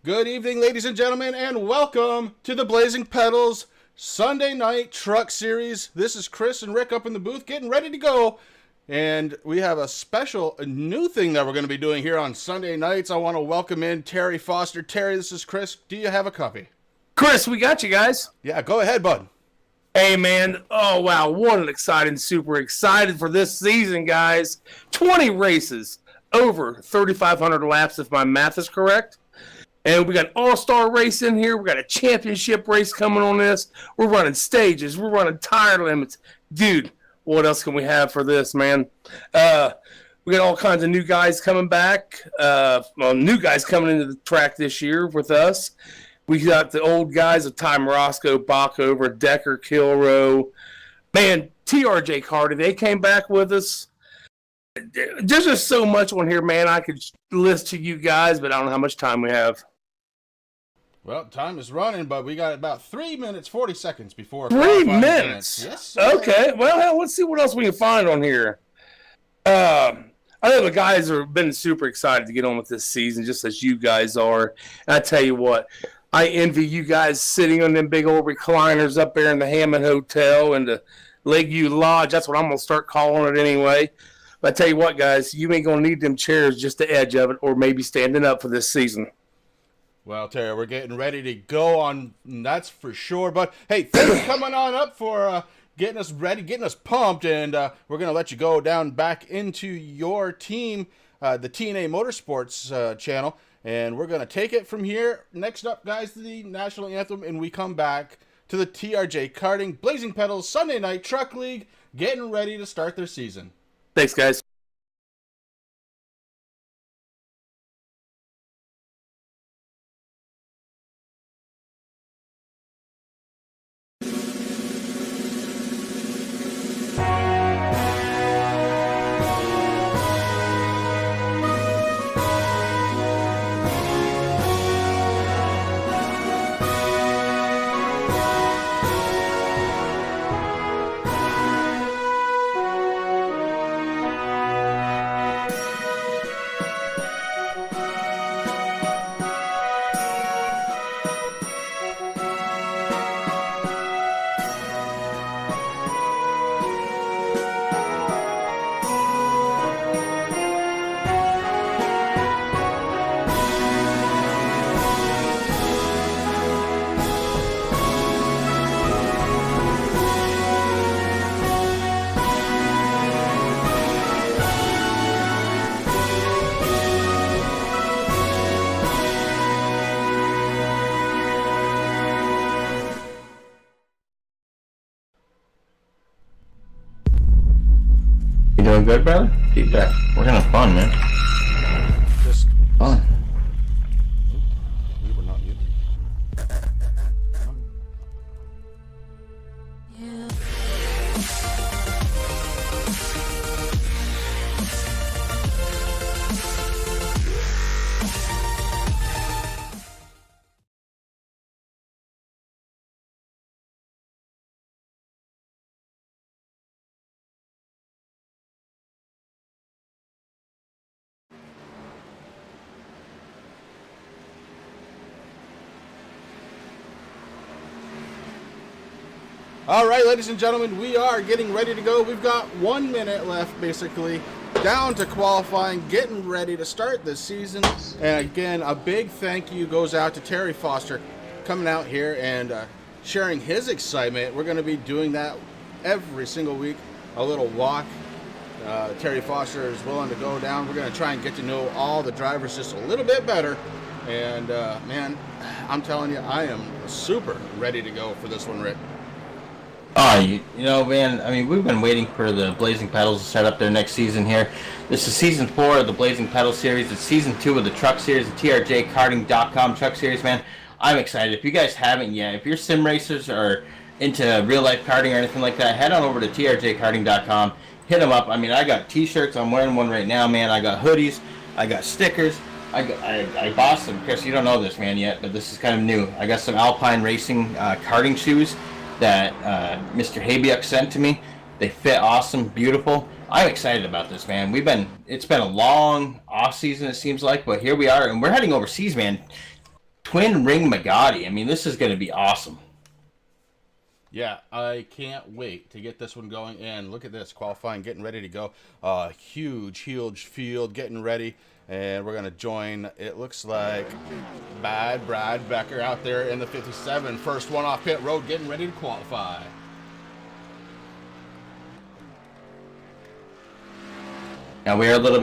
Good evening, ladies and gentlemen, and welcome to the Blazing Pedals Sunday Night Truck Series. This is Chris and Rick up in the booth getting ready to go. And we have a new thing that we're going to be doing here on Sunday nights. I want to welcome in Terry Foster. Terry, this is Chris. Do you have a copy? Chris, we got you guys. Yeah, go ahead, bud. Hey, man. Oh, wow. What an exciting, super excited for this season, guys. 20 races, over 3,500 laps, if my math is correct. And we got an all-star race in here. We got a championship race coming on this. We're running stages. We're running tire limits. Dude, what else can we have for this, man? We got all kinds of new guys coming back. New guys coming into the track this year with us. We got the old guys of Ty Morosco, Backover, Decker, Kilrow. Man, TRJ Carter, they came back with us. There's just so much on here, man. I could list to you guys, but I don't know how much time we have. Well, time is running, but we got about 3 minutes, 40 seconds before. 3 minutes? Yes. Okay. Well, hell, let's see what else we can find on here. I know the guys have been super excited to get on with this season, just as you guys are. And I tell you what, I envy you guys sitting on them big old recliners up there in the Hammond Hotel and the Lakeview Lodge. That's what I'm going to start calling it anyway. But I tell you what, guys, you ain't going to need them chairs, just the edge of it, or maybe standing up for this season. Well, Terry, we're getting ready to go on, that's for sure. But, hey, thanks for coming on up for getting us ready, getting us pumped. And we're going to let you go down back into your team, the TNA Motorsports channel. And we're going to take it from here. Next up, guys, the National Anthem. And we come back to the TRJ Karting Blazing Pedals Sunday Night Truck League, getting ready to start their season. Thanks, guys. Doing good, brother? Feedback. We're gonna have fun, man. Just Fun. we were not muted. All right, ladies and gentlemen, we are getting ready to go. We've got 1 minute left, basically, down to qualifying, getting ready to start this season. And again, a big thank you goes out to Terry Foster coming out here and sharing his excitement. We're going to be doing that every single week, a little walk. Terry Foster is willing to go down. We're going to try and get to know all the drivers just a little bit better. And, man, I'm telling you, I am super ready to go for this one, Rick. Oh, you know, man, I mean, we've been waiting for the Blazing Pedals to set up their next season here. This is Season 4 of the Blazing Pedal Series. It's Season 2 of the Truck Series, the TRJKarting.com Truck Series, man. I'm excited. If you guys haven't yet, if you're sim racers or into real-life karting or anything like that, head on over to TRJKarting.com. Hit them up. I mean, I got T-shirts. I'm wearing one right now, man. I got hoodies. I got stickers. I bought some. Chris, you don't know this, man, yet, but this is kind of new. I got some Alpine Racing karting shoes that Mr. Habiuk sent to me. They fit awesome, beautiful. I'm excited about this, man. It's been a long off season, it seems like, but here we are, and we're heading overseas, man. twin ring Motegi. I mean, this is going to be awesome. Yeah, I can't wait to get this one going. And look at this, qualifying, getting ready to go. Huge field, getting ready. And we're going to join, it looks like, Bad Brad Becker out there in the 57. First one off pit road, getting ready to qualify. Now we are a little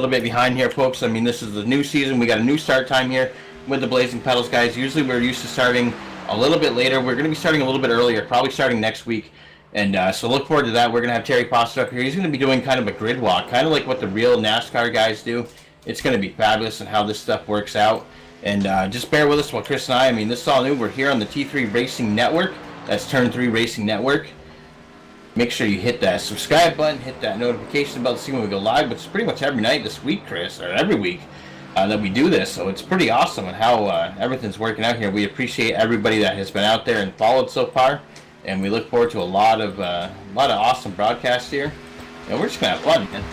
bit behind here, folks. I mean, this is the new season. We got a new start time here with the Blazing Pedals guys. Usually we're used to starting a little bit later. We're going to be starting a little bit earlier, probably starting next week. And so look forward to that. We're going to have Terry Posted up here. He's going to be doing kind of a grid walk, kind of like what the real NASCAR guys do. It's going to be fabulous and how this stuff works out. And just bear with us while Chris and I mean, this is all new. We're here on the T3 Racing Network. That's Turn 3 Racing Network. Make sure you hit that subscribe button, hit that notification bell to see when we go live. But it's pretty much every night this week, Chris, or every week that we do this. So it's pretty awesome and how everything's working out here. We appreciate everybody that has been out there and followed so far. And we look forward to a lot of awesome broadcasts here. And we're just going to have fun, man.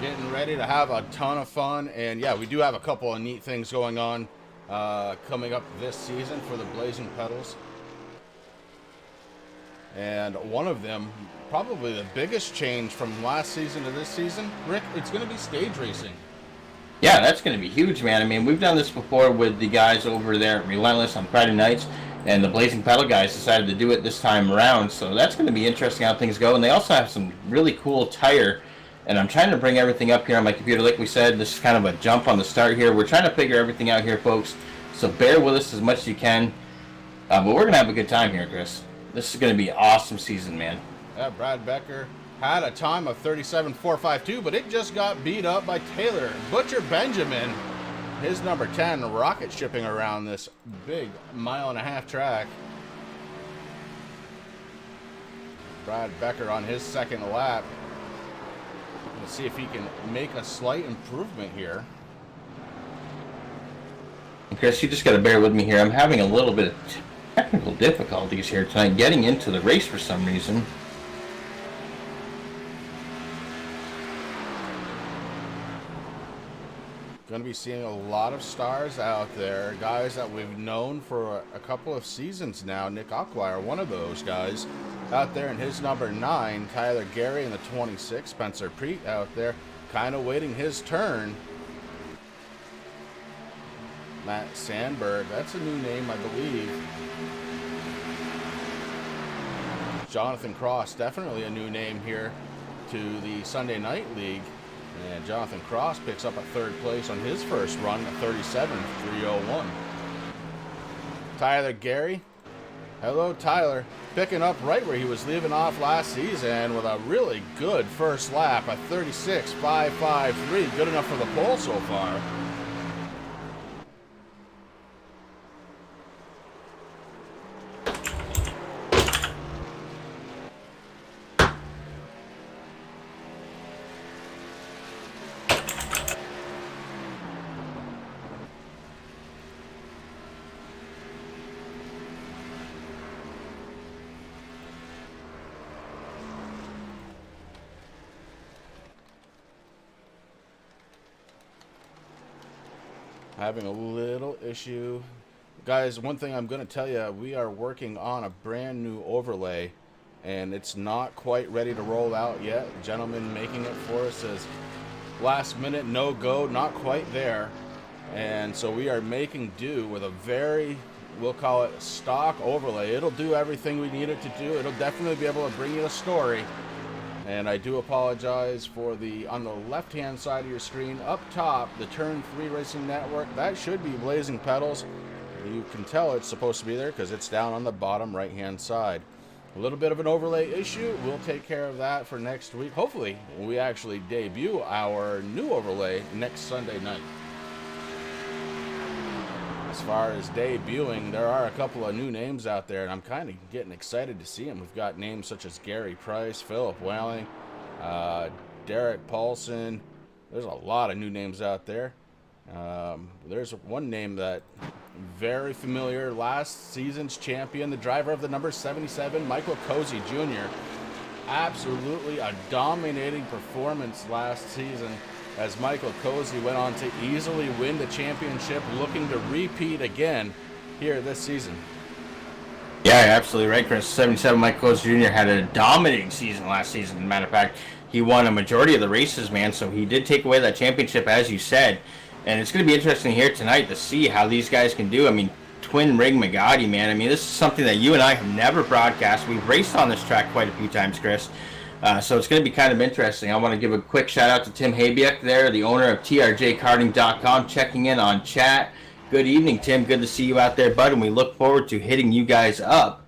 Getting ready to have a ton of fun. And yeah, we do have a couple of neat things going on coming up this season for the Blazing Pedals. And one of them, probably the biggest change from last season to this season, Rick, it's going to be stage racing. Yeah, that's going to be huge, man. I mean, we've done this before with the guys over there at Relentless on Friday nights, and the Blazing Pedal guys decided to do it this time around. So that's going to be interesting how things go. And they also have some really cool tire. And I'm trying to bring everything up here on my computer. Like we said, this is kind of a jump on the start here. We're trying to figure everything out here, folks. So bear with us as much as you can. But we're going to have a good time here, Chris. This is going to be an awesome season, man. Yeah, Brad Becker had a time of 37.452, but it just got beat up by Taylor Butcher Benjamin. His number 10 rocket shipping around this big 1.5-mile track. Brad Becker on his second lap. Let's see if he can make a slight improvement here. And Chris, you just got to bear with me here. I'm having a little bit of technical difficulties here tonight getting into the race for some reason. Going to be seeing a lot of stars out there, guys that we've known for a couple of seasons now. Nick Inquire, one of those guys out there in his number 9. Tyler Gary in the 26. Spencer Preet out there kind of waiting his turn. Matt Sandberg, that's a new name, I believe. Jonathan Cross, definitely a new name here to the Sunday Night League. And Jonathan Cross picks up a third place on his first run, a 37.301. Tyler Gary. Hello, Tyler. Picking up right where he was leaving off last season with a really good first lap, a 36.553. Good enough for the pole so far. Having a little issue. Guys, one thing I'm going to tell you, we are working on a brand new overlay, and it's not quite ready to roll out yet. The gentleman making it for us says last minute, no go, not quite there. And so we are making do with a very, we'll call it stock overlay. It'll do everything we need it to do. It'll definitely be able to bring you a story. And I do apologize for the, on the left-hand side of your screen, up top, the Turn 3 Racing Network. That should be Blazing Pedals. You can tell it's supposed to be there because it's down on the bottom right-hand side. A little bit of an overlay issue. We'll take care of that for next week. Hopefully, we actually debut our new overlay next Sunday night. As far as debuting, there are a couple of new names out there, and I'm kind of getting excited to see them. We've got names such as Gary Price, Philip Welling, Derek Paulson. There's a lot of new names out there. There's one name that very familiar, last season's champion, the driver of the number 77, Michael Cozy Jr. Absolutely a dominating performance last season. as Michael Cozy went on to easily win the championship, looking to repeat again here this season. Yeah, you're absolutely right, Chris. 77 Mike Cozy Jr. had a dominating season last season. As a matter of fact, he won a majority of the races, man, so he did take away that championship, as you said. And it's going to be interesting here tonight to see how these guys can do. I mean, twin rig Motegi, man. I mean, this is something that you and I have never broadcast. We've raced on this track quite a few times, Chris. So it's going to be kind of interesting. I want to give a quick shout out to Tim Habiak there, the owner of TRJkarting.com, checking in on chat. Good evening, Tim. Good to see you out there, bud. And we look forward to hitting you guys up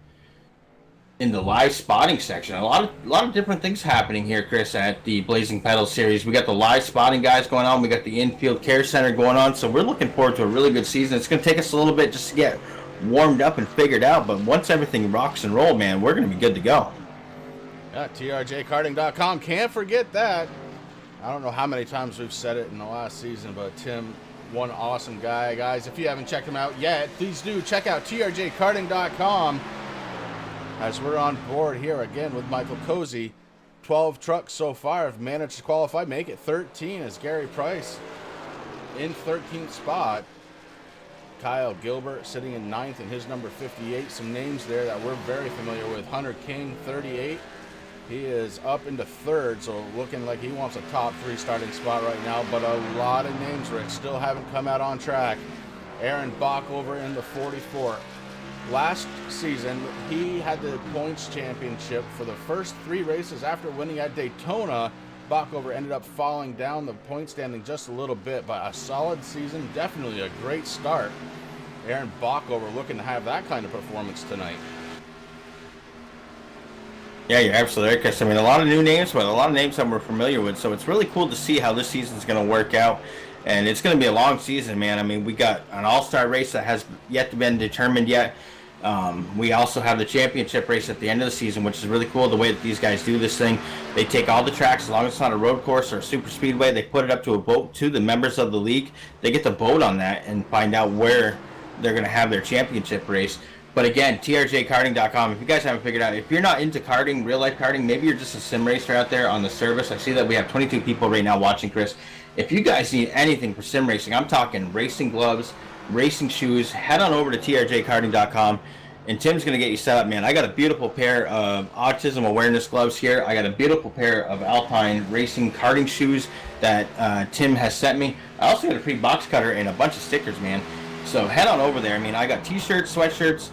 in the live spotting section. A lot of different things happening here, Chris, at the Blazing Pedals series. We got the live spotting guys going on. We got the infield care center going on. So we're looking forward to a really good season. It's going to take us a little bit just to get warmed up and figured out. But once everything rocks and roll, man, we're going to be good to go. Yeah, TRJkarting.com. Can't forget that. I don't know how many times we've said it in the last season, but Tim, one awesome guy. Guys, if you haven't checked him out yet, please do check out TRJkarting.com. As we're on board here again with Michael Cozy. 12 trucks so far have managed to qualify, make it 13 as Gary Price in 13th spot. Kyle Gilbert sitting in 9th in his number 58. Some names there that we're very familiar with. Hunter King, 38. He is up into 3rd, so looking like he wants a top 3 starting spot right now. But a lot of names, Rick, still haven't come out on track. Aaron Bach over in the 44. Last season, he had the points championship for the first 3 races after winning at Daytona. Bachhover ended up falling down the point standing just a little bit, but a solid season, definitely a great start. Aaron Bachhover looking to have that kind of performance tonight. Yeah, you're absolutely right, Chris. I mean, a lot of new names, but a lot of names that we're familiar with, so it's really cool to see how this season's going to work out. And it's going to be a long season, man. I mean, we got an all-star race that has yet to been determined yet. We also have the championship race at the end of the season, which is really cool the way that these guys do this thing. They take all the tracks, as long as it's not a road course or a super speedway, they put it up to a boat to the members of the league. They get to vote on that and find out where they're going to have their championship race. But again, TRJkarting.com, if you guys haven't figured out, if you're not into karting, real-life karting, maybe you're just a sim racer out there on the service. I see that we have 22 people right now watching, Chris. If you guys need anything for sim racing, I'm talking racing gloves, racing shoes, head on over to TRJkarting.com, and Tim's going to get you set up, man. I got a beautiful pair of autism awareness gloves here. I got a beautiful pair of Alpine racing karting shoes that Tim has sent me. I also got a free box cutter and a bunch of stickers, man. So head on over there. I mean, I got t-shirts, sweatshirts,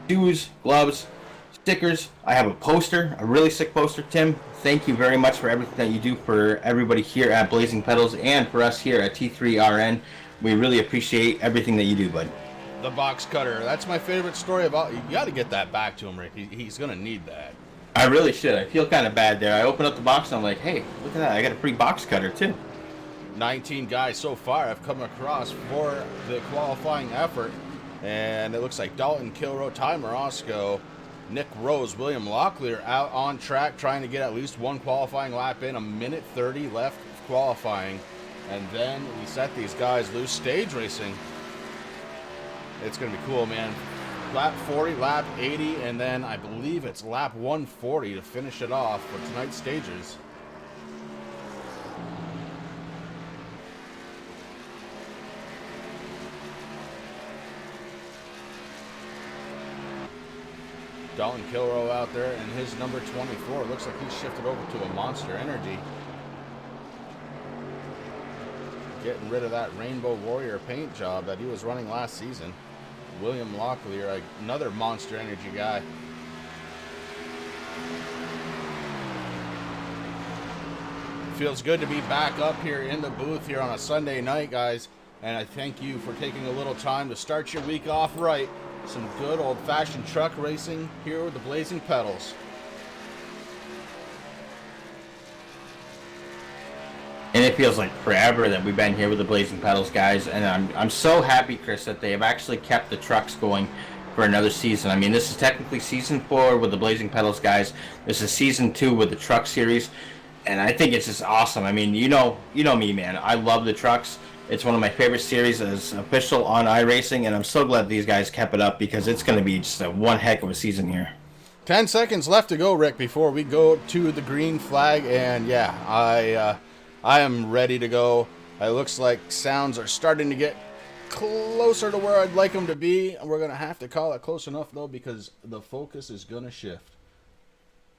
shoes, gloves, stickers. I have a poster, a really sick poster, Tim. Thank you very much for everything that you do for everybody here at Blazing Pedals and for us here at T3RN. We really appreciate everything that you do, bud. The box cutter. That's my favorite story about. You got to get that back to him, Rick. He's going to need that. I really should. I feel kind of bad there. I open up the box and I'm like, hey, look at that. I got a free box cutter, too. 19 guys so far have come across for the qualifying effort. And it looks like Dalton Kilroe, Ty Morosco, Nick Rose, William Locklear out on track trying to get at least one qualifying lap in. 1:30 left of qualifying. And then we set these guys loose. Stage racing. It's going to be cool, man. Lap 40, lap 80, and then I believe it's lap 140 to finish it off for tonight's stages. Dalton Kilroe out there in his number 24. Looks like he's shifted over to a Monster Energy. Getting rid of that Rainbow Warrior paint job that he was running last season. William Locklear, another Monster Energy guy. Feels good to be back up here in the booth here on a Sunday night, guys. And I thank you for taking a little time to start your week off right. Some good old-fashioned truck racing here with the Blazing Pedals. And it feels like forever that we've been here with the Blazing Pedals, guys. And I'm so happy, Chris, that they have actually kept the trucks going for another season. I mean, this is technically season 4 with the Blazing Pedals, guys. This is season 2 with the truck series. And I think it's just awesome. I mean, you know me, man. I love the trucks. It's one of my favorite series as official on iRacing, and I'm so glad these guys kept it up because it's going to be just one heck of a season here. 10 seconds left to go, Rick, before we go to the green flag. And yeah, I am ready to go. It looks like sounds are starting to get closer to where I'd like them to be. We're going to have to call it close enough, though, because the focus is going to shift.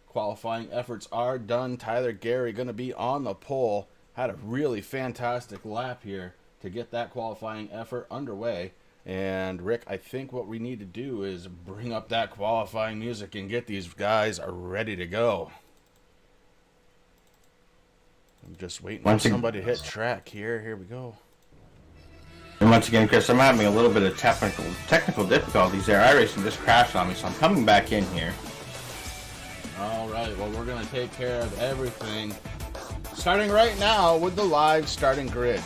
Qualifying efforts are done. Tyler Gary going to be on the pole. Had a really fantastic lap here to get that qualifying effort underway. And Rick, I think what we need to do is bring up that qualifying music and get these guys ready to go. I'm just waiting for somebody to hit track here. Here we go. And once again, Chris, I'm having a little bit of technical difficulties there. iRacing just crashed on me, so I'm coming back in here. All right, well, we're going to take care of everything, starting right now with the live starting grid.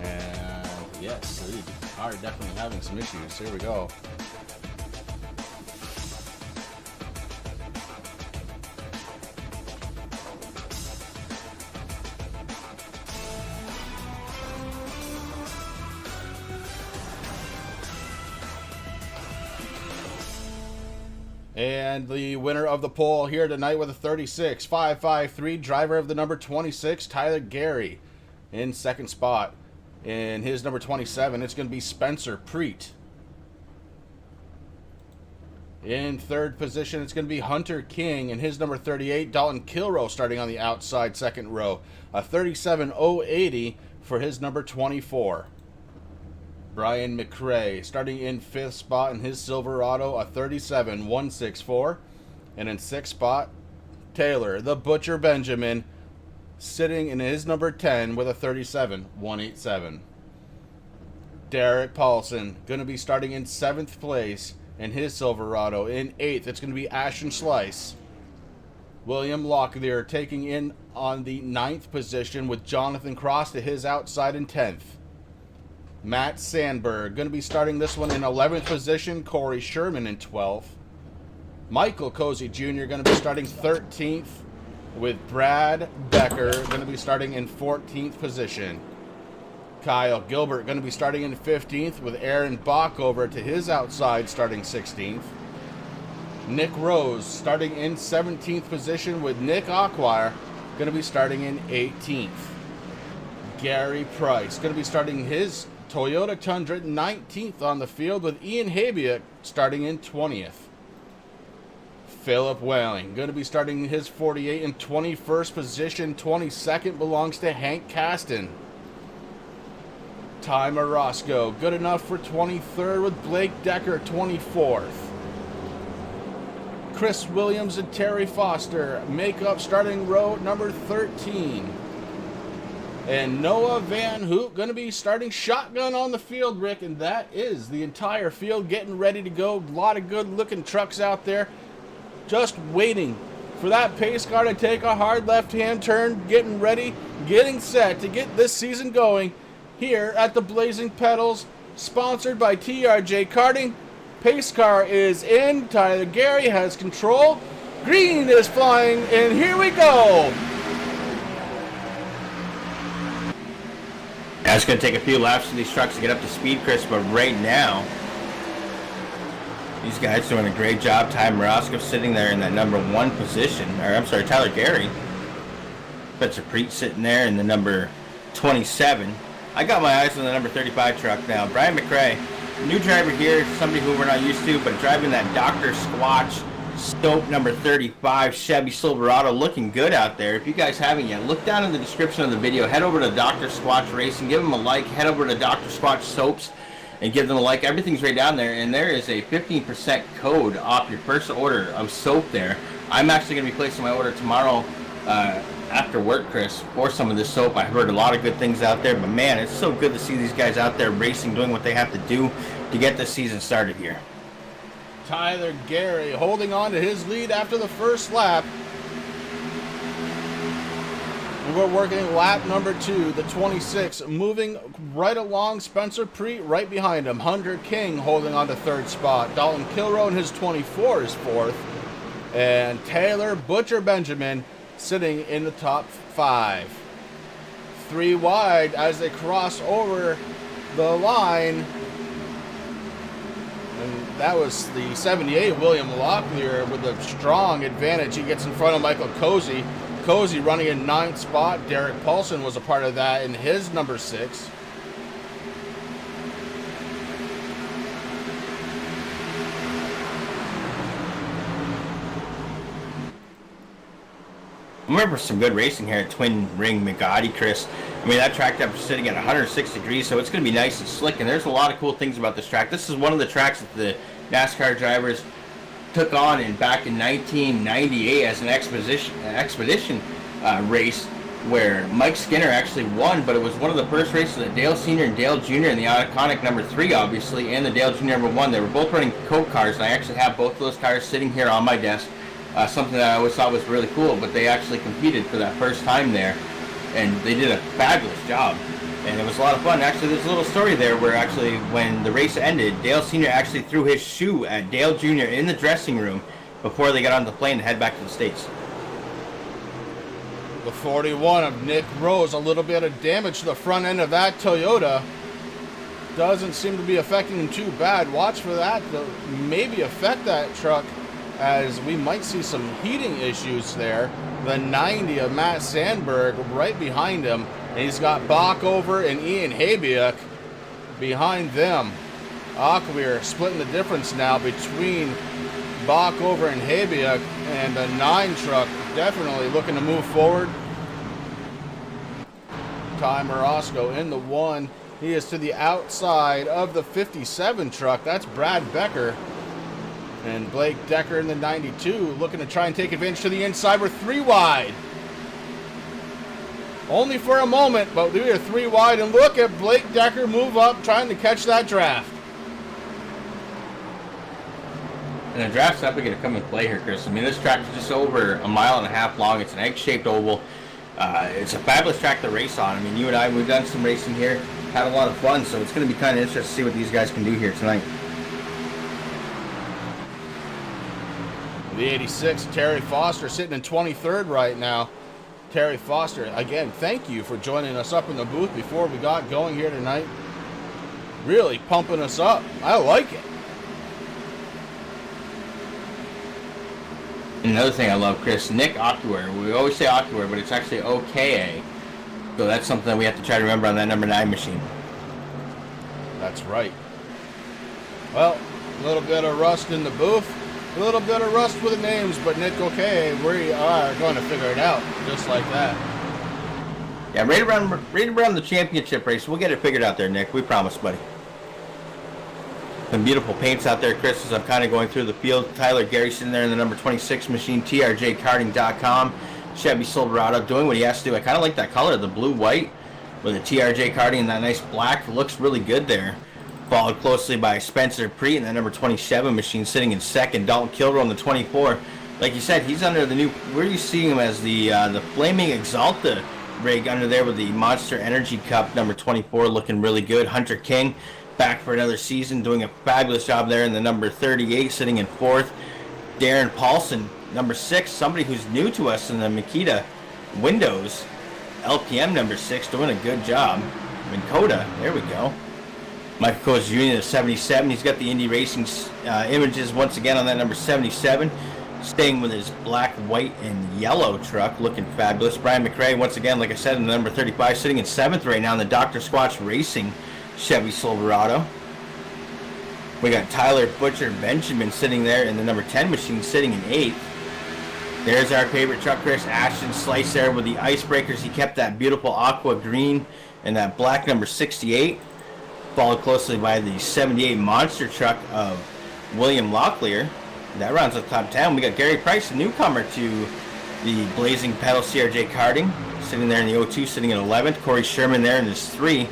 And yes, we are definitely having some issues. Here we go. And the winner of the poll here tonight with a 36.553, driver of the number 26, Tyler Gary, in second spot. In his number 27, it's going to be Spencer Preet. In third position, it's going to be Hunter King. In his number 38, Dalton Kilroe starting on the outside second row. A 37.080 for his number 24. Brian McRae starting in fifth spot in his Silverado, a 37.164. And in sixth spot, Taylor, the Butcher Benjamin, sitting in his number 10 with a 37.187. Derek Paulson going to be starting in seventh place in his Silverado. In eighth, it's going to be Ashton Slice. William Locklear taking in on the ninth position with Jonathan Cross to his outside in 10th. Matt Sandberg going to be starting this one in 11th position. Corey Sherman in 12th. Michael Cozy Jr. going to be starting 13th with Brad Becker going to be starting in 14th position. Kyle Gilbert going to be starting in 15th with Aaron Bach over to his outside starting 16th. Nick Rose starting in 17th position with Nick Acquire going to be starting in 18th. Gary Price going to be starting his Toyota Tundra 19th on the field with Ian Habiak starting in 20th. Philip Whaling going to be starting his 48 in 21st position. 22nd belongs to Hank Caston. Ty Marosco good enough for 23rd with Blake Decker 24th. Chris Williams and Terry Foster make up starting row number 13. And Noah Van Hook going to be starting shotgun on the field, Rick, and that is the entire field getting ready to go. A lot of good-looking trucks out there just waiting for that pace car to take a hard left-hand turn, getting ready, getting set to get this season going here at the Blazing Pedals, sponsored by TRJ Karting. Pace car is in. Tyler Gary has control. Green is flying, and here we go. Now it's going to take a few laps for these trucks to get up to speed, Chris, but right now, these guys doing a great job. Ty Marosco sitting there in that number 1 position. Or, I'm sorry, Tyler Gary. Spencer Preet sitting there in the number 27. I got my eyes on the number 35 truck now. Brian McRae, new driver here, somebody who we're not used to, but driving that Dr. Squatch Stope number 35 Chevy Silverado, looking good out there. If you guys haven't yet, look down in the description of the video. Head over to Dr. Squatch Racing, give them a like. Head over to Dr. Squatch Soaps and give them a like. Everything's right down there, and there is a 15% code off your first order of soap there. I'm actually going to be placing my order tomorrow after work, Chris, for some of this soap. I heard a lot of good things out there, but man, it's so good to see these guys out there racing, doing what they have to do to get this season started here. Tyler Gary holding on to his lead after the first lap. And we're working lap number 2, the 26, moving right along Spencer Preet right behind him. Hunter King holding on to third spot. Dalton Kilroe in his 24 is fourth. And Taylor Butcher Benjamin sitting in the top 5. 3 wide as they cross over the line. And that was the 78 William Locklear with a strong advantage. He gets in front of Michael Cozy. Motegi running in 9th spot. Derek Paulson was a part of that in his number 6. I remember some good racing here at Twin Ring Motegi, Chris. I mean, that track depth is sitting at 106 degrees, so it's going to be nice and slick, and there's a lot of cool things about this track. This is one of the tracks that the NASCAR drivers took on back in 1998 as an expedition race where Mike Skinner actually won, but it was one of the first races that Dale Sr. and Dale Jr. in the iconic number 3, obviously, and the Dale Jr. number 1. They were both running Coke cars, and I actually have both of those cars sitting here on my desk. Something that I always thought was really cool, but they actually competed for that first time there, and they did a fabulous job, and it was a lot of fun. Actually, there's a little story there where actually when the race ended, Dale Sr. actually threw his shoe at Dale Jr. in the dressing room before they got on the plane to head back to the States. The 41 of Nick Rose, a little bit of damage to the front end of that Toyota. Doesn't seem to be affecting him too bad. Watch for that to maybe affect that truck, as we might see some heating issues there. The 90 of Matt Sandberg right behind him. And he's got Bockover and Ian Habiak behind them. Aquir splitting the difference now between Bockover and Habiak, and the 9 truck definitely looking to move forward. Ty Marosco in the 1. He is to the outside of the 57 truck. That's Brad Becker. And Blake Decker in the 92 looking to try and take advantage to the inside. We're 3 wide. Only for a moment, but we are 3 wide. And look at Blake Decker move up, trying to catch that draft. And the draft's definitely going to come and play here, Chris. I mean, this track is just over a mile and a half long. It's an egg-shaped oval. It's a fabulous track to race on. I mean, you and I, we've done some racing here, had a lot of fun, so it's going to be kind of interesting to see what these guys can do here tonight. The 86, Terry Foster, sitting in 23rd right now. Terry Foster, again, thank you for joining us up in the booth before we got going here tonight. Really pumping us up. I like it. Another thing I love, Chris, Nick Aquir. We always say Aquir, but it's actually OKA. So that's something that we have to try to remember on that number 9 machine. That's right. Well, a little bit of rust in the booth. A little bit of rust with the names, but Nick, okay, we are going to figure it out, just like that. Yeah, right around the championship race, we'll get it figured out there, Nick. We promise, buddy. Some beautiful paints out there, Chris, as I'm kind of going through the field. Tyler Gary sitting there in the number 26 machine, trjkarting.com. Chevy Silverado doing what he has to do. I kind of like that color, the blue-white, with the TRJ karting and that nice black. It looks really good there. Followed closely by Spencer Preet in that number 27 machine, sitting in second. Dalton Kilroy on the 24. Like you said, he's under the new. Where you see him as the Flaming Exalta rig under there with the Monster Energy Cup number 24, looking really good. Hunter King back for another season, doing a fabulous job there in the number 38, sitting in fourth. Darren Paulson, number 6, somebody who's new to us in the Makita Windows LPM number 6, doing a good job. Minn Kota, there we go. Michael Kos Jr., the 77. He's got the Indy Racing images once again on that number 77. Staying with his black, white, and yellow truck, looking fabulous. Brian McRae, once again, like I said, in the number 35, sitting in 7th right now in the Dr. Squatch Racing Chevy Silverado. We got Tyler Butcher Benjamin sitting there in the number 10 machine, sitting in 8th. There's our favorite truck, Chris Ashton Slice there with the icebreakers. He kept that beautiful aqua green and that black number 68. Followed closely by the 78 monster truck of William Locklear. That rounds up top 10. We got Gary Price, a newcomer to the Blazing Pedal CRJ karting, sitting there in the 02, sitting in 11th. Corey Sherman there in his 3.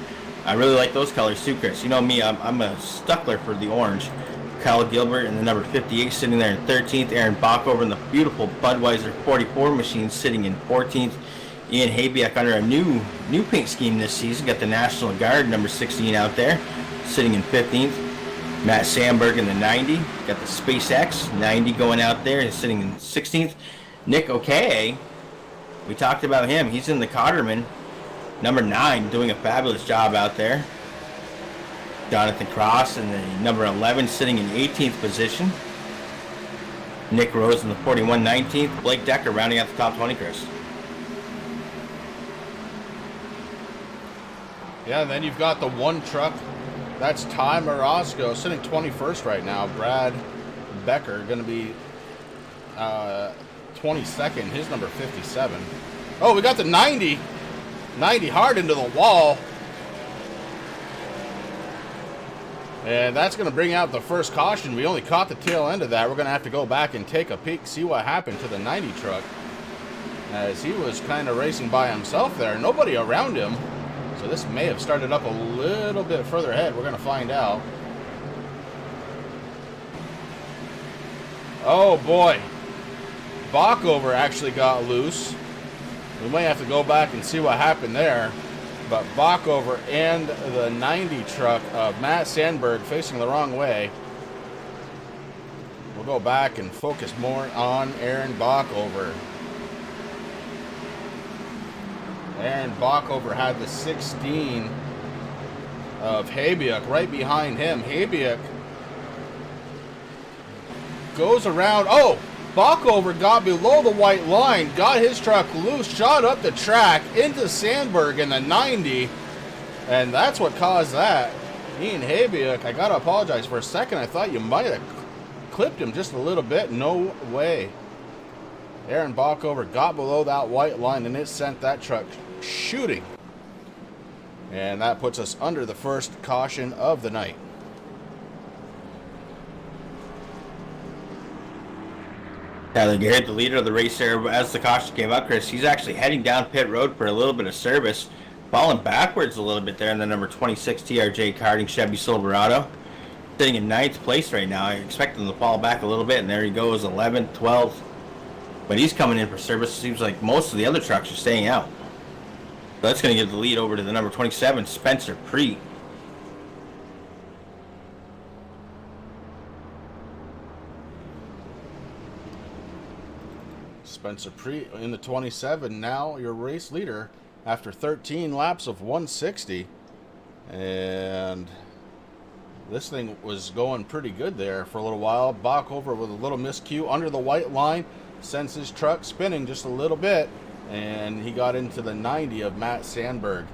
I really like those colors too, Chris. You know me, I'm a stuckler for the orange. Kyle Gilbert in the number 58, sitting there in 13th. Aaron Bockover in the beautiful Budweiser 44 machine, sitting in 14th. Ian Habiak under a new paint scheme this season. Got the National Guard number 16 out there, sitting in 15th. Matt Sandberg in the 90. Got the SpaceX 90 going out there and sitting in 16th. Nick O'Kay, we talked about him. He's in the Cotterman, number 9, doing a fabulous job out there. Jonathan Cross in the number 11, sitting in 18th position. Nick Rose in the 41, 19th. Blake Decker rounding out the top 20, Chris. Yeah, and then you've got the one truck. That's Ty Morosco sitting 21st right now. Brad Becker going to be 22nd. His number 57. Oh, we got the 90. 90 hard into the wall. And that's going to bring out the first caution. We only caught the tail end of that. We're going to have to go back and take a peek, see what happened to the 90 truck. As he was kind of racing by himself there. Nobody around him. So this may have started up a little bit further ahead. We're going to find out. Oh, boy. Bockover actually got loose. We might have to go back and see what happened there. But Bockover and the 90 truck of Matt Sandberg facing the wrong way. We'll go back and focus more on Aaron Bockover. Aaron Bockover had the 16 of Habiuk right behind him. Habiuk goes around. Oh, Bockover got below the white line, got his truck loose, shot up the track into Sandberg in the 90, and that's what caused that. Ian Habiuk, I gotta apologize for a second. I thought you might have clipped him just a little bit. No way. Aaron Bockover got below that white line, and it sent that truck shooting. And that puts us under the first caution of the night. Tyler Garrett, the leader of the race there, as the caution came up, Chris, he's actually heading down pit road for a little bit of service, falling backwards a little bit there in the number 26 TRJ Karting Chevy Silverado. Sitting in 9th place right now. I expect him to fall back a little bit, and there he goes, 11th, 12th. But he's coming in for service. It seems like most of the other trucks are staying out. So that's going to give the lead over to the number 27, Spencer Preet. Spencer Preet in the 27, now your race leader after 13 laps of 160. And this thing was going pretty good there for a little while. Bockover with a little miscue under the white line, sends his truck spinning just a little bit, and he got into the 90 of Matt Sandberg.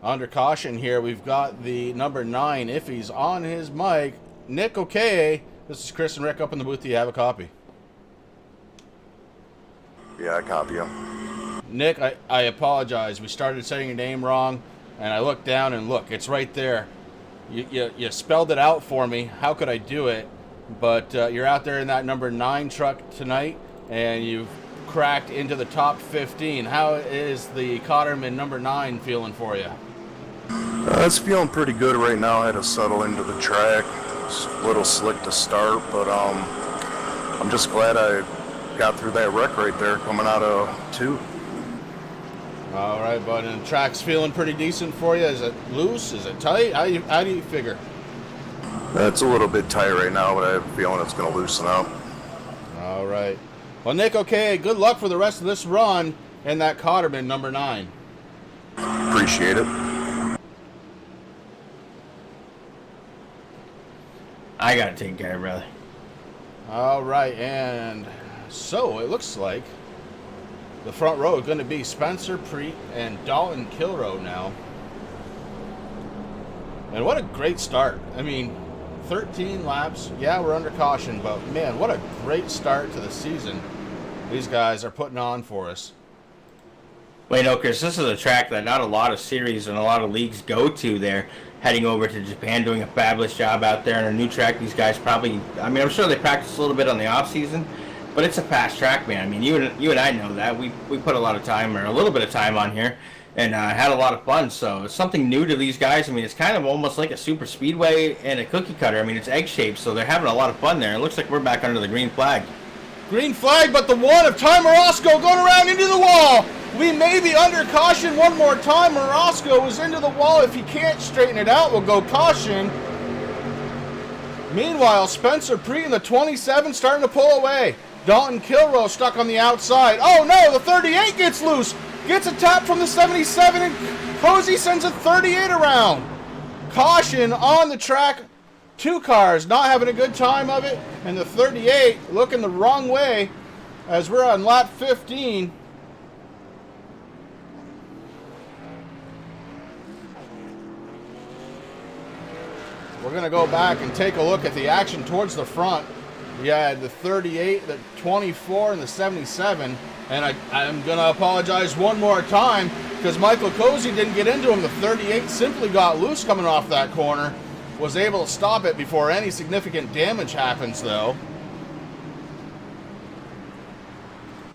Under caution here, we've got the number 9, if he's on his mic, Nick Okeye. This is Chris and Rick up in the booth. Do you have a copy? Yeah, I copy him. Nick, I apologize. We started saying your name wrong, and I looked down and look, it's right there. You spelled it out for me. How could I do it? But you're out there in that number 9 truck tonight, and you've cracked into the top 15. How is the Cotterman number 9 feeling for you? It's feeling pretty good right now. I had to settle into the track. It's a little slick to start, but I'm just glad I got through that wreck right there coming out of 2. All right, bud. And the track's feeling pretty decent for you. Is it loose? Is it tight? How do you figure? It's a little bit tight right now, but I have a feeling it's going to loosen up. All right. Well, Nick, okay, good luck for the rest of this run in that Cotterman number 9. Appreciate it. I got to take care, brother. All right, and so it looks like the front row is going to be Spencer Preet and Dalton Kilroe now. And what a great start. I mean, 13 laps. Yeah, we're under caution, but man, what a great start to the season these guys are putting on for us. Well, you know, Chris, this is a track that not a lot of series and a lot of leagues go to there. Heading over to Japan, doing a fabulous job out there on a new track. These guys probably, I mean, I'm sure they practice a little bit on the off season, but it's a fast track, man. I mean, you and I know that. We put a lot of time, or a little bit of time on here, and had a lot of fun. So it's something new to these guys. I mean, it's kind of almost like a super speedway and a cookie cutter. I mean, it's egg shaped, so they're having a lot of fun there. It looks like we're back under the green flag. Green flag, but the one of Ty Morosco going around into the wall. We may be under caution one more time. Morosco is into the wall. If he can't straighten it out, we'll go caution. Meanwhile, Spencer Preet in the 27 starting to pull away. Dalton Kilroe stuck on the outside. Oh no, the 38 gets loose. Gets a tap from the 77 and Cozy sends a 38 around. Caution on the track. 2 cars not having a good time of it, and the 38 looking the wrong way as we're on lap 15. We're going to go back and take a look at the action towards the front. You had the 38, the 24, and the 77. And I'm going to apologize one more time because Michael Cozy didn't get into him. The 38 simply got loose coming off that corner. Was able to stop it before any significant damage happens, though.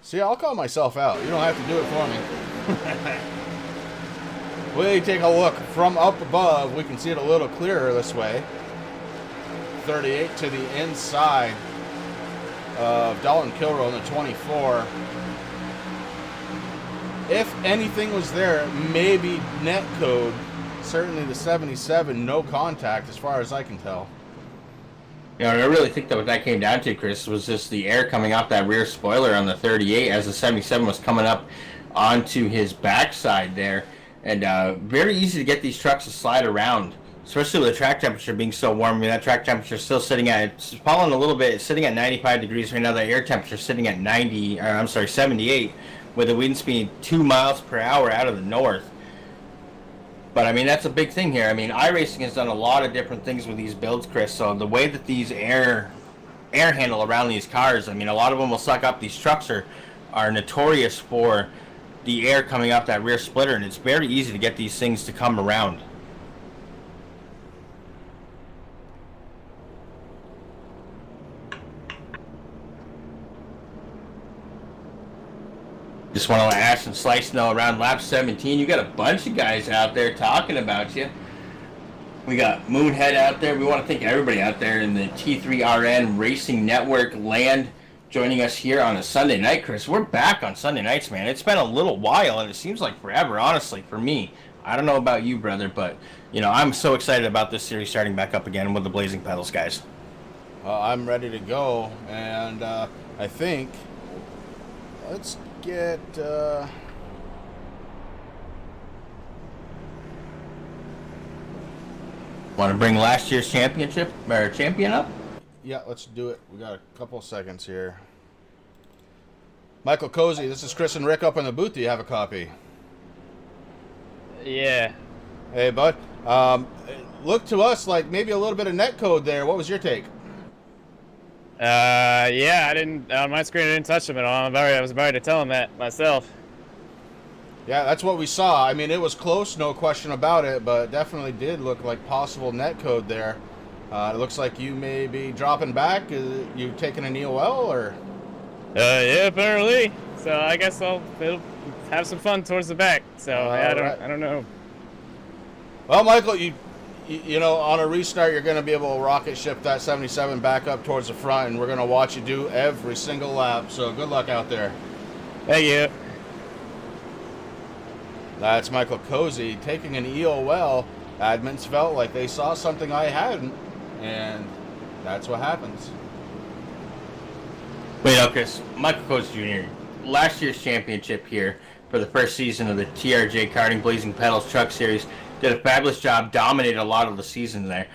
See, I'll call myself out. You don't have to do it for me. We take a look from up above. We can see it a little clearer this way. 38 to the inside of Dalton Kilroe in the 24. If anything was there, maybe net code. Certainly the 77, no contact as far as I can tell. You know, I really think that what that came down to, Chris, was just the air coming off that rear spoiler on the 38 as the 77 was coming up onto his backside there. And very easy to get these trucks to slide around, especially with the track temperature being so warm. I mean, that track temperature is still sitting at, it's falling a little bit. It's sitting at 95 degrees right now. The air temperature is sitting at 78, with the wind speed 2 miles per hour out of the north. But I mean, that's a big thing here. I mean, iRacing has done a lot of different things with these builds, Chris. So the way that these air handle around these cars, I mean, a lot of them will suck up. These trucks are notorious for the air coming off that rear splitter, and it's very easy to get these things to come around. Just want to let Ashton Slice know around lap 17, you got a bunch of guys out there talking about you. We got Moonhead out there. We want to thank everybody out there in the T3RN Racing Network land joining us here on a Sunday night, Chris. We're back on Sunday nights, man. It's been a little while, and it seems like forever, honestly, for me. I don't know about you, brother, but, you know, I'm so excited about this series starting back up again with the Blazing Pedals, guys. I'm ready to go, and I think let's get Want to bring last year's champion up? yeah, let's do it. We got a couple seconds here. Michael Cozy, this is Chris and Rick up in the booth. Do you have a copy? Yeah. Hey, bud. Look to us like maybe a little bit of net code there. What was your take? Yeah, I didn't, on my screen I didn't touch them at all. I was about to tell him that myself. Yeah, that's what we saw. I mean, it was close, no question about it, but definitely did look like possible net code there. It looks like you may be dropping back. You taking an EOL, or? Yeah, apparently. So I guess I'll have some fun towards the back. So yeah, I don't know. Well, Michael, you know, on a restart, you're going to be able to rocket ship that 77 back up towards the front, and we're going to watch you do every single lap. So good luck out there. Thank you. That's Michael Cozy taking an EOL. Admins felt like they saw something I hadn't, and that's what happens. Wait, no, Chris. Michael Cozy Jr., last year's championship here for the first season of the TRJ Karting Blazing Pedals Truck Series. Did a fabulous job, dominated a lot of the season there.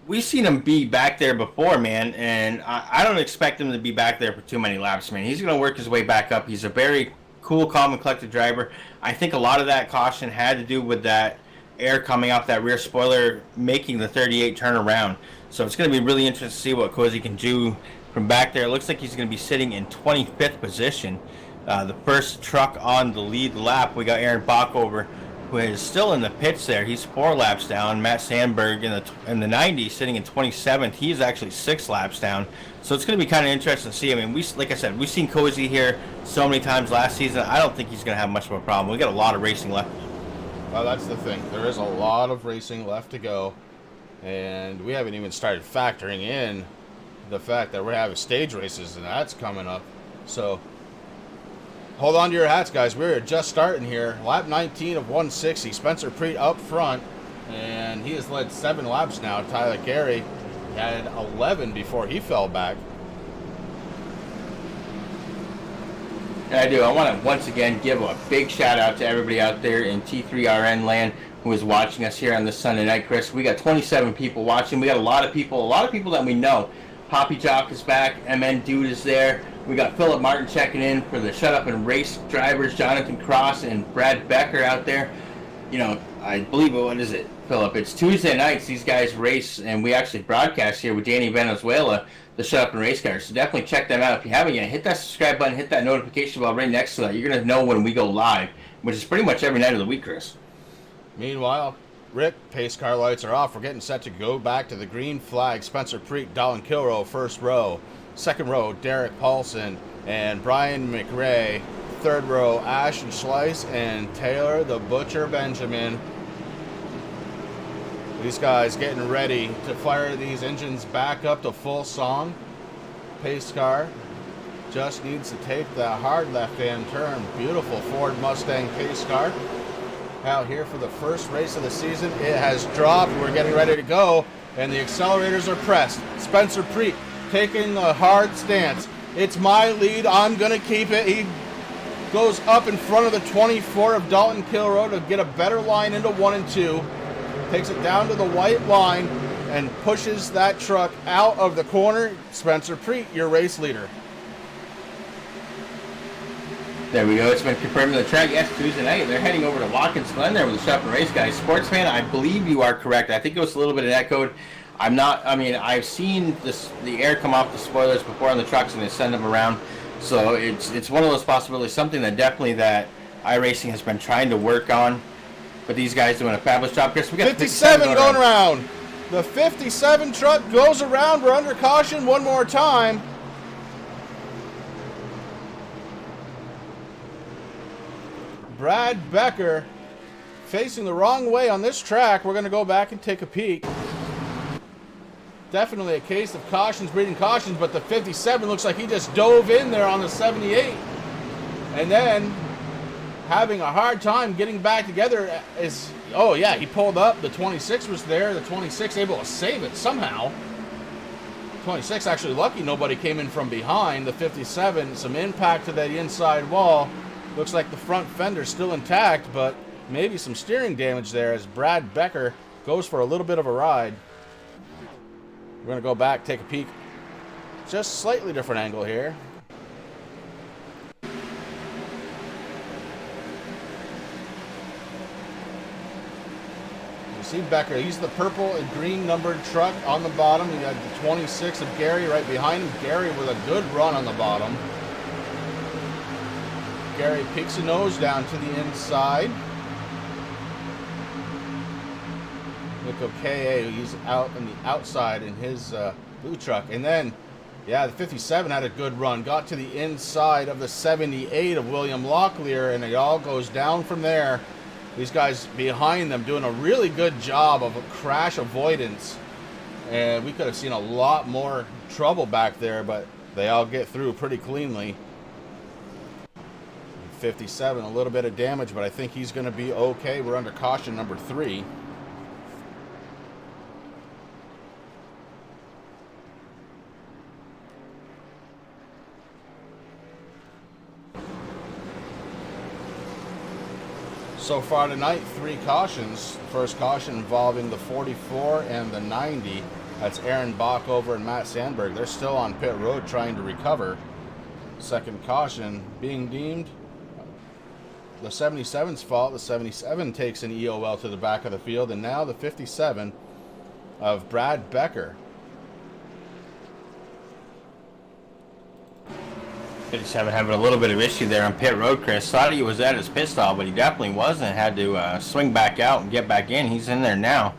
We've seen him be back there before, man, and I don't expect him to be back there for too many laps, man. He's going to work his way back up. He's a very cool, calm, and collected driver. I think a lot of that caution had to do with that air coming off that rear spoiler, making the 38 turn around. So it's going to be really interesting to see what Cozy can do from back there. It looks like he's going to be sitting in 25th position. The first truck on the lead lap, we got Aaron Bockover, who is still in the pits there. He's 4 laps down. Matt Sandberg in the 90 sitting in 27th. He's actually 6 laps down. So it's going to be kind of interesting to see. I mean, like I said, we've seen Cozy here so many times last season. I don't think he's going to have much of a problem. We got a lot of racing left. Well, that's the thing. There is a lot of racing left to go, and we haven't even started factoring in the fact that we're having stage races, and that's coming up. So hold on to your hats, guys. We're just starting here. Lap 19 of 160. Spencer Preet up front, and he has led 7 laps now. Tyler Carey had 11 before he fell back. And I do. I want to once again give a big shout out to everybody out there in T3RN land who is watching us here on this Sunday night, Chris. We got 27 people watching. We got a lot of people that we know. Poppy Jock is back. MN Dude is there. We got Philip Martin checking in for the Shut Up and Race drivers. Jonathan Cross and Brad Becker out there. You know, I believe, what is it, Philip? It's Tuesday nights. These guys race, and we actually broadcast here with Danny Venezuela, the Shut Up and Race cars. So definitely check them out. If you haven't yet, hit that subscribe button, hit that notification bell right next to that. You're going to know when we go live, which is pretty much every night of the week, Chris. Meanwhile, Rick, pace car lights are off. We're getting set to go back to the green flag. Spencer Preet, Dalton Kilrow, first row. Second row, Derek Paulson and Brian McRae. Third row, Ashton Schleiss and Taylor the Butcher Benjamin. These guys getting ready to fire these engines back up to full song. Pace car just needs to take that hard left-hand turn. Beautiful Ford Mustang pace car. Out here for the first race of the season. It has dropped. We're getting ready to go, and the accelerators are pressed. Spencer Preet taking a hard stance. It's my lead. I'm going to keep it. He goes up in front of the 24 of Dalton Kilrow to get a better line into 1 and 2. Takes it down to the white line and pushes that truck out of the corner. Spencer Preet, your race leader. There we go. It's been confirmed in the track. Yes, Tuesday night. They're heading over to Watkins Glen there with the Shop and Race guys. Sportsman, I believe you are correct. I think it was a little bit of echoed. I've seen the air come off the spoilers before on the trucks and they send them around. So it's one of those possibilities, something that definitely that iRacing has been trying to work on. But these guys doing a fabulous job. Chris, we got 57 going around. The 57 truck goes around. We're under caution one more time. Brad Becker facing the wrong way on this track. We're going to go back and take a peek. Definitely a case of cautions breeding cautions, but the 57 looks like he just dove in there on the 78. And then having a hard time getting back together is, oh yeah, he pulled up. The 26 was there. The 26 able to save it somehow. 26 actually lucky nobody came in from behind. The 57, some impact to that inside wall. Looks like the front fender's still intact, but maybe some steering damage there as Brad Becker goes for a little bit of a ride. We're going to go back, take a peek. Just slightly different angle here. You see Becker, he's the purple and green numbered truck on the bottom. You got the 26 of Gary right behind him. Gary with a good run on the bottom. Gary peeks a nose down to the inside. Nico K.A., he's out on the outside in his blue truck. And then, yeah, the 57 had a good run. Got to the inside of the 78 of William Locklear, and it all goes down from there. These guys behind them doing a really good job of a crash avoidance. And we could have seen a lot more trouble back there, but they all get through pretty cleanly. 57, a little bit of damage, but I think he's going to be okay. We're under caution number 3. So far tonight, 3 cautions. First caution involving the 44 and the 90. That's Aaron Bockover and Matt Sandberg. They're still on pit road trying to recover. Second caution being deemed the 77's fault. The 77 takes an EOL to the back of the field, and now the 57 of Brad Becker. Just having a little bit of issue there on pit road, Chris. Thought he was at his pit stall, but he definitely wasn't. Had to swing back out and get back in. He's in there now.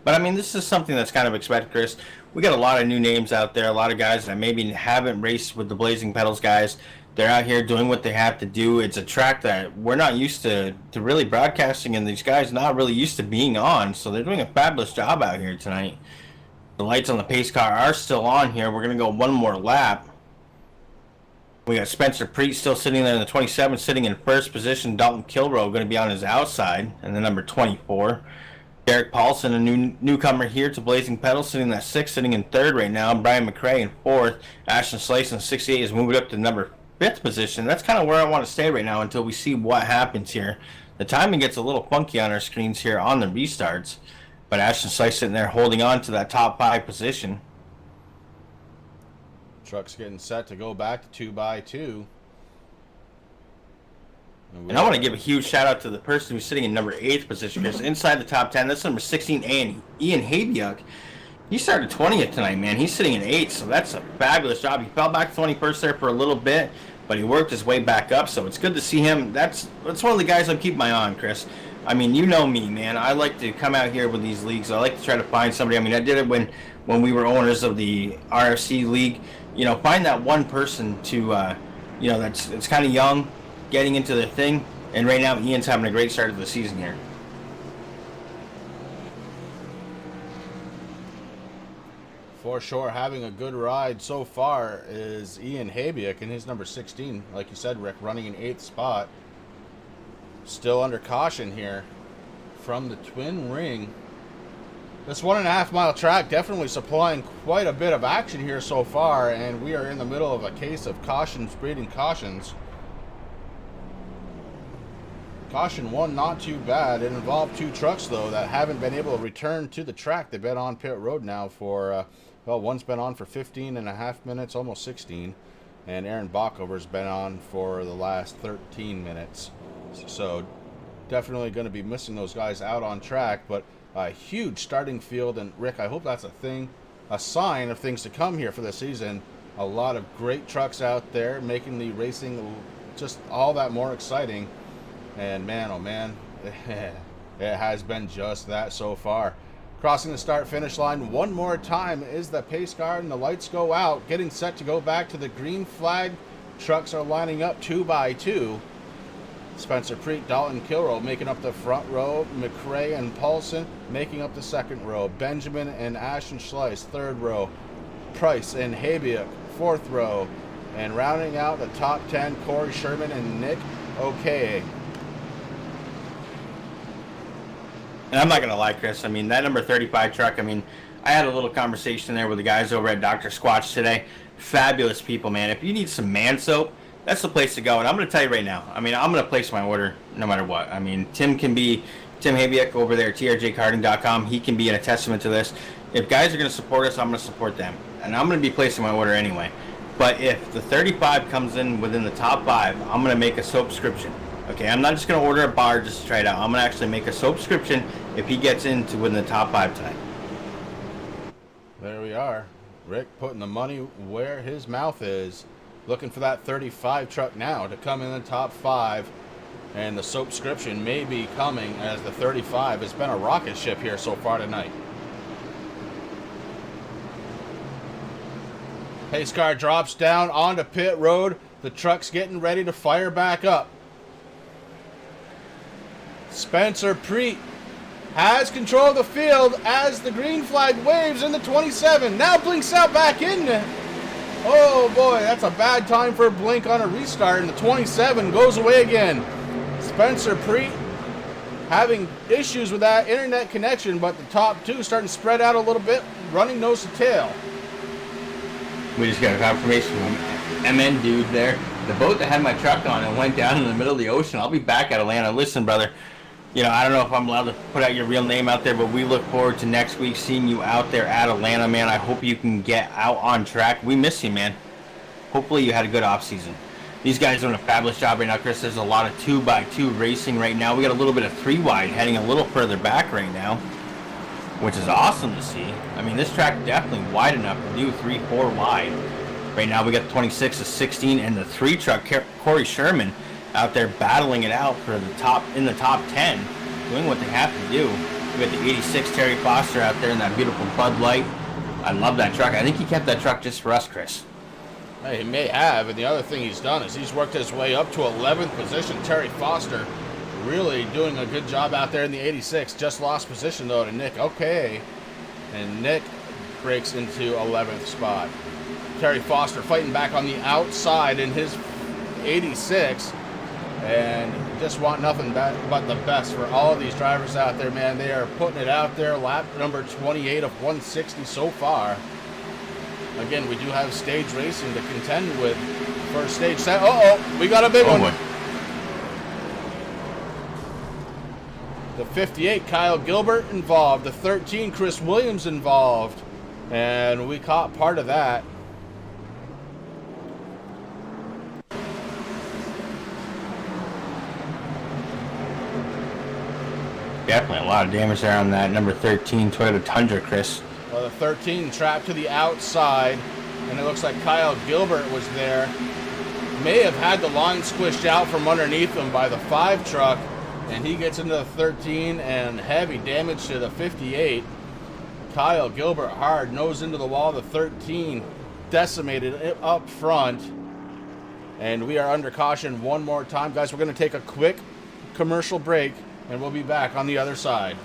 But, I mean, this is something that's kind of expected, Chris. We got a lot of new names out there, a lot of guys that maybe haven't raced with the Blazing Pedals guys. They're out here doing what they have to do. It's a track that we're not used to really broadcasting, and these guys not really used to being on. So they're doing a fabulous job out here tonight. The lights on the pace car are still on here. We're going to go one more lap. We got Spencer Preet still sitting there in the 27, sitting in first position. Dalton Kilrow going to be on his outside, and the number 24. Derek Paulson, a newcomer here to Blazing Pedals, sitting at 6th, sitting in 3rd right now. Brian McRae in 4th. Ashton Slice in 68 is moving up to number 5th position. That's kind of where I want to stay right now until we see what happens here. The timing gets a little funky on our screens here on the restarts, but Ashton Slice sitting there holding on to that top 5 position. Truck's getting set to go back to 2x2. And I want to give a huge shout out to the person who's sitting in number 8th position, because inside the top 10, that's number 16, Ian Habiuk. He started 20th tonight, man. He's sitting in 8th, so that's a fabulous job. He fell back to 21st there for a little bit, but he worked his way back up, so it's good to see him. That's one of the guys I keep my eye on, Chris. I mean, you know me, man. I like to come out here with these leagues. I like to try to find somebody. I mean, I did it when we were owners of the RFC league. You know, find that one person to, you know, that's kind of young, getting into the thing. And right now, Ian's having a great start of the season here. For sure, having a good ride so far is Ian Habiuk in his number 16. Like you said, Rick, running in 8th spot. Still under caution here from the Twin Ring. This 1.5 mile track definitely supplying quite a bit of action here so far, and we are in the middle of a case of cautions breeding cautions. Caution 1, not too bad. It involved 2 trucks, though, that haven't been able to return to the track. They've been on pit road now for, well, one's been on for 15.5 minutes, almost 16. And Aaron Bockover's been on for the last 13 minutes. So definitely going to be missing those guys out on track. But a huge starting field. And, Rick, I hope that's a sign of things to come here for the season. A lot of great trucks out there making the racing just all that more exciting. And man, oh man, it has been just that so far. Crossing the start-finish line one more time is the pace car, and the lights go out. Getting set to go back to the green flag. Trucks are lining up 2x2. Spencer Preet, Dalton Kilrow making up the front row. McRae and Paulson making up the second row. Benjamin and Ashton Schleiss, third row. Price and Habiuk, fourth row. And rounding out the top 10, Corey Sherman and Nick O'Kay. And I'm not going to lie, Chris. I mean, that number 35 truck, I mean, I had a little conversation there with the guys over at Dr. Squatch today. Fabulous people, man. If you need some man soap, that's the place to go. And I'm going to tell you right now, I mean, I'm going to place my order no matter what. I mean, Tim Habiuk over there at trjkarting.com, he can be a testament to this. If guys are going to support us, I'm going to support them. And I'm going to be placing my order anyway. But if the 35 comes in within the top 5, I'm going to make a soap subscription. Okay, I'm not just going to order a bar just to try it out. I'm going to actually make a soap subscription if he gets into within the top 5 tonight. There we are. Rick putting the money where his mouth is. Looking for that 35 truck now to come in the top 5. And the soap subscription may be coming as the 35 has been a rocket ship here so far tonight. Pace car drops down onto pit road. The truck's getting ready to fire back up. Spencer Preet has control of the field as the green flag waves in the 27. Now blinks out back in. Oh boy, that's a bad time for a blink on a restart, and the 27 goes away again. Spencer Preet having issues with that internet connection, but the top 2 starting to spread out a little bit, running nose to tail. We just got a confirmation from MN dude there. The boat that had my truck on and went down in the middle of the ocean. I'll be back at Atlanta. Listen, brother, you know, I don't know if I'm allowed to put out your real name out there, but we look forward to next week seeing you out there at Atlanta, man. I hope you can get out on track. We miss you, man. Hopefully you had a good off season. These guys are doing a fabulous job right now, Chris. There's a lot of 2x2 racing right now. We got a little bit of 3 wide heading a little further back right now, which is awesome to see. I mean, this track definitely wide enough to do 3-4 wide. Right now we got the 26, the 16, and the 3 truck, Corey Sherman, out there battling it out for the top, in the top 10, doing what they have to do. We got the 86 Terry Foster out there in that beautiful Bud Light. I love that truck. I think he kept that truck just for us, Chris. He may have, and the other thing he's done is he's worked his way up to 11th position. Terry Foster really doing a good job out there in the 86. Just lost position, though, to Nick O'Kay. And Nick breaks into 11th spot. Terry Foster fighting back on the outside in his 86. And just want nothing but the best for all of these drivers out there, man. They are putting it out there. Lap number 28 of 160 so far. again, we do have stage racing to contend with. First stage set. Uh-oh, we got a big one. Boy. The 58, Kyle Gilbert involved. The 13, Chris Williams involved. And we caught part of that. Definitely a lot of damage there on that number 13 Toyota Tundra, Chris. Well, the 13 trapped to the outside. And it looks like Kyle Gilbert was there. May have had the line squished out from underneath him by the 5 truck. And he gets into the 13 and heavy damage to the 58. Kyle Gilbert hard, nose into the wall. The 13 decimated up front. And we are under caution one more time. Guys, we're going to take a quick commercial break, and we'll be back on the other side.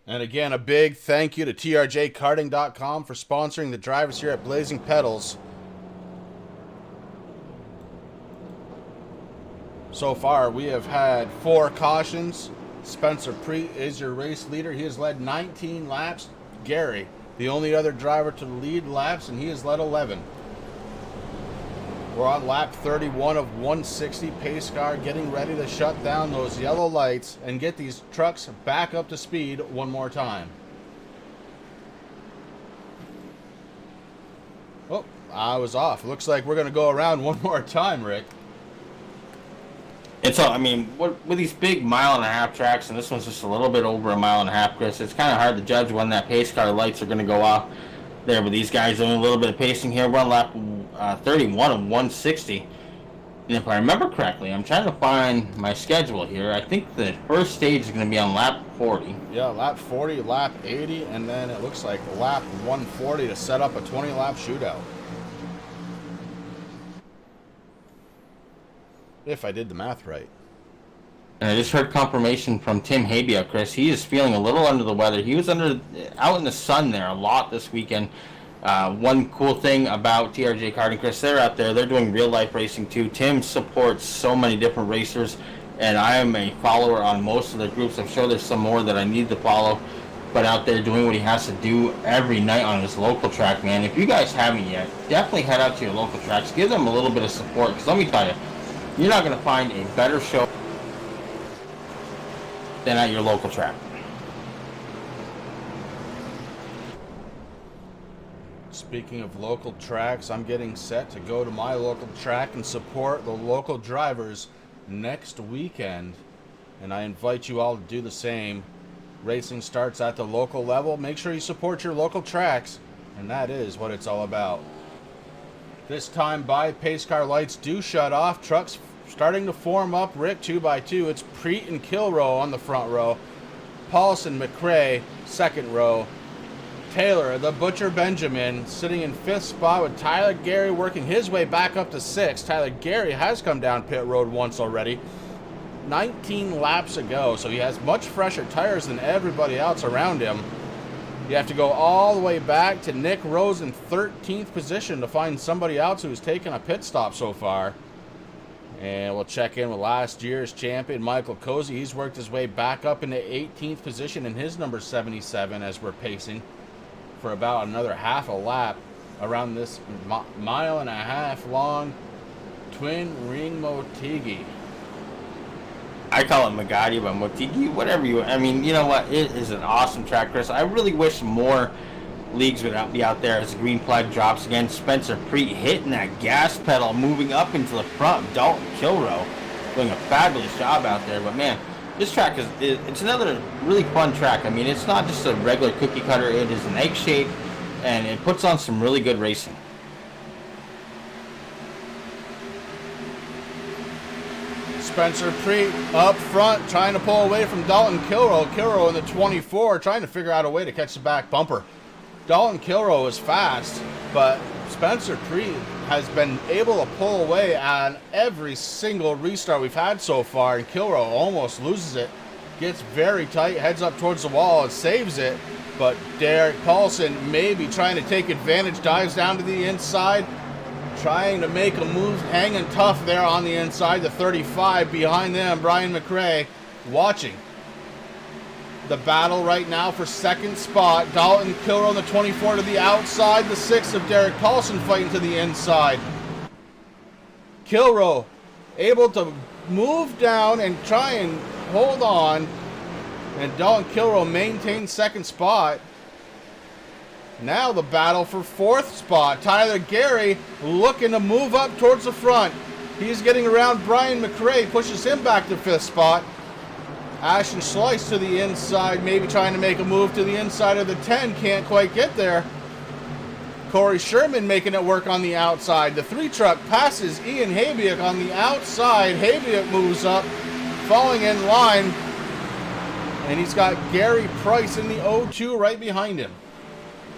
And again, a big thank you to TRJkarting.com for sponsoring the drivers here at Blazing Pedals. So far, we have had 4 cautions. Spencer Preet is your race leader. He has led 19 laps. Gary, the only other driver to lead laps, and he has led 11. We're on lap 31 of 160. Pace car getting ready to shut down those yellow lights and get these trucks back up to speed one more time. Oh, I was off. Looks like we're going to go around one more time, Rick. It's all, I mean, with these big 1.5-mile tracks, and this one's just a little bit over 1.5 miles, Chris, it's kind of hard to judge when that pace car lights are going to go off there. But these guys doing a little bit of pacing here. We're on lap 31 of 160. And if I remember correctly, I'm trying to find my schedule here. I think the first stage is going to be on lap 40. Yeah, lap 40, lap 80, and then it looks like lap 140 to set up a 20-lap shootout. If I did the math right. And I just heard confirmation from Tim Habia, Chris. He is feeling a little under the weather. He was out in the sun there a lot this weekend. One cool thing about TRJ Karting, Chris, they're out there. They're doing real-life racing, too. Tim supports so many different racers, and I am a follower on most of the groups. I'm sure there's some more that I need to follow, but out there doing what he has to do every night on his local track, man. If you guys haven't yet, definitely head out to your local tracks. Give them a little bit of support, because let me tell you, you're not going to find a better show than at your local track. Speaking of local tracks, I'm getting set to go to my local track and support the local drivers next weekend. and I invite you all to do the same. Racing starts at the local level. Make sure you support your local tracks, and that is what it's all about. This time by pace car lights do shut off. Trucks starting to form up. Rick 2x2. It's Preet and Kilrow on the front row. Paulson, McRae, second row. Taylor, the Butcher Benjamin, sitting in 5th spot with Tyler Gary working his way back up to 6th. Tyler Gary has come down pit road once already. 19 laps ago, so he has much fresher tires than everybody else around him. You have to go all the way back to Nick Rose in 13th position to find somebody else who's taken a pit stop so far. And we'll check in with last year's champion, Michael Cozy. He's worked his way back up into 18th position in his number 77 as we're pacing for about another half a lap around this mile and a half long twin ring Motegi. I call it Motegi, but Motegi, whatever you. I mean, you know what? It is an awesome track, Chris. I really wish more leagues would be out there as the green flag drops again. Spencer Preet hitting that gas pedal, moving up into the front. Dalton Kilrow doing a fabulous job out there. But man, this track it's another really fun track. I mean, it's not just a regular cookie cutter. It is an egg shape, and it puts on some really good racing. Spencer Preet up front trying to pull away from Dalton Kilrow. Kilrow in the 24 trying to figure out a way to catch the back bumper. Dalton Kilrow is fast, but Spencer Preet has been able to pull away on every single restart we've had so far, and Kilrow almost loses it. Gets very tight, heads up towards the wall and saves it, but Derek Paulson maybe trying to take advantage, dives down to the inside, trying to make a move, hanging tough there on the inside, the 35 behind them. Brian McRae watching the battle right now for second spot. Dalton Kilrow on the 24 to the outside, the 6 of Derek Paulson fighting to the inside. Kilrow able to move down and try and hold on, and Dalton Kilrow maintains second spot. Now the battle for 4th spot. Tyler Gary looking to move up towards the front. He's getting around Brian McRae, pushes him back to 5th spot. Ashton Slice to the inside, maybe trying to make a move to the inside of the 10. Can't quite get there. Corey Sherman making it work on the outside. The 3 truck passes Ian Habiak on the outside. Habiak moves up, falling in line. And he's got Gary Price in the 0-2 right behind him.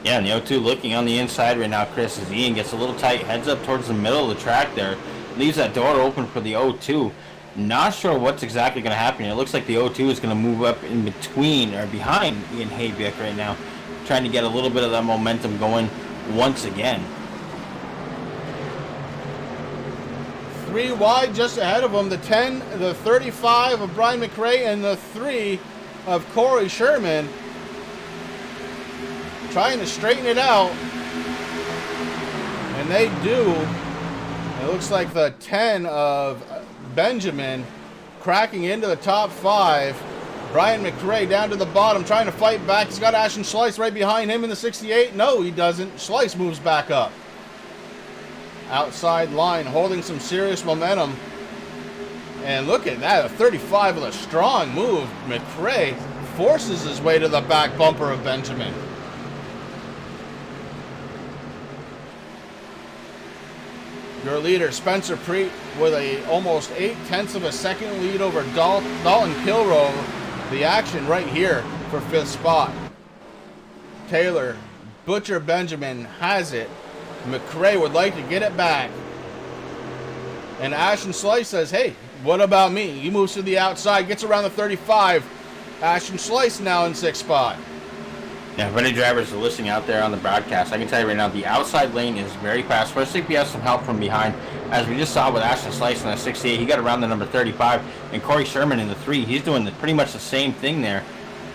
Yeah, and the 0-2 looking on the inside right now, Chris, as Ian gets a little tight, heads up towards the middle of the track there, leaves that door open for the 0-2. Not sure what's exactly going to happen. It looks like the 0-2 is going to move up in between or behind Ian Habiak right now, trying to get a little bit of that momentum going once again. 3 wide just ahead of him, the 10, the 35 of Brian McRae, and the 3 of Corey Sherman. Trying to straighten it out, and they do. It looks like the 10 of Benjamin cracking into the top 5. Brian McRae down to the bottom, trying to fight back. He's got Ashton Schleiss right behind him in the 68. No, he doesn't. Schleiss moves back up. Outside line, holding some serious momentum. And look at that, a 35 with a strong move. McRae forces his way to the back bumper of Benjamin. Your leader, Spencer Preet, with a almost 0.8 of a second lead over Dalton Kilrow. The action right here for 5th spot. Taylor, Butcher Benjamin has it. McRae would like to get it back. And Ashton Slice says, hey, what about me? He moves to the outside, gets around the 35. Ashton Slice now in 6th spot. Yeah, if any drivers are listening out there on the broadcast, I can tell you right now, the outside lane is very fast, especially if you have some help from behind. As we just saw with Ashton Slice in the 68, he got around the number 35, and Corey Sherman in the 3. He's doing pretty much the same thing there,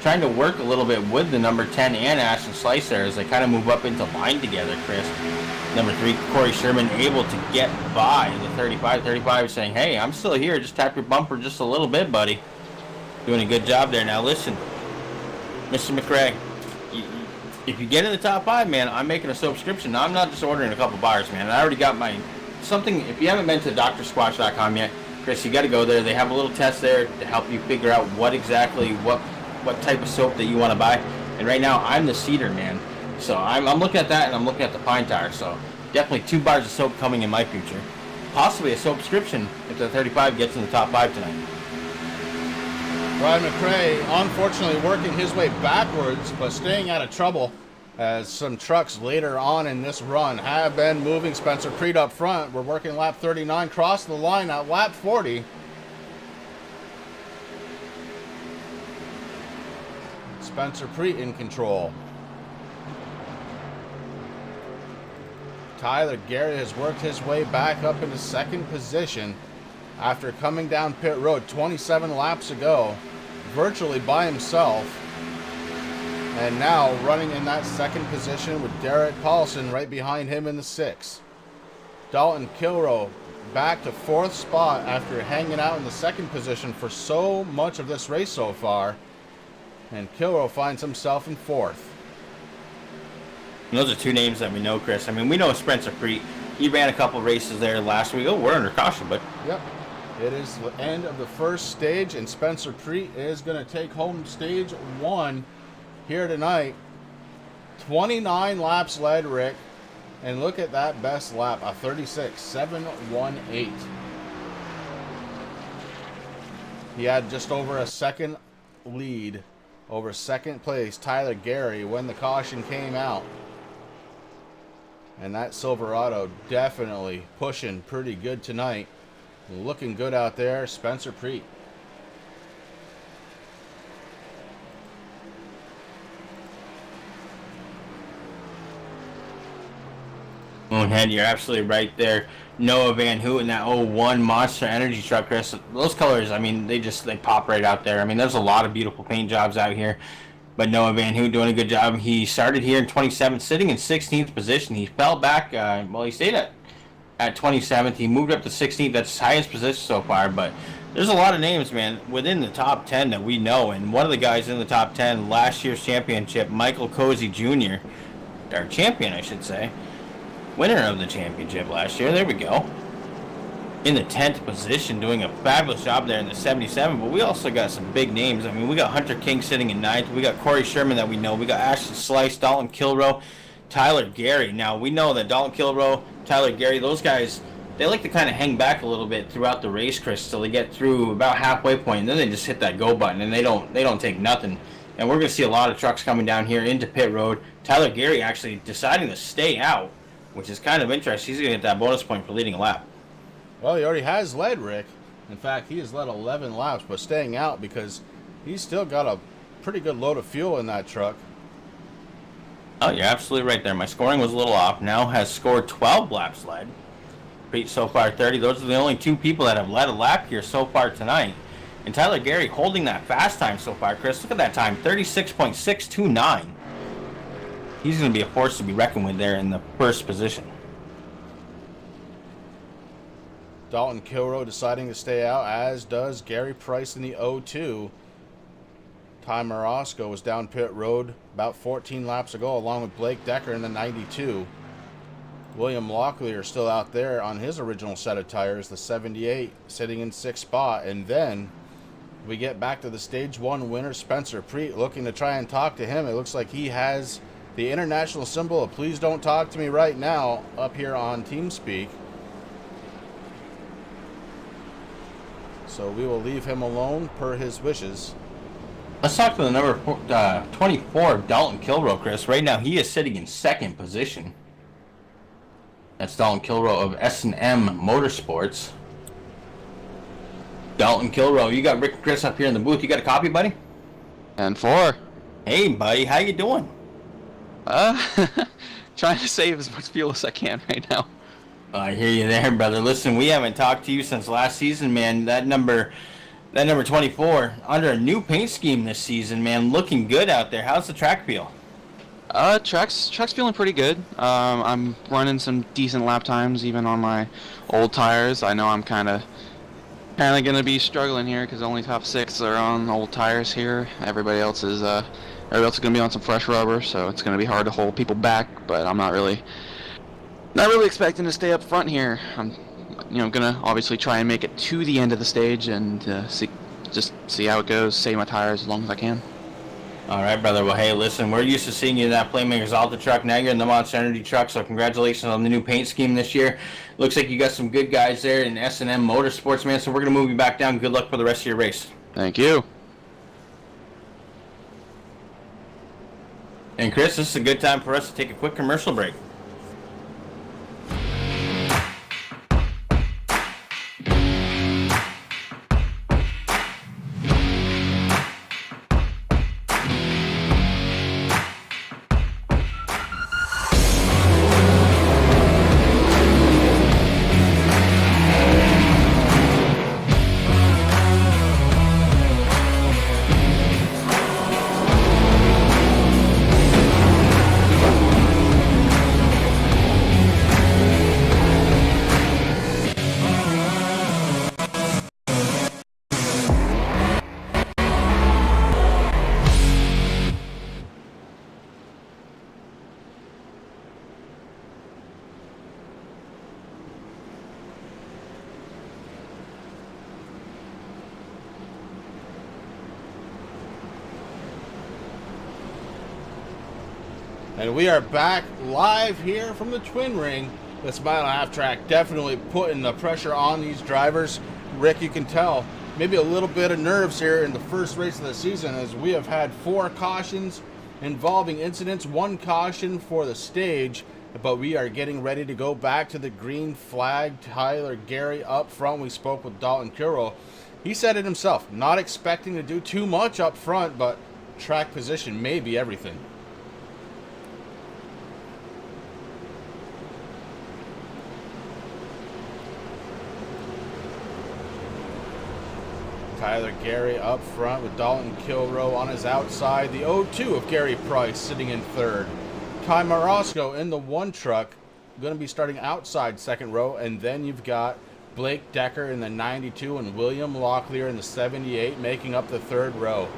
trying to work a little bit with the number 10 and Ashton Slice there as they kind of move up into line together, Chris. Number 3, Corey Sherman able to get by the 35. 35 saying, hey, I'm still here. Just tap your bumper just a little bit, buddy. Doing a good job there. Now listen, Mr. McRae, if you get in the top 5, man, I'm making a subscription. Now, I'm not just ordering a couple bars, man. I already got my something. If you haven't been to drsquatch.com yet, Chris, you got to go there. They have a little test there to help you figure out what type of soap that you want to buy. And right now, I'm the cedar man. So I'm looking at that, and I'm looking at the pine tar. So definitely 2 bars of soap coming in my future. Possibly a soap subscription if the 35 gets in the top 5 tonight. Ryan McRae, unfortunately, working his way backwards, but staying out of trouble as some trucks later on in this run have been moving. Spencer Preet up front. We're working lap 39, crossing the line at lap 40. Spencer Preet in control. Tyler Gary has worked his way back up into second position after coming down pit road 27 laps ago, virtually by himself. And now running in that second position with Derek Paulson right behind him in the 6th. Dalton Kilroe back to 4th spot after hanging out in the second position for so much of this race so far. And Kilroe finds himself in 4th. And those are 2 names that we know, Chris. I mean, we know Spencer Preet. He ran a couple races there last week. Oh, we're under caution, but yep. It is the end of the first stage, and Spencer Preet is going to take home stage 1 here tonight. 29 laps led, Rick. And look at that best lap, a 36.718. He had just over a second lead over second place Tyler Gary when the caution came out. And that Silverado definitely pushing pretty good tonight. Looking good out there, Spencer Preet. Moonhead, you're absolutely right there. Noah Van Hoot in that 01 Monster Energy truck, Chris. Those colors, I mean, they pop right out there. I mean, there's a lot of beautiful paint jobs out here. But Noah Van Hoot doing a good job. He started here in 27th, sitting in 16th position. He fell back, he stayed at 27th. He moved up to 16th. That's his highest position so far. But there's a lot of names, man, within the top 10 that we know. And one of the guys in the top 10, last year's championship, Michael Cozy Jr., our champion, I should say. Winner of the championship last year. There we go. In the 10th position, doing a fabulous job there in the 77. But we also got some big names. I mean, we got Hunter King sitting in 9th. We got Corey Sherman that we know. We got Ashton Slice, Dalton Kilroe, Tyler Gary. Now, we know that Dalton Kilroe, Tyler Gary, those guys, they like to kind of hang back a little bit throughout the race, Chris, till they get through about halfway point, and then they just hit that go button, and they don't take nothing. And we're going to see a lot of trucks coming down here into pit road. Tyler Gary actually deciding to stay out, which is kind of interesting. He's going to get that bonus point for leading a lap. Well, he already has led, Rick. In fact, he has led 11 laps, but staying out because he's still got a pretty good load of fuel in that truck. Oh, you're absolutely right there. My scoring was a little off. Now has scored 12 laps led. Preet so far 30. Those are the only 2 people that have led a lap here so far tonight. And Tyler Gary holding that fast time so far, Chris. Look at that time, 36.629. He's going to be a force to be reckoned with there in the first position. Dalton Kilroe deciding to stay out, as does Gary Price in the 02. Ty Marosco was down pit road about 14 laps ago, along with Blake Decker in the 92. William Locklear still out there on his original set of tires, the 78, sitting in 6th spot. And then we get back to the Stage 1 winner, Spencer Preet, looking to try and talk to him. It looks like he has the international symbol of "Please Don't Talk to Me Right Now" up here on TeamSpeak. So we will leave him alone per his wishes. Let's talk to the number 24, Dalton Kilroe, Chris. Right now, he is sitting in 2nd position. That's Dalton Kilroe of S&M Motorsports. Dalton Kilroe, you got Rick and Chris up here in the booth. You got a copy, buddy? And 4. Hey, buddy, how you doing? Trying to save as much fuel as I can right now. I hear you there, brother. Listen, we haven't talked to you since last season, man. That number 24, under a new paint scheme this season, man. Looking good out there. How's the track feel? Track's feeling pretty good. I'm running some decent lap times even on my old tires. I know I'm kind of gonna be struggling here because only top 6 are on old tires here. Everybody else is gonna be on some fresh rubber, so it's gonna be hard to hold people back. But I'm not really expecting to stay up front here. gonna obviously try and make it to the end of the stage and see how it goes. Save my tires as long as I can. All right, brother. Well, hey, listen, we're used to seeing you in that Playmakers Alta truck. Now you're in the Monster Energy truck, so congratulations on the new paint scheme this year. Looks like you got some good guys there in S&M Motorsports, man, so we're going to move you back down. Good luck for the rest of your race. Thank you. And, Chris, this is a good time for us to take a quick commercial break. And we are back live here from the Twin Ring. This mile and a half track definitely putting the pressure on these drivers. Rick, you can tell maybe a little bit of nerves here in the first race of the season, as we have had 4 cautions involving incidents, 1 caution for the stage, but we are getting ready to go back to the green flag. Tyler Gary up front. We spoke with Dalton Kilrow. He said it himself, not expecting to do too much up front, but track position may be everything. Tyler Gary up front with Dalton Kilrow on his outside. The 0-2 of Gary Price sitting in third. Ty Marosco in the 1 truck, going to be starting outside second row. And then you've got Blake Decker in the 92 and William Locklear in the 78 making up the 3rd row.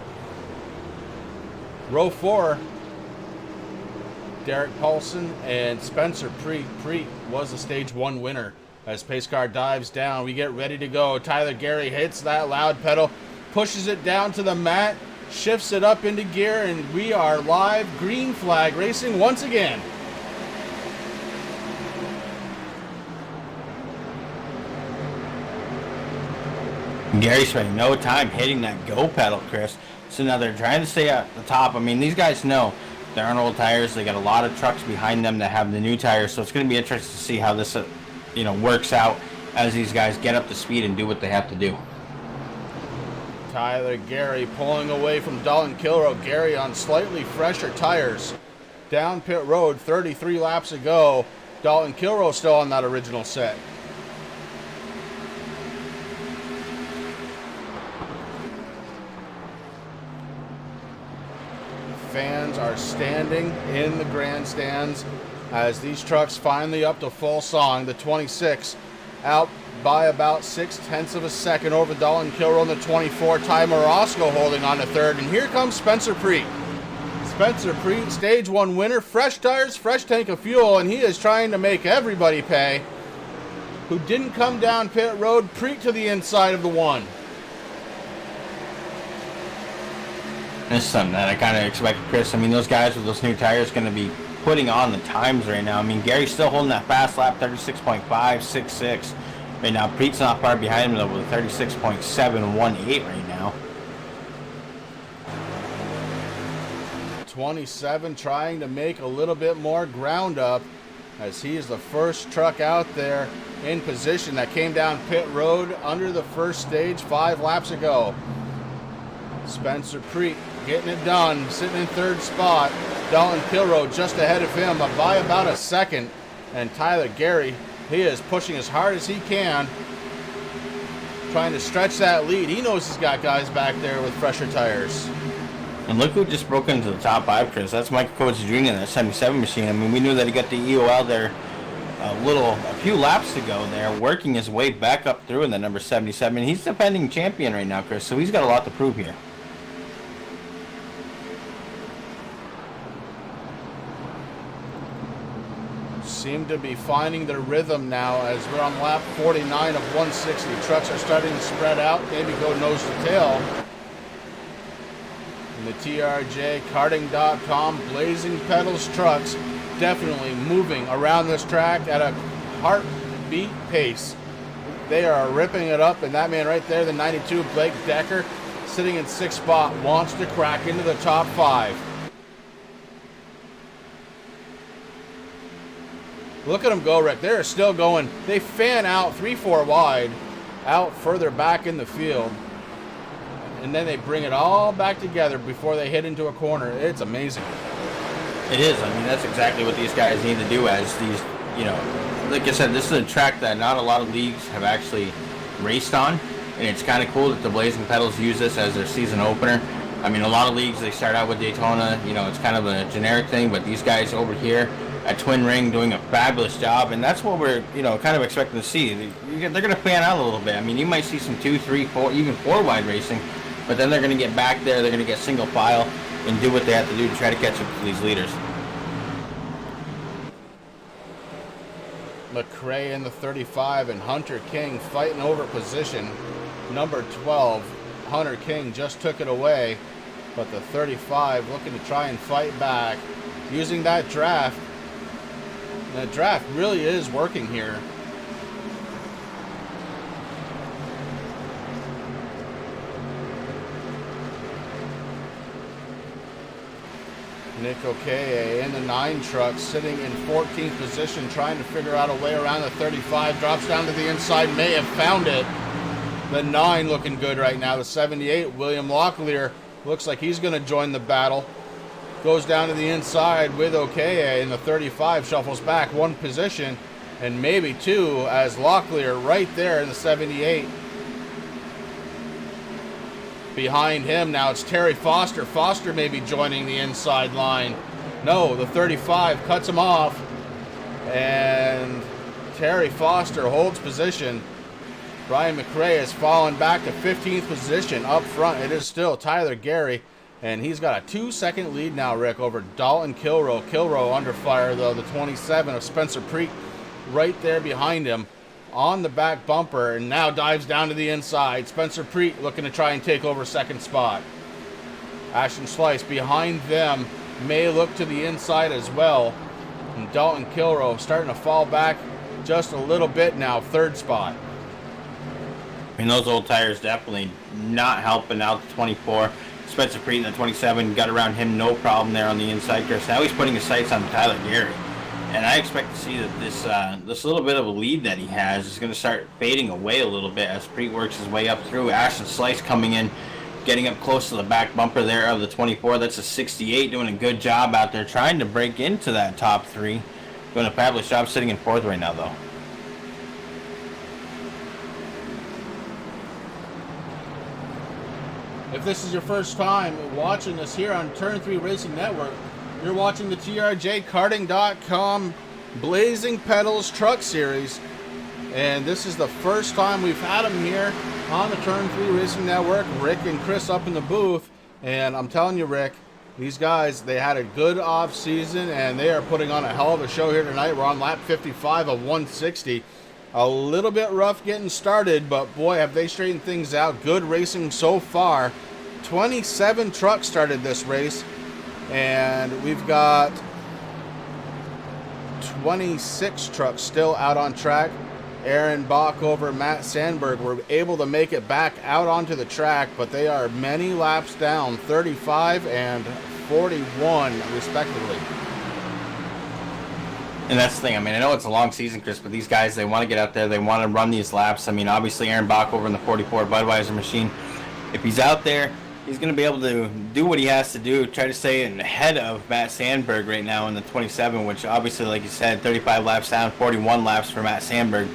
Row 4, Derek Paulson and Spencer Preet. Preet was the stage 1 winner. As pace car dives down, we get ready to go. Tyler Gary hits that loud pedal, pushes it down to the mat, shifts it up into gear, and we are live green flag racing once again. Gary spending no time hitting that go pedal, Chris. So now they're trying to stay at the top. I mean, these guys know they're on old tires. They got a lot of trucks behind them that have the new tires, so it's going to be interesting to see how this works out as these guys get up to speed and do what they have to do. Tyler Gary pulling away from Dalton Kilrow. Gary on slightly fresher tires. Down pit road, 33 laps ago. Dalton Kilrow still on that original set. Fans are standing in the grandstands as these trucks finally up to full song. The 26 out by about 0.6 of a second over Dalton Kilrow in the 24. Ty Marosco holding on to 3rd. And here comes Spencer Preet. Spencer Preet, stage 1 winner. Fresh tires, fresh tank of fuel, and he is trying to make everybody pay. Who didn't come down pit road. Preet to the inside of the 1. This is something that I kind of expected, Chris. I mean, those guys with those new tires going to be putting on the times right now. I mean, Gary's still holding that fast lap, 36.5, 6.6. Right now, Preet's not far behind him, though, with 36.718 right now. 27 trying to make a little bit more ground up, as he is the first truck out there in position that came down pit road under the first stage 5 laps ago. Spencer Preet getting it done, sitting in 3rd spot. Dalton Kilrow just ahead of him by about a second. And Tyler Gary, he is pushing as hard as he can, trying to stretch that lead. He knows he's got guys back there with fresher tires. And look who just broke into the top 5, Chris. That's Michael Coates Jr. in that 77 machine. I mean, we knew that he got the EOL there a few laps ago there, working his way back up through in the number 77. He's the defending champion right now, Chris, so he's got a lot to prove here. seem to be finding their rhythm now as we're on lap 49 of 160. Trucks are starting to spread out, maybe go nose to tail. And the TRJ karting.com Blazing Pedals trucks definitely moving around this track at a heartbeat pace. They are ripping it up, and that man right there, the 92 Blake Decker, sitting in 6th spot, wants to crack into the top 5. Look at them go, Rick. They're still going. They fan out 3-4 wide, out further back in the field, and then they bring it all back together before they hit into a corner. It's amazing. It is. I mean, that's exactly what these guys need to do as these, you know, like I said, this is a track that not a lot of leagues have actually raced on, and it's kind of cool that the Blazing Pedals use this as their season opener. I mean, a lot of leagues, they start out with Daytona, you know, it's kind of a generic thing, but these guys over here at Twin Ring doing a fabulous job, and that's what we're, you know, kind of expecting to see. They're going to fan out a little bit. I mean, you might see some 2, 3, 4, even 4 wide racing, but then they're going to get back there, they're going to get single file and do what they have to do to try to catch up to these leaders. McRae in the 35 and Hunter King fighting over position. Number 12, Hunter King just took it away, but the 35 looking to try and fight back using that draft. The draft really is working here. Nick Okeye in the 9 truck, sitting in 14th position, trying to figure out a way around the 35. Drops down to the inside, may have found it. The 9 looking good right now. The 78, William Locklear, looks like he's going to join the battle. Goes down to the inside with Okeye, and the 35 shuffles back 1 position, and maybe 2, as Locklear right there in the 78. Behind him now it's Terry Foster. Foster may be joining the inside line. No, the 35 cuts him off, and Terry Foster holds position. Brian McRae has fallen back to 15th position. Up front it is still Tyler Gary, and he's got a 2-second lead now, Rick, over Dalton Kilroe. Kilroe under fire though, the 27 of Spencer Preek right there behind him on the back bumper, and now dives down to the inside. Spencer Preet looking to try and take over 2nd spot. Ashton Slice behind them may look to the inside as well. And Dalton Kilroe starting to fall back just a little bit now, 3rd spot. I mean, those old tires definitely not helping out the 24. Spencer Preet in the 27 got around him, no problem there on the inside. Chris, now he's putting his sights on Tyler Gary. And I expect to see that this little bit of a lead that he has is going to start fading away a little bit as Preet works his way up through. Ashton Slice coming in, getting up close to the back bumper there of the 24. That's a 68, doing a good job out there, trying to break into that top 3. Doing a fabulous job sitting in 4th right now, though. If this is your first time watching us here on Turn 3 Racing Network, you're watching the TRJ karting.com Blazing Pedals Truck Series, and this is the first time we've had them here on the Turn 3 Racing Network. Rick and Chris up in the booth, and I'm telling you, Rick, these guys, they had a good off season, and they are putting on a hell of a show here tonight. We're on lap 55 of 160. A little bit rough getting started, but boy, have they straightened things out. Good racing so far. 27 trucks started this race, and we've got 26 trucks still out on track. Aaron Bach over Matt Sandberg were able to make it back out onto the track, but they are many laps down, 35 and 41 respectively. And that's the thing. I mean, I know it's a long season, Chris, but these guys, they want to get out there. They want to run these laps. I mean, obviously, Aaron Bach over in the 44 Budweiser machine, if he's out there, he's going to be able to do what he has to do, try to stay ahead of Matt Sandberg right now in the 27, which obviously, like you said, 35 laps down, 41 laps for Matt Sandberg.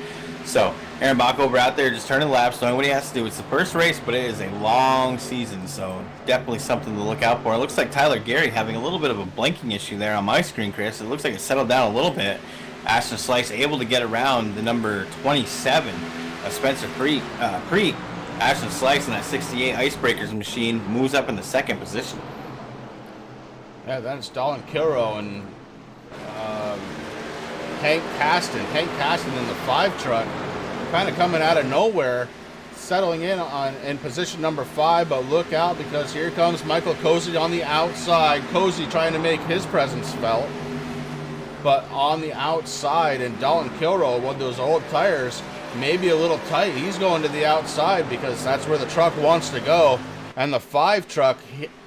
So Aaron Bach over out there just turning laps, knowing what he has to do. It's the first race, but it is a long season, so definitely something to look out for. It looks like Tyler Gary having a little bit of a blinking issue there on my screen, Chris. It looks like it settled down a little bit. Ashton Slice able to get around the number 27 of Spencer Preet. Ashton Slice in that 68 Icebreakers machine moves up in the 2nd position. Yeah, that's Dalton Kilroe and Hank Caston. Hank Caston in the 5 truck, kind of coming out of nowhere, settling in position number 5, but look out because here comes Michael Cozy on the outside. Cozy trying to make his presence felt, but on the outside, and Dalton Kilroy with those old tires, maybe a little tight. He's going to the outside because that's where the truck wants to go, and the 5 truck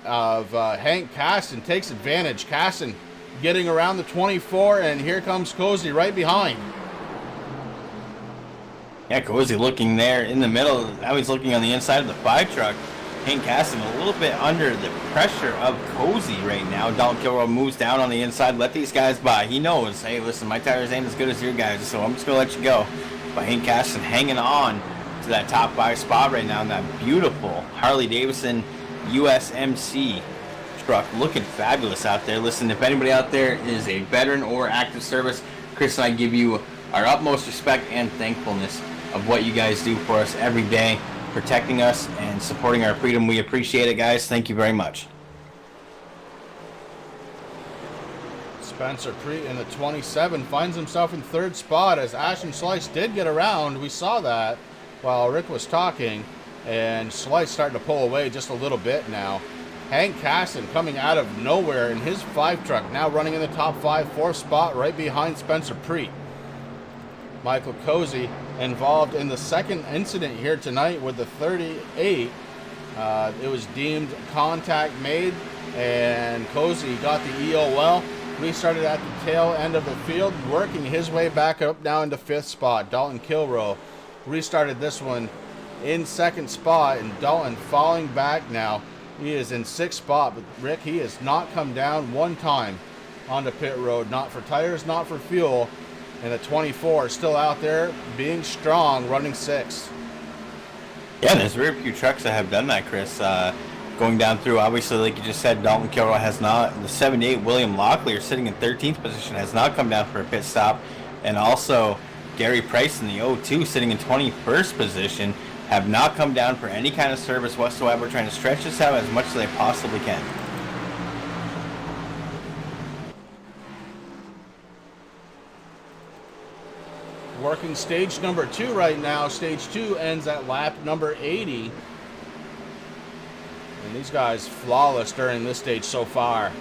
of Hank Caston takes advantage. Caston getting around the 24, and here comes Cozy right behind. Yeah, Cozy looking there in the middle. Now he's looking on the inside of the 5 truck. Hank Caston a little bit under the pressure of Cozy right now. Dalton Kilroy moves down on the inside. Let these guys by. He knows, hey, listen, my tires ain't as good as your guys, so I'm just going to let you go. But Hank Caston hanging on to that top 5 spot right now in that beautiful Harley-Davidson USMC truck. Looking fabulous out there. Listen, if anybody out there is a veteran or active service, Chris and I give you our utmost respect and thankfulness of what you guys do for us every day, protecting us and supporting our freedom. We appreciate it, guys. Thank you very much. Spencer Preet in the 27 finds himself in 3rd spot as Ashton Slice did get around. We saw that while Rick was talking, and Slice starting to pull away just a little bit now. Hank Caston coming out of nowhere in his 5 truck, now running in the top 5, 4th spot right behind Spencer Preet. Michael Cozy involved in the second incident here tonight with the 38. It was deemed contact made, and Cozy got the EOL. Restarted at the tail end of the field, working his way back up now into 5th spot. Dalton Kilroy restarted this one in 2nd spot, and Dalton falling back now. He is in 6th spot, but Rick, he has not come down one time onto pit road, not for tires, not for fuel. And the 24 is still out there being strong, running 6th. Yeah, there's very few trucks that have done that, Chris. Going down through, obviously, like you just said, Dalton Kilroy has not. The 78 William Locklear sitting in 13th position has not come down for a pit stop. And also, Gary Price in the 02 sitting in 21st position have not come down for any kind of service whatsoever, trying to stretch this out as much as they possibly can. Working stage number 2 right now. Stage 2 ends at lap number 80. And these guys flawless during this stage so far.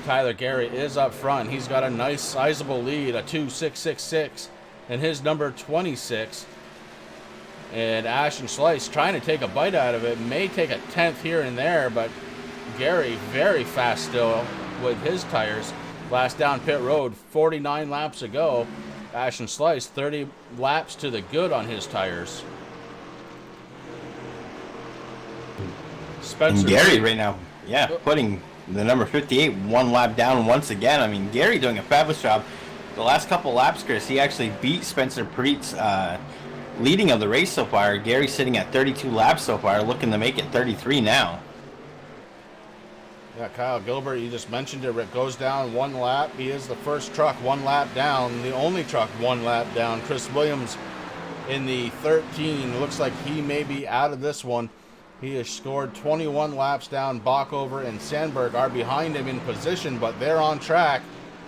Tyler Gary is up front. He's got a nice sizable lead, a 2.666, and his number 26. And Ashton Slice trying to take a bite out of it. May take a 10th here and there, but Gary very fast still with his tires. Last down pit road, 49 laps ago. Ashton Slice, 30 laps to the good on his tires. Spencer And Gary right now, yeah, putting the number 58 1 lap down once again. I mean, Gary doing a fabulous job. The last couple laps, Chris, he actually beat Spencer Preet's leading of the race so far. Gary sitting at 32 laps so far, looking to make it 33 now. Yeah, Kyle Gilbert, you just mentioned it. It goes down 1 lap. He is the first truck 1 lap down, the only truck 1 lap down. Chris Williams in the 13. Looks like he may be out of this one. He has scored 21 laps down. Bockover and Sandberg are behind him in position, but they're on track,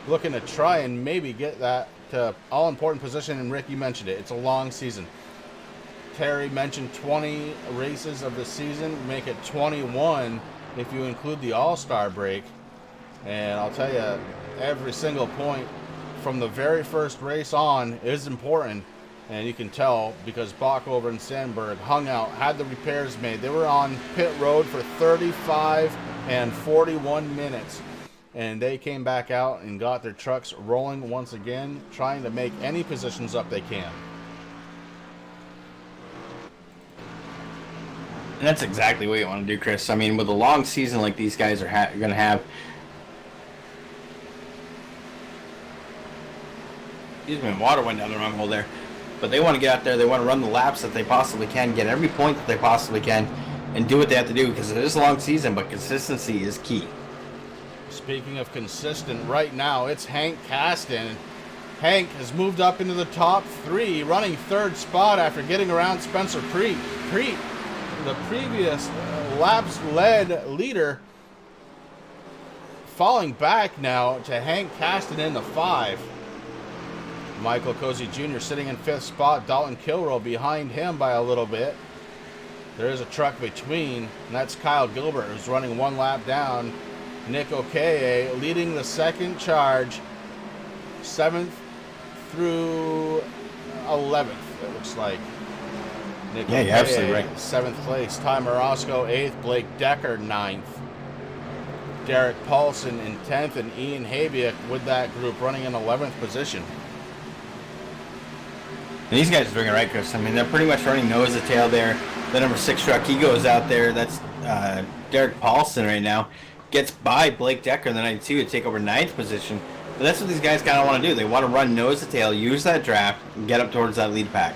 looking to try and maybe get that to all-important position. And Rick, you mentioned it. It's a long season. Terry mentioned 20 races of the season. Make it 21 if you include the All-Star break. And I'll tell you, every single point from the very first race on is important. And you can tell because Bockover and Sandberg hung out, had the repairs made. They were on pit road for 35 and 41 minutes. And they came back out and got their trucks rolling once again, trying to make any positions up they can. And that's exactly what you want to do, Chris. I mean, with a long season like these guys are going to have. Excuse me, water went down the wrong hole there. But they want to get out there. They want to run the laps that they possibly can, get every point that they possibly can, and do what they have to do because it is a long season, but consistency is key. Speaking of consistent, right now it's Hank Caston. Hank has moved up into the top 3, running 3rd spot after getting around Spencer Preet. Preet, the previous laps led leader, falling back now to Hank Caston in the 5. Michael Cozy Jr. sitting in 5th spot. Dalton Kilrow behind him by a little bit. There is a truck between, and that's Kyle Gilbert, who's running 1 lap down. Nick Okeye leading the second charge, 7th through 11th, it looks like. Nick Yeah, Okeye, you're absolutely right. 7th place. Ty Morosco, 8th. Blake Decker, 9th. Derek Paulson in 10th, and Ian Habiak with that group running in 11th position. And these guys are doing it right, Chris. I mean, they're pretty much running nose to tail there. The number 6 truck, he goes out there. That's Derek Paulson right now. Gets by Blake Decker in the 92 to take over 9th position. But that's what these guys kind of want to do. They want to run nose to tail, use that draft, and get up towards that lead pack.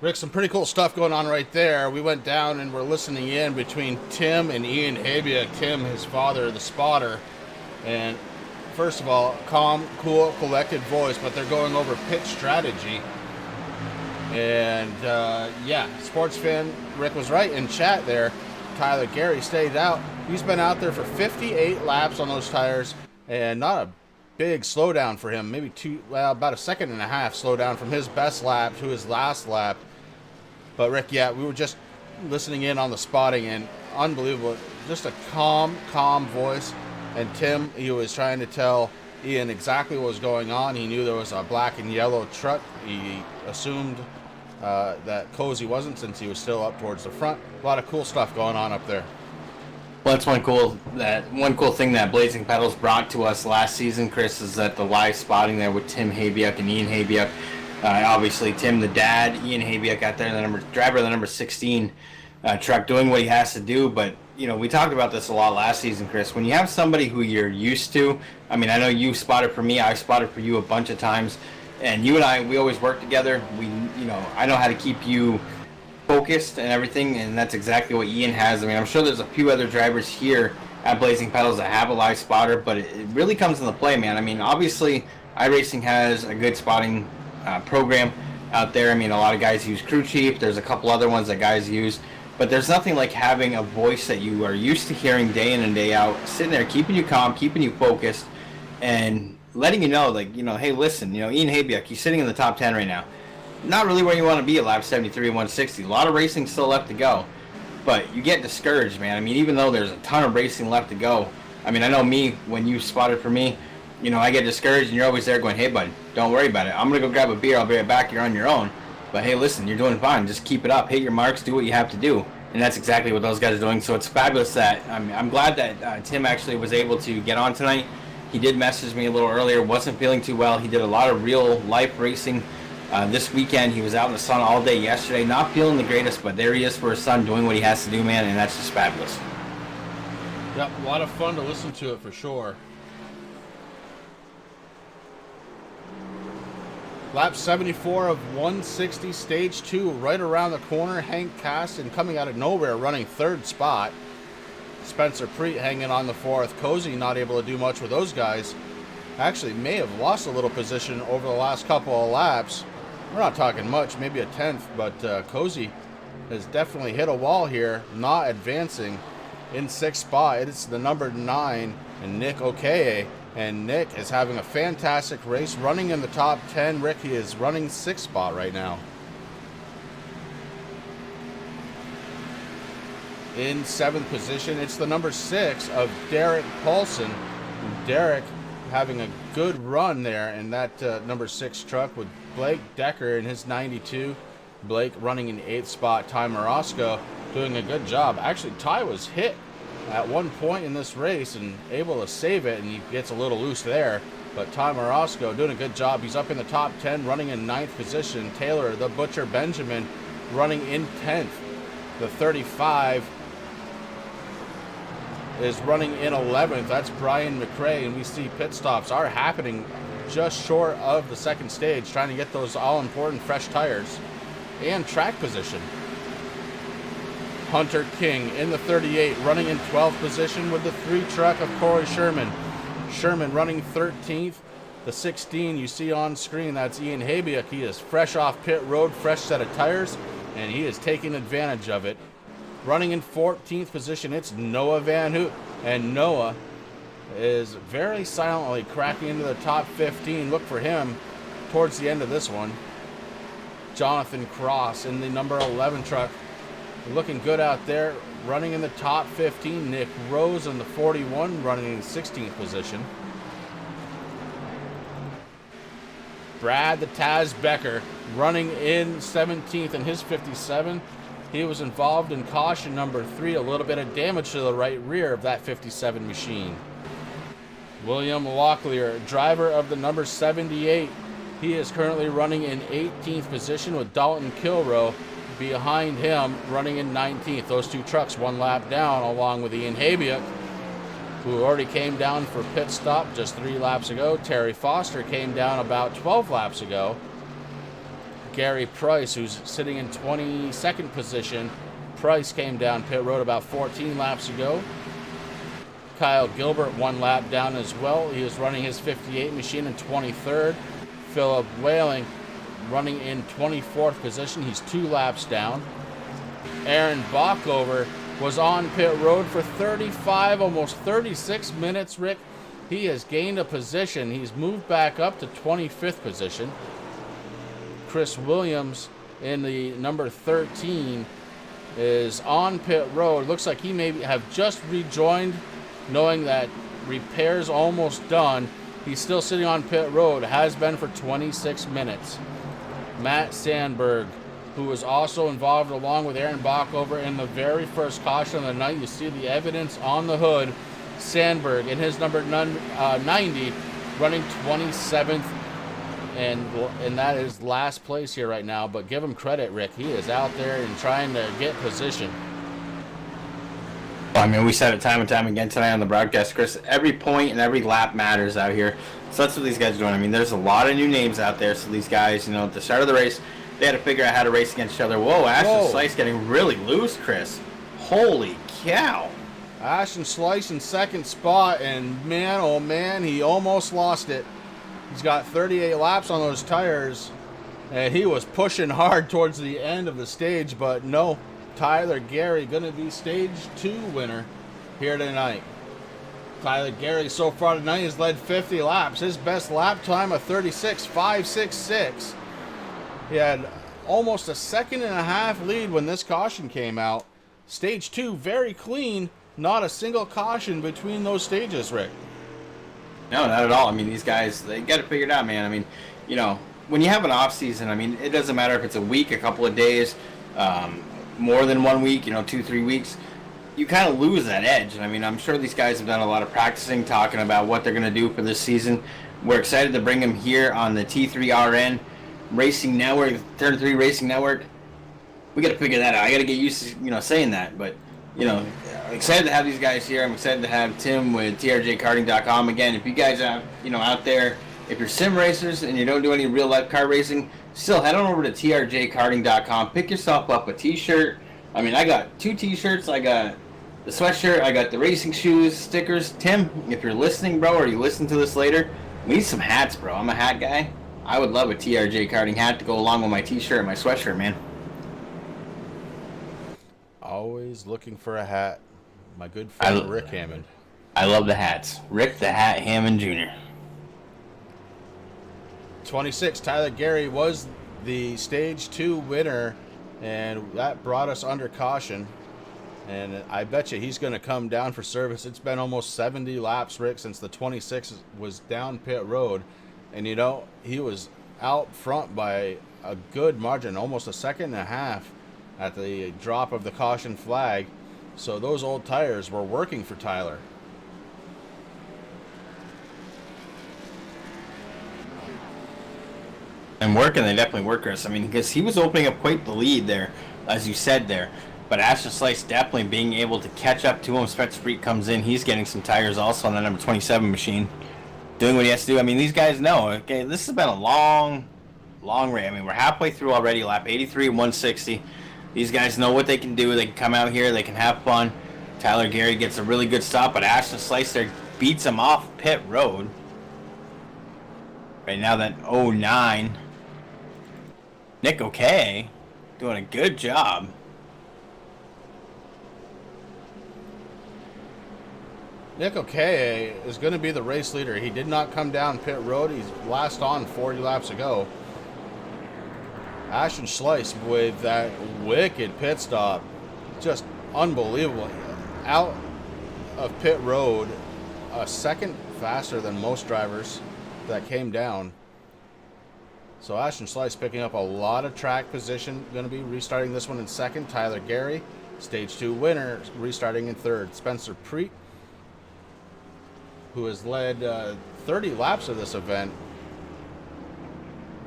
Rick, some pretty cool stuff going on right there. We went down and we're listening in between Tim and Ian Habiak. Tim, his father, the spotter. And first of all, calm, cool, collected voice, but they're going over pitch strategy. And yeah, sports fan Rick was right in chat there. Tyler Gary stayed out. He's been out there for 58 laps on those tires, and not a big slowdown for him. Maybe about a second and a half slowdown from his best lap to his last lap. But Rick, yeah, we were just listening in on the spotting, and unbelievable. Just a calm voice. And Tim, he was trying to tell Ian exactly what was going on. He knew there was a black and yellow truck. He assumed that Cozy wasn't, since he was still up towards the front. A lot of cool stuff going on up there. Well, that's one cool thing that Blazing Pedals brought to us last season, Chris, is that the live spotting there with Tim Habiak and Ian Habiak. Obviously, Tim, the dad, Ian Habiak out there, the driver of the number 16 truck, doing what he has to do. But you know, we talked about this a lot last season, Chris. When you have somebody who you're used to, I mean, I know you spotted for me, I spotted for you a bunch of times, and you and I, we always work together. I know how to keep you focused and everything, and that's exactly what Ian has. I mean, I'm sure there's a few other drivers here at Blazing Pedals that have a live spotter, but it really comes into play, man. I mean, obviously, iRacing has a good spotting program out there. I mean, a lot of guys use Crew Chief. There's a couple other ones that guys use, but there's nothing like having a voice that you are used to hearing day in and day out, sitting there, keeping you calm, keeping you focused, and letting you know, like, hey, listen, Ian Habiak, he's sitting in the top 10 right now. Not really where you want to be at lap 73 and 160. A lot of racing still left to go. but you get discouraged, man. I mean, even though there's a ton of racing left to go, I mean, I know me, when you spotted for me, you know, I get discouraged, and you're always there going, hey, bud, don't worry about it. I'm going to go grab a beer. I'll be right back. You're on your own. But, hey, listen, you're doing fine. Just keep it up. Hit your marks. Do what you have to do. And that's exactly what those guys are doing. So it's fabulous that I'm glad that Tim actually was able to get on tonight. He did message me a little earlier. Wasn't feeling too well. He did a lot of real-life racing this weekend. He was out in the sun all day yesterday. Not feeling the greatest, but there he is for his son doing what he has to do, man, and that's just fabulous. Yep, a lot of fun to listen to it for sure. Lap 74 of 160, stage 2, right around the corner. Hank Caston coming out of nowhere, running 3rd spot. Spencer Preet hanging on the 4th. Cozy not able to do much with those guys. Actually may have lost a little position over the last couple of laps. We're not talking much, maybe a 10th, but Cozy has definitely hit a wall here, not advancing. In 6th spot, it's the number 9, and Nick Okeye. And Nick is having a fantastic race, running in the top 10. Rick, he is running 6th spot right now. In 7th position, it's the number 6 of Derek Paulson. Derek having a good run there in that number 6 truck with Blake Decker in his 92. Blake running in 8th spot. Ty Morosco doing a good job. Actually, Ty was hit at one point in this race and able to save it, and he gets a little loose there. But Ty Morosco doing a good job. He's up in the top 10, running in 9th position. Taylor, the Butcher Benjamin, running in 10th. The 35 is running in 11th. That's Brian McRae, and we see pit stops are happening just short of the 2nd stage, trying to get those all-important fresh tires and track position. Hunter King in the 38, running in 12th position with the 3 truck of Corey Sherman. Sherman running 13th. The 16 you see on screen, that's Ian Habiak. He is fresh off pit road, fresh set of tires, and he is taking advantage of it. Running in 14th position, it's Noah Van Hoot, and Noah is very silently cracking into the top 15. Look for him towards the end of this one. Jonathan Cross in the number 11 truck, looking good out there, running in the top 15. Nick Rose in the 41, running in 16th position. Brad the Taz Becker running in 17th in his 57. He was involved in caution number 3, a little bit of damage to the right rear of that 57 machine. William Locklear, driver of the number 78. He is currently running in 18th position with Dalton Kilroe behind him, running in 19th. Those 2 trucks 1 lap down, along with Ian Habiak, who already came down for pit stop just 3 laps ago. Terry Foster came down about 12 laps ago. Gary Price, who's sitting in 22nd position. Price came down pit road about 14 laps ago. Kyle Gilbert 1 lap down as well. He was running his 58 machine in 23rd. Philip Whaling running in 24th position. He's 2 laps down. Aaron Bockover was on pit road for 35, almost 36 minutes, Rick. He has gained a position. He's moved back up to 25th position. Chris Williams in the number 13 is on pit road. Looks like he may have just rejoined, knowing that repairs almost done. He's still sitting on pit road, has been for 26 minutes. Matt Sandberg, who was also involved along with Aaron Bockover in the very first caution of the night. You see the evidence on the hood. Sandberg in his number 90, running 27th, and that is last place here right now. But give him credit, Rick. He is out there and trying to get position. I mean, we said it time and time again tonight on the broadcast, Chris. Every point and every lap matters out here. So that's what these guys are doing. I mean, there's a lot of new names out there. So these guys, you know, at the start of the race, they had to figure out how to race against each other. Whoa, Ashton Slice getting really loose, Chris. Holy cow. Ashton Slice in 2nd spot, and man, oh man, he almost lost it. He's got 38 laps on those tires, and he was pushing hard towards the end of the stage, but no. Tyler Gary going to be stage 2 winner here tonight. Tyler Gary so far tonight has led 50 laps. His best lap time of 36.566. He had almost a 1.5 second lead when this caution came out. Stage 2, very clean. Not a single caution between those stages, Rick. No, not at all. I mean, these guys, they got it figured out, man. I mean, you know, when you have an off season, I mean, it doesn't matter if it's a week, a couple of days, more than 1 week, 2-3 weeks. You kind of lose that edge. And I mean, I'm sure these guys have done a lot of practicing, talking about what they're going to do for this season. We're excited to bring them here on the T3RN Racing Network, Turn 3 Racing Network. We got to figure that out. I got to get used to, saying that. But, I'm excited to have these guys here. I'm excited to have Tim with TRJkarting.com. Again, if you guys are, out there, if you're sim racers and you don't do any real life car racing, still head on over to TRJkarting.com. Pick yourself up a t-shirt. I mean, I got 2 t-shirts. I got the sweatshirt. I got the racing shoes, stickers. Tim, if you're listening, bro, or you listen to this later, we need some hats, bro. I'm a hat guy. I would love a TRJ karting hat to go along with my t-shirt and my sweatshirt, man. Always looking for a hat. My good friend Rick Hammond. I love the hats. Rick the Hat Hammond Jr. 26, Tyler Gary was the Stage 2 winner, and that brought us under caution. And I bet you he's going to come down for service. It's been almost 70 laps, Rick, since the 26 was down pit road. And, he was out front by a good margin, almost a second and a half at the drop of the caution flag. So those old tires were working for Tyler. And working, they definitely work, Chris. I mean, because he was opening up quite the lead there, as you said there. But Ashton Slice definitely being able to catch up to him. Spencer Freak comes in. He's getting some tires also on that number 27 machine. Doing what he has to do. I mean, these guys know. Okay, this has been a long race. I mean, we're halfway through already. Lap 83 and 160. These guys know what they can do. They can come out here. They can have fun. Tyler Gary gets a really good stop, but Ashton Slice there beats him off pit road. Right now, that 09. Nick Okay doing a good job. Nick Okay is going to be the race leader. He did not come down pit road. He's last on 40 laps ago. Ashton Slice with that wicked pit stop. Just unbelievable. Out of pit road, a second faster than most drivers that came down. So Ashton Slice picking up a lot of track position. Going to be restarting this one in second. Tyler Gary, Stage 2 winner, restarting in third. Spencer Preet, who has led 30 laps of this event.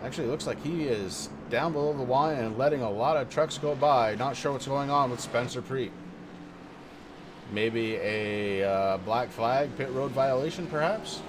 Actually, it looks like he is down below the line and letting a lot of trucks go by. Not sure what's going on with Spencer Preet. Maybe a black flag pit road violation, perhaps?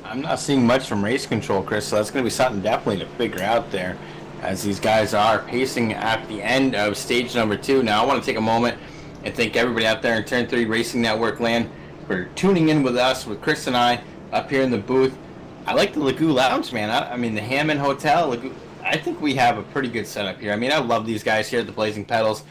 I'm not seeing much from race control, Chris, so that's going to be something definitely to figure out there as these guys are pacing at the end of stage number 2. Now, I want to take a moment and thank everybody out there in Turn 3 Racing Network land for tuning in with us, with Chris and I up here in the booth. I like the Lagoo Lounge, man. I mean, the Hammond Hotel, Lagoo, I think we have a pretty good setup here. I mean, I love these guys here at the Blazing Pedals,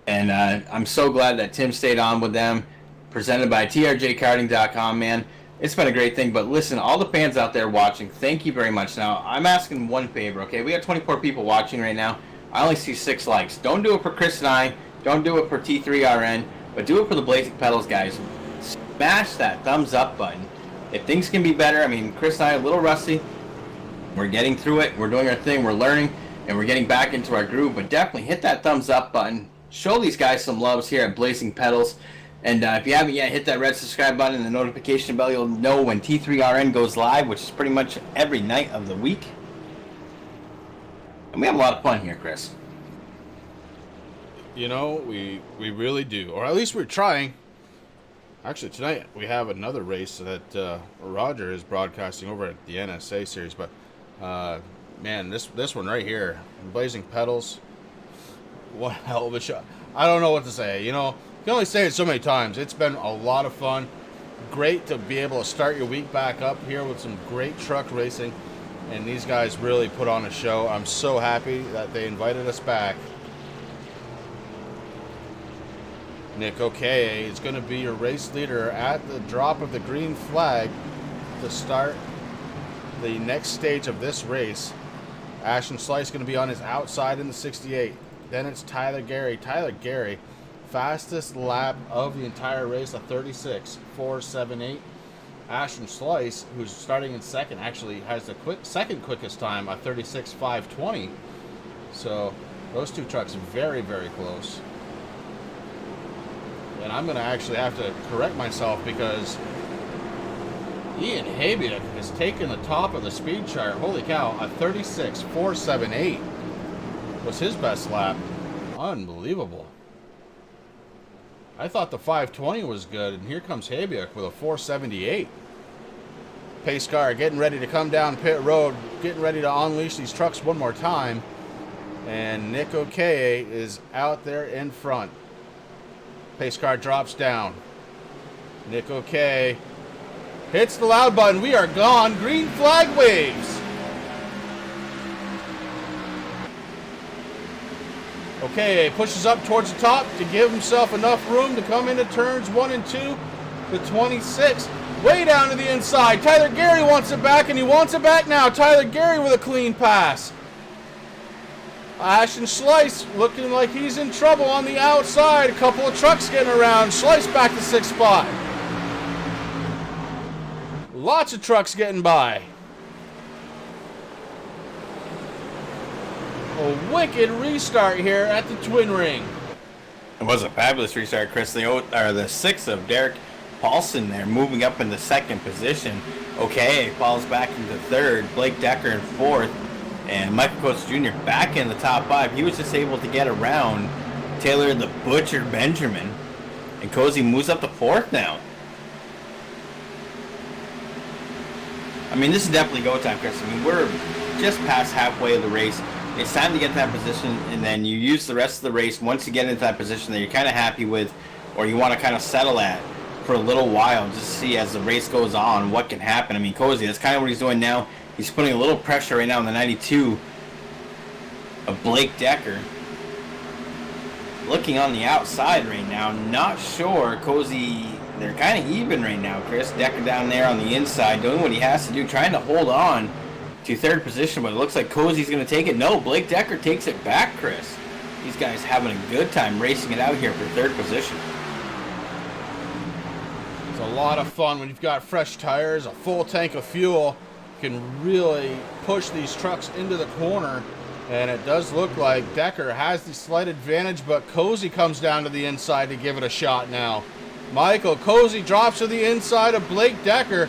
and I'm so glad that Tim stayed on with them, presented by TRJkarting.com, man. It's been a great thing, but listen, all the fans out there watching, thank you very much. Now, I'm asking one favor, okay? We got 24 people watching right now. I only see 6 likes. Don't do it for Chris and I. Don't do it for T3RN, but do it for the Blazing Pedals, guys. Smash that thumbs up button. If things can be better, I mean, Chris and I are a little rusty. We're getting through it. We're doing our thing. We're learning, and we're getting back into our groove. But definitely hit that thumbs up button. Show these guys some loves here at Blazing Pedals. And if you haven't yet, hit that red subscribe button and the notification bell. You'll know when T3RN goes live, which is pretty much every night of the week. And we have a lot of fun here, Chris. We really do. Or at least we're trying. Actually, tonight we have another race that Roger is broadcasting over at the NSA series. But, man, this one right here, Blazing Pedals, what a hell of a shot. I don't know what to say. You can only say it so many times. It's been a lot of fun. Great to be able to start your week back up here with some great truck racing. And these guys really put on a show. I'm so happy that they invited us back. Nick Okay is going to be your race leader at the drop of the green flag to start the next stage of this race. Ashton Slice going to be on his outside in the 68. Then it's Tyler Gary. Tyler Gary, fastest lap of the entire race, a 36.478. Ashton Slice, who's starting in second, actually has the second quickest time, a 36.520. So those two trucks are very, very close. And I'm going to actually have to correct myself because Ian Habiak has taken the top of the speed chart. Holy cow, a 36.478 was his best lap. Unbelievable. I thought the 520 was good, and here comes Habiak with a 478. Pace car getting ready to come down pit road, getting ready to unleash these trucks one more time. And Nick O'Kay is out there in front. Pace car drops down. Nick O'Kay hits the loud button. We are gone. Green flag waves. Okay, pushes up towards the top to give himself enough room to come into turns 1 and 2. The 26, way down to the inside. Tyler Gary wants it back, and he wants it back now. Tyler Gary with a clean pass. Ashton Slice looking like he's in trouble on the outside. A couple of trucks getting around. Slice back to 6th spot. Lots of trucks getting by. A wicked restart here at the Twin Ring. It was a fabulous restart, Chris. The 6 of Derek Paulson there, moving up in the 2nd position. Okay, falls back into 3rd. Blake Decker in 4th. And Michael Coates Jr. back in the top 5. He was just able to get around Taylor the Butcher Benjamin. And Cozy moves up to 4th now. I mean, this is definitely go time, Chris. I mean, we're just past halfway of the race. It's time to get to that position, and then you use the rest of the race once you get into that position that you're kind of happy with, or you want to kind of settle at for a little while, just to see as the race goes on what can happen. I mean, Cozy, that's kind of what he's doing now. He's putting a little pressure right now on the 92 of Blake Decker. Looking on the outside right now, not sure. Cozy, they're kind of even right now, Chris. Decker down there on the inside, doing what he has to do, trying to hold on to 3rd position, but it looks like Cozy's going to take it. No, Blake Decker takes it back, Chris. These guys having a good time racing it out here for 3rd position. It's a lot of fun when you've got fresh tires, a full tank of fuel. You can really push these trucks into the corner, and it does look like Decker has the slight advantage, but Cozy comes down to the inside to give it a shot now. Michael Cozy drops to the inside of Blake Decker.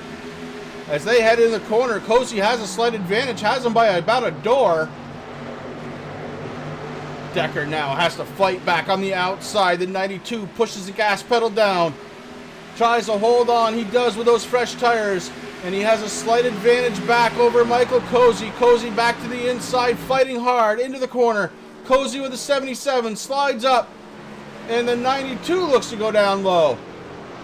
As they head in the corner, Cozy has a slight advantage, has him by about a door. Decker now has to fight back on the outside. The 92 pushes the gas pedal down, tries to hold on. He does with those fresh tires, and he has a slight advantage back over Michael Cozy. Cozy back to the inside, fighting hard into the corner. Cozy with the 77 slides up, and the 92 looks to go down low.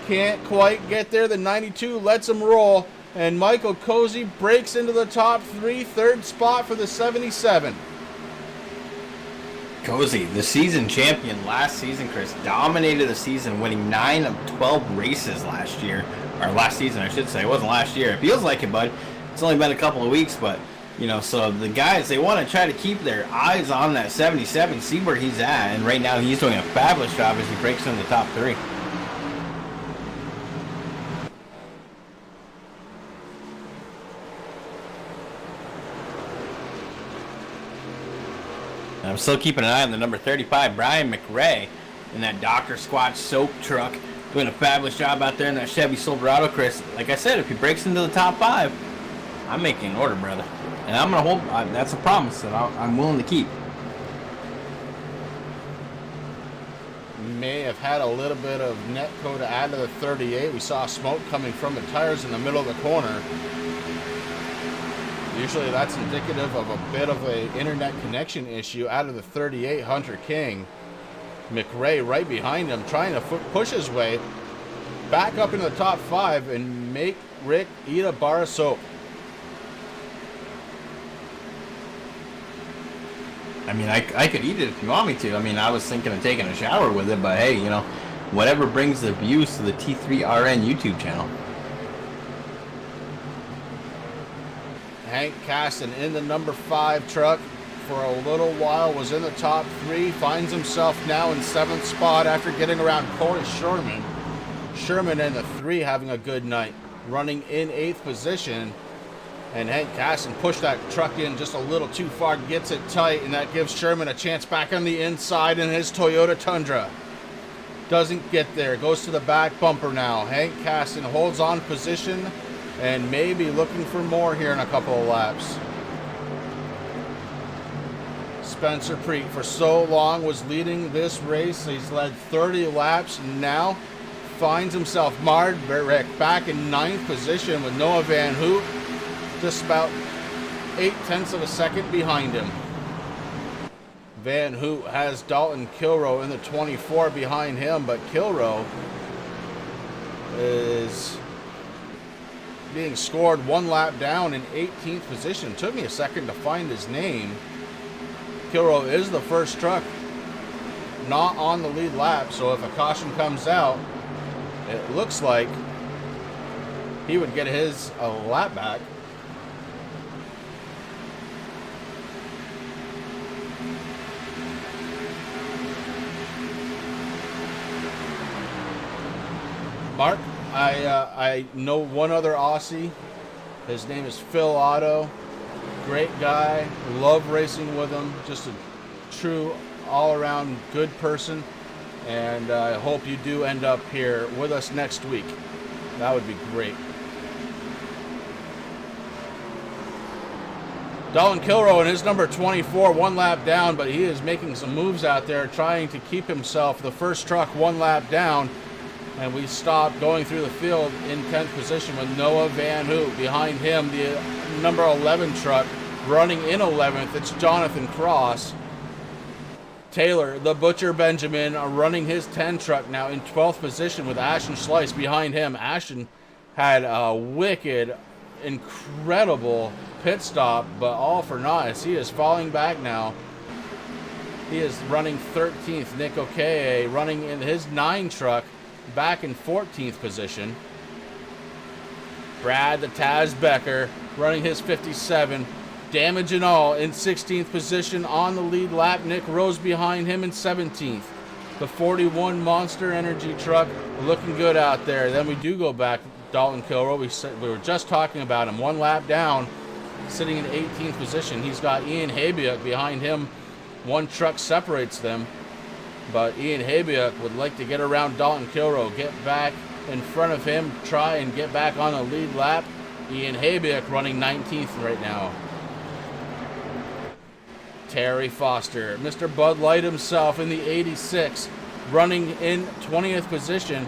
Can't quite get there. The 92 lets him roll. And Michael Cozy breaks into the top 3, 3rd spot for the 77. Cozy, the season champion last season, Chris, dominated the season, winning 9 of 12 races last year. Or last season, I should say. It wasn't last year. It feels like it, bud. It's only been a couple of weeks, but, you know, so the guys, they want to try to keep their eyes on that 77, see where he's at. And right now, he's doing a fabulous job as he breaks into the top 3. I'm still keeping an eye on the number 35, Brian McRae, in that Dr. Squatch soap truck, doing a fabulous job out there in that Chevy Silverado, Chris. Like I said, if he breaks into the top 5, I'm making an order, brother. And I'm going to hold, that's a promise that I'm willing to keep. May have had a little bit of Netco to add to the 38. We saw smoke coming from the tires in the middle of the corner. Usually that's indicative of a bit of an internet connection issue out of the 38, Hunter King. McRae right behind him, trying to push his way back up into the top 5 and make Rick eat a bar of soap. I mean, I could eat it if you want me to. I mean, I was thinking of taking a shower with it, but hey, you know, whatever brings the views to the T3RN YouTube channel. Hank Caston in the number 5 truck for a little while, was in the top 3, finds himself now in 7th spot after getting around Corey Sherman. Sherman in the 3 having a good night, running in 8th position. And Hank Caston pushed that truck in just a little too far, gets it tight, and that gives Sherman a chance back on the inside in his Toyota Tundra. Doesn't get there, goes to the back bumper now. Hank Caston holds on position and maybe looking for more here in a couple of laps. Spencer Preet for so long was leading this race. He's led 30 laps, now finds himself marred back in 9th position with Noah Van Hoot just about 0.8 of a second behind him. Van Hoot has Dalton Kilrow in the 24 behind him, but Kilrow is being scored 1 lap down in 18th position. Took me a second to find his name. Kilrow is the first truck not on the lead lap, so if a caution comes out, it looks like he would get his lap back. Mark, I know one other Aussie. His name is Phil Otto. Great guy. Love racing with him. Just a true all-around good person. And I hope you do end up here with us next week. That would be great. Dalton Kilrow in his number 24, 1 lap down, but he is making some moves out there trying to keep himself the first truck 1 lap down. And we stopped going through the field in 10th position with Noah Van Hoot. Behind him, the number 11 truck running in 11th. It's Jonathan Cross. Taylor, the Butcher Benjamin, running his 10 truck now in 12th position with Ashton Schleiss behind him. Ashton had a wicked, incredible pit stop, but all for naught as he is falling back now. He is running 13th. Nick Okeye running in his 9 truck back in 14th position. Brad the Taz Becker running his 57, damage and all, in 16th position on the lead lap. Nick Rose behind him in 17th. The 41 Monster Energy truck looking good out there. Then we do go back Dalton Kilrow. We were just talking about him. 1 lap down, sitting in 18th position. He's got Ian Habiuk behind him. 1 truck separates them. But Ian Habiuk would like to get around Dalton Kilrow, get back in front of him, try and get back on the lead lap. Ian Habiuk running 19th right now. Terry Foster, Mr. Bud Light himself in the 86, running in 20th position.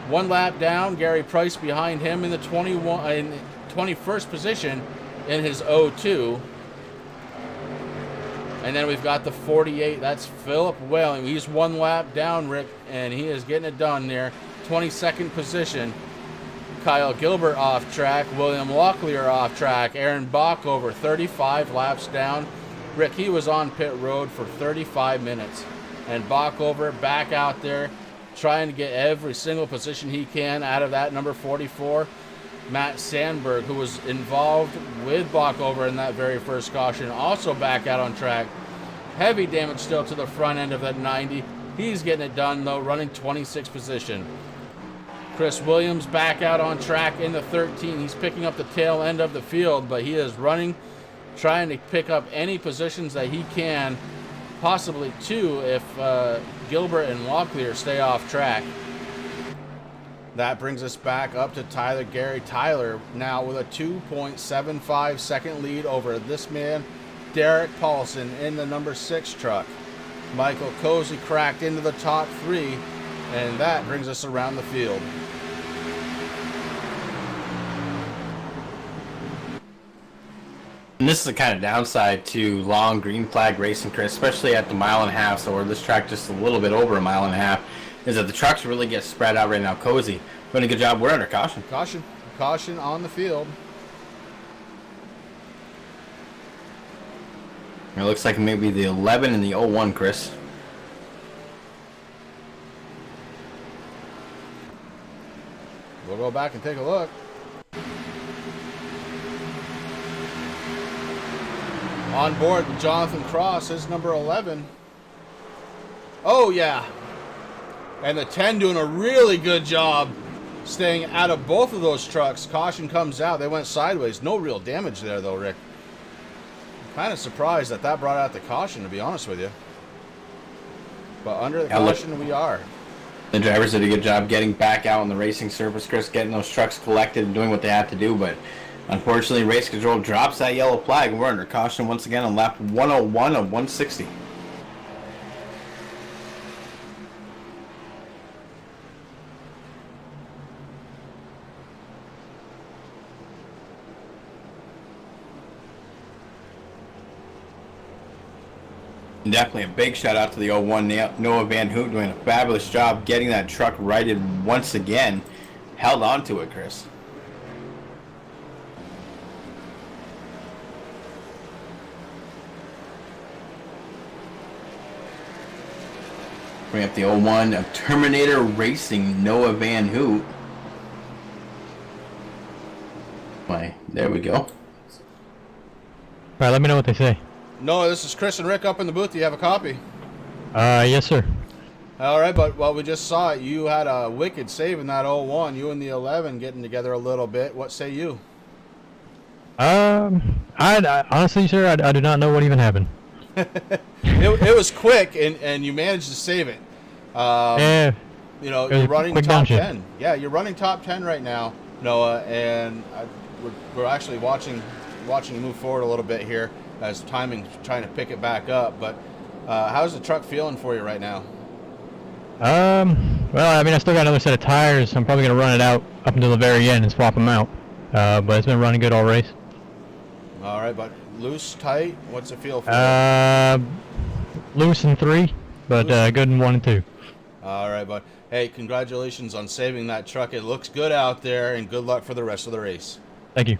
1 lap down, Gary Price behind him in the 21st position in his 02. And then we've got the 48. That's Philip Whaling. He's 1 lap down, Rick, and he is getting it done there. 22nd position. Kyle Gilbert off track. William Locklear off track. Aaron Bach over 35 laps down. Rick, he was on pit road for 35 minutes. And Bach over back out there trying to get every single position he can out of that number 44. Matt Sandberg, who was involved with Bach over in that very first caution, also back out on track. Heavy damage still to the front end of that 90. He's getting it done, though, running 26th position. Chris Williams back out on track in the 13. He's picking up the tail end of the field, but he is running, trying to pick up any positions that he can, possibly 2 if Gilbert and Locklear stay off track. That brings us back up to Tyler Gary. Tyler now with a 2.75 second lead over this man, Derek Paulson, in the number 6 truck. Michael Cozy cracked into the top 3, and that brings us around the field. And this is the kind of downside to long green flag racing, Chris, especially at the 1.5 miles, or this track just a little bit over 1.5 miles, is that the trucks really get spread out right now. Cozy doing a good job. We're under caution. Caution on the field. It looks like maybe the 11 and the 01, Chris. We'll go back and take a look. On board with Jonathan Cross is number 11. Oh, yeah. And the 10 doing a really good job staying out of both of those trucks. Caution comes out. They went sideways. No real damage there, though, Rick. I'm kind of surprised that brought out the caution, to be honest with you. But under the caution, we are. The drivers did a good job getting back out on the racing surface, Chris, getting those trucks collected and doing what they had to do. But unfortunately, race control drops that yellow flag. We're under caution once again on lap 101 of 160. Definitely a big shout out to the 01 Noah Van Hoot, doing a fabulous job getting that truck righted once again. Held on to it, Chris. Bring up the 01 of Terminator Racing, Noah Van Hoot. There we go. All right, let me know what they say. No, this is Chris and Rick up in the booth. Do you have a copy? Yes, sir. All right, but well, we just saw it. You had a wicked save in that 01. You and the 11 getting together a little bit. What say you? I honestly, sir, I do not know what even happened. It was quick, and you managed to save it. Yeah. You know, It was you're a running quick top downshift. 10. Yeah, you're running top 10 right now, Noah, and we're actually watching you move forward a little bit here as timing trying to pick it back up. But how's the truck feeling for you right now? Well, I mean, I still got another set of tires. I'm probably gonna run it out up until the very end and swap them out. But it's been running good all race. All right, but loose, tight, what's it feel for you? Loose in 3, but good in 1 and 2. All right, but hey, congratulations on saving that truck. It looks good out there, and good luck for the rest of the race. Thank you.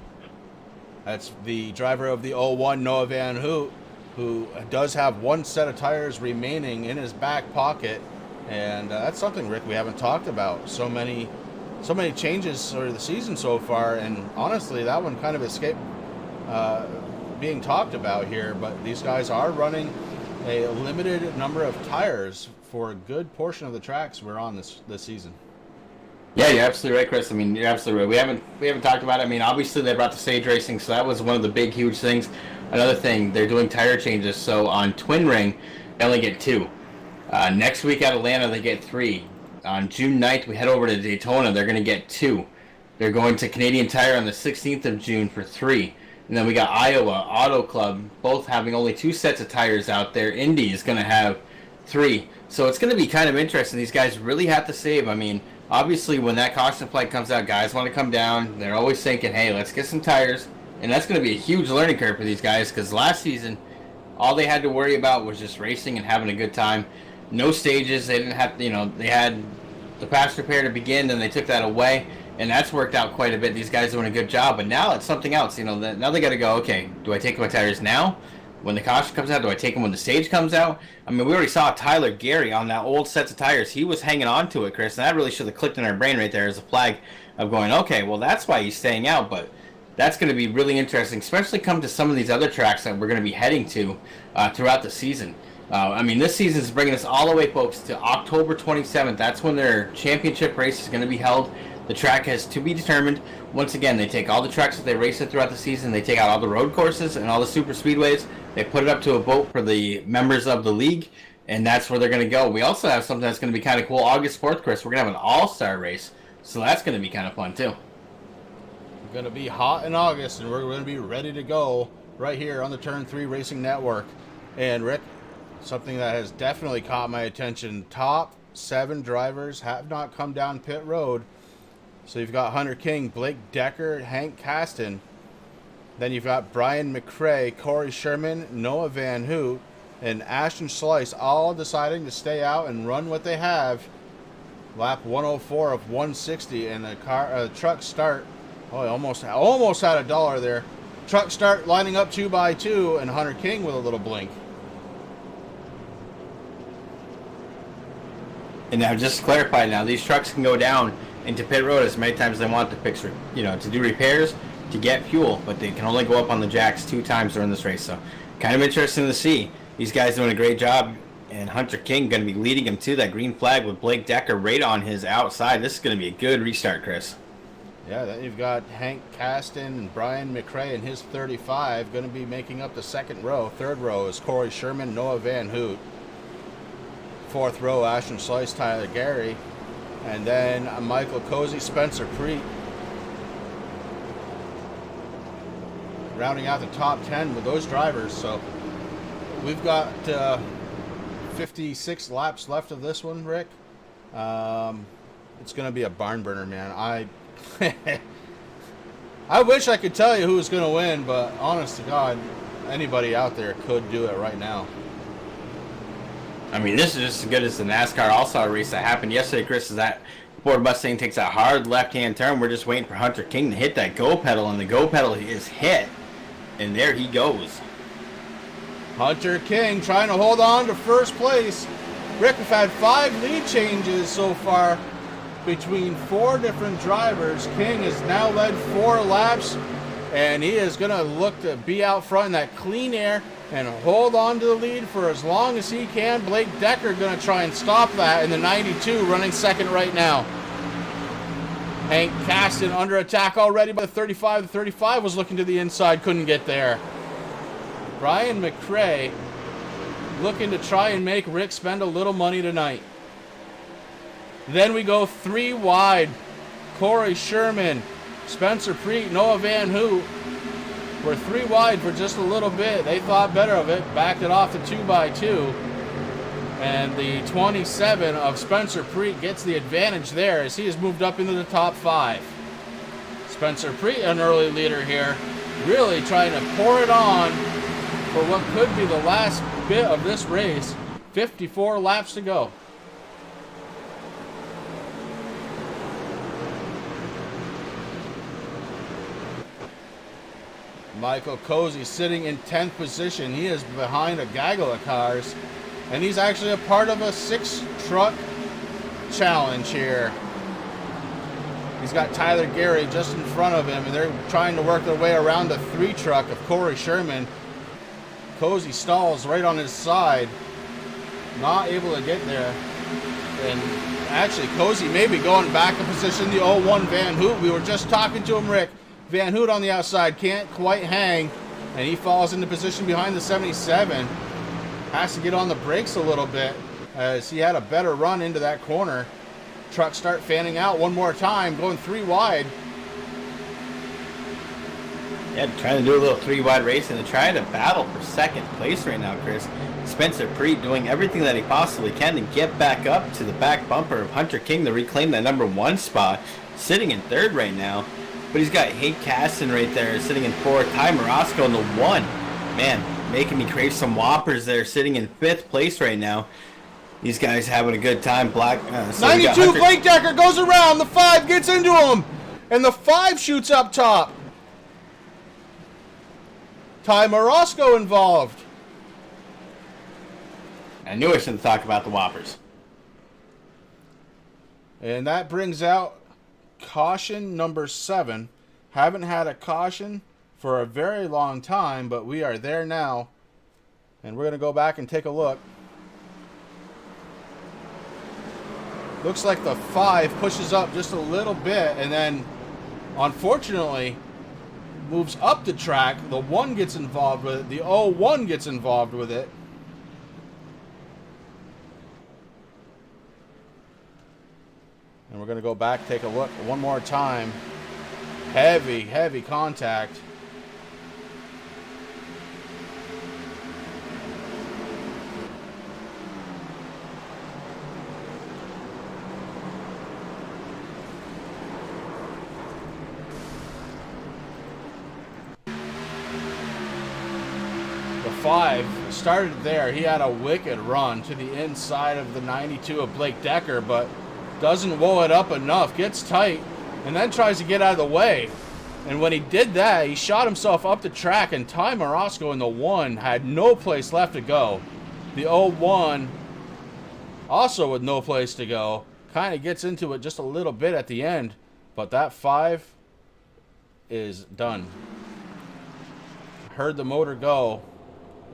That's the driver of the 01, Noah Van Hoot, who does have one set of tires remaining in his back pocket, and that's something, Rick, we haven't talked about. So many changes for the season so far, and honestly, that one kind of escaped being talked about here. But these guys are running a limited number of tires for a good portion of the tracks we're on this season. Yeah, you're absolutely right, Chris. I mean, you're absolutely right. We haven't talked about it. I mean, obviously they brought the stage racing, so that was one of the big, huge things. Another thing, they're doing tire changes. So on Twin Ring, they only get 2. Next week at Atlanta, they get 3. On June 9th, we head over to Daytona. They're going to get 2. They're going to Canadian Tire on the 16th of June for 3. And then we got Iowa Auto Club, both having only 2 sets of tires out there. Indy is going to have 3. So it's going to be kind of interesting. These guys really have to save. I mean, obviously, when that caution flag comes out, guys want to come down. They're always thinking, hey, let's get some tires. And that's going to be a huge learning curve for these guys, because last season, all they had to worry about was just racing and having a good time. No stages. They didn't have, they had the patch repair to begin, then they took that away. And that's worked out quite a bit. These guys are doing a good job. But now it's something else. Now they got to go, okay, do I take my tires now? When the caution comes out, do I take them when the stage comes out? I mean, we already saw Tyler Gary on that old sets of tires. He was hanging on to it, Chris, and that really should have clicked in our brain right there as a flag of going, okay, well, that's why he's staying out. But that's going to be really interesting, especially come to some of these other tracks that we're going to be heading to throughout the season. I mean, this season is bringing us all the way, folks, to October 27th. That's when their championship race is going to be held. The track has to be determined. Once again, they take all the tracks that they race it throughout the season. They take out all the road courses and all the super speedways. They put it up to a vote for the members of the league, and that's where they're going to go. We also have something that's going to be kind of cool. August 4th, Chris, we're going to have an all-star race, so that's going to be kind of fun, too. We're going to be hot in August, and we're going to be ready to go right here on the Turn 3 Racing Network. And, Rick, something that has definitely caught my attention, top 7 drivers have not come down pit road. So you've got Hunter King, Blake Decker, Hank Caston. Then you've got Brian McRae, Corey Sherman, Noah Van Hoot, and Ashton Slice all deciding to stay out and run what they have. Lap 104 of 160, and the truck start. Oh, I almost had $1 there. Truck start lining up 2 by 2, and Hunter King with a little blink. And now, just to clarify, now these trucks can go down into pit road as many times as they want to fix, to do repairs, to get fuel, but they can only go up on the jacks 2 times during this race. So kind of interesting to see. These guys doing a great job, and Hunter King going to be leading him to that green flag with Blake Decker right on his outside. This is going to be a good restart, Chris. Yeah, then you've got Hank Caston and Brian McRae in his 35 going to be making up the second row. Third row is Corey Sherman, Noah Van Hoot. Fourth row, Ashton Slice, Tyler Gary. And then Michael Cozy, Spencer Preet. Rounding out the top 10 with those drivers. So we've got 56 laps left of this one, Rick. It's going to be a barn burner, man. I wish I could tell you who was going to win, but honest to God, anybody out there could do it right now. I mean, this is just as good as the NASCAR All-Star race that happened yesterday, Chris, is that Ford Mustang takes a hard left-hand turn. We're just waiting for Hunter King to hit that go pedal, and the go pedal is hit, and there he goes. Hunter King trying to hold on to first place. Rick, we've had 5 lead changes so far between 4 different drivers. King has now led 4 laps, and he is going to look to be out front in that clean air and hold on to the lead for as long as he can. Blake Decker going to try and stop that in the 92, running second right now. Hank Caston under attack already by the 35. The 35 was looking to the inside, couldn't get there. Brian McRae looking to try and make Rick spend a little money tonight. Then we go 3 wide. Corey Sherman, Spencer Preet, Noah Van Hoot. We're 3 wide for just a little bit. They thought better of it, backed it off to 2x2. And the 27 of Spencer Preet gets the advantage there as he has moved up into the top 5. Spencer Preet, an early leader here, really trying to pour it on for what could be the last bit of this race. 54 laps to go. Michael Cozy sitting in 10th position. He is behind a gaggle of cars, and he's actually a part of a 6-truck challenge here. He's got Tyler Gary just in front of him, and they're trying to work their way around the 3-truck of Corey Sherman. Cozy stalls right on his side, not able to get there. And actually, Cozy may be going back in position. The 01 Van Hoot, we were just talking to him, Rick. Van Hoot on the outside can't quite hang, and he falls into position behind the 77. Has to get on the brakes a little bit as he had a better run into that corner. Trucks start fanning out one more time, going 3 wide. Yeah, trying to do a little 3 wide race, and they're trying to battle for second place right now, Chris. Spencer Preet doing everything that he possibly can to get back up to the back bumper of Hunter King to reclaim that number 1 spot, sitting in 3rd right now. But he's got Hank Caston right there sitting in 4th. Ty Morosco in the 1. Man, making me crave some Whoppers there, sitting in 5th place right now. These guys having a good time. 92, Blake Decker goes around. The 5 gets into him. And the 5 shoots up top. Ty Morosco involved. I knew I shouldn't talk about the Whoppers. And that brings out caution number 7. Haven't had a caution for a very long time, but we are there now. And we're going to go back and take a look. Looks like the 5 pushes up just a little bit and then, unfortunately, moves up the track. The 1 gets involved with it. The 01 gets involved with it. And we're going to go back, take a look one more time. Heavy, heavy contact. The 5 started there. He had a wicked run to the inside of the 92 of Blake Decker, but doesn't woe it up enough, gets tight, and then tries to get out of the way. And when he did that, he shot himself up the track, and Ty Morosco in the 1 had no place left to go. The 01, also with no place to go, kind of gets into it just a little bit at the end, but that 5 is done. Heard the motor go,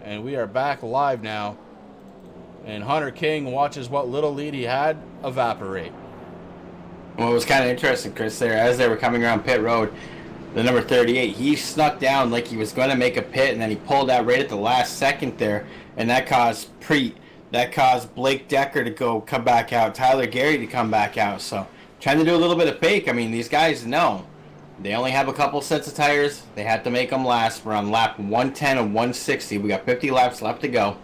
And we are back live now. And Hunter King watches what little lead he had evaporate. Well, it was kind of interesting, Chris, there, as they were coming around pit road, the number 38, he snuck down like he was going to make a pit, and then he pulled out right at the last second there, and that caused Blake Decker to come back out, Tyler Gary to come back out. So trying to do a little bit of fake. I mean, these guys know they only have a couple sets of tires. They had to make them last. We're on lap 110 and 160. We got 50 laps left to go.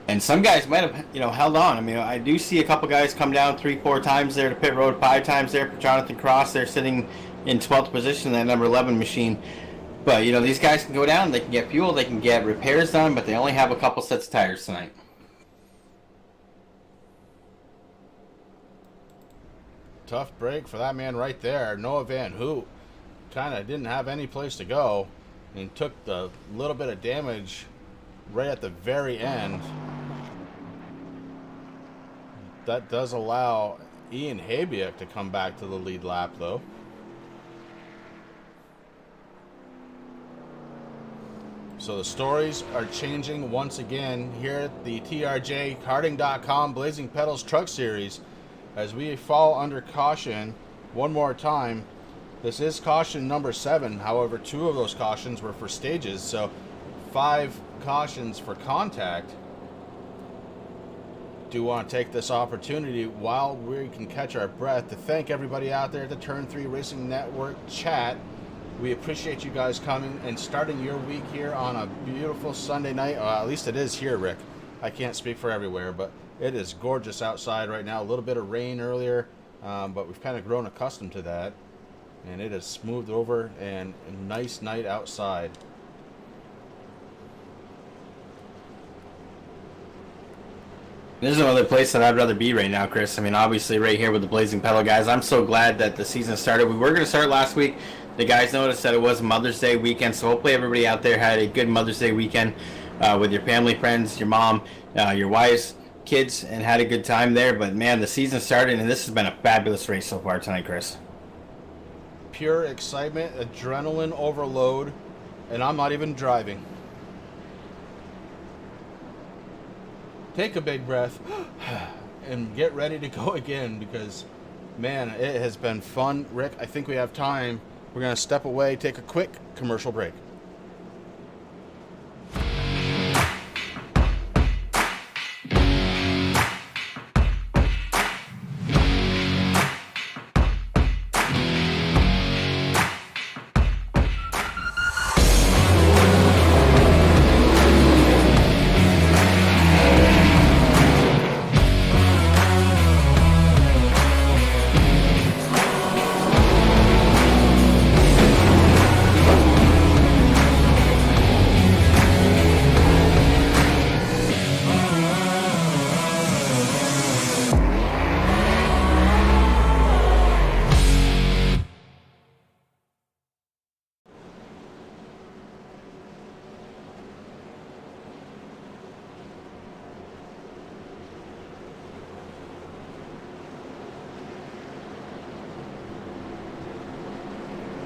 And some guys might have, held on. I mean, I do see a couple guys come down 3-4 times there to pit road, 5 times there for Jonathan Cross. They're sitting in 12th position in that number 11 machine. But, these guys can go down. They can get fuel. They can get repairs done. But they only have a couple sets of tires tonight. Tough break for that man right there. Noah Van Hoot kind of didn't have any place to go and took the little bit of damage right at the very end. That does allow Ian Habiak to come back to the lead lap, though. So the stories are changing once again here at the TRJ Karting.com Blazing Pedals Truck Series as we fall under caution one more time. This is caution number 7. However, 2 of those cautions were for stages, so 5 cautions for contact. Do want to take this opportunity while we can catch our breath to thank everybody out there at the Turn 3 Racing Network chat. We appreciate you guys coming and starting your week here on a beautiful Sunday night. At least it is here, Rick. I can't speak for everywhere, but it is gorgeous outside right now. A little bit of rain earlier, but we've kind of grown accustomed to that. And it has smoothed over and a nice night outside. There's no other place that I'd rather be right now, Chris. I mean, obviously right here with the Blazing Pedal guys. I'm so glad that the season started. We were going to start last week. The guys noticed that it was Mother's Day weekend, so hopefully everybody out there had a good Mother's Day weekend with your family, friends, your mom, your wives, kids, and had a good time there. But, man, the season started, and this has been a fabulous race so far tonight, Chris. Pure excitement, adrenaline overload, and I'm not even driving. Take a big breath and get ready to go again because, man, it has been fun. Rick, I think we have time. We're going to step away, take a quick commercial break.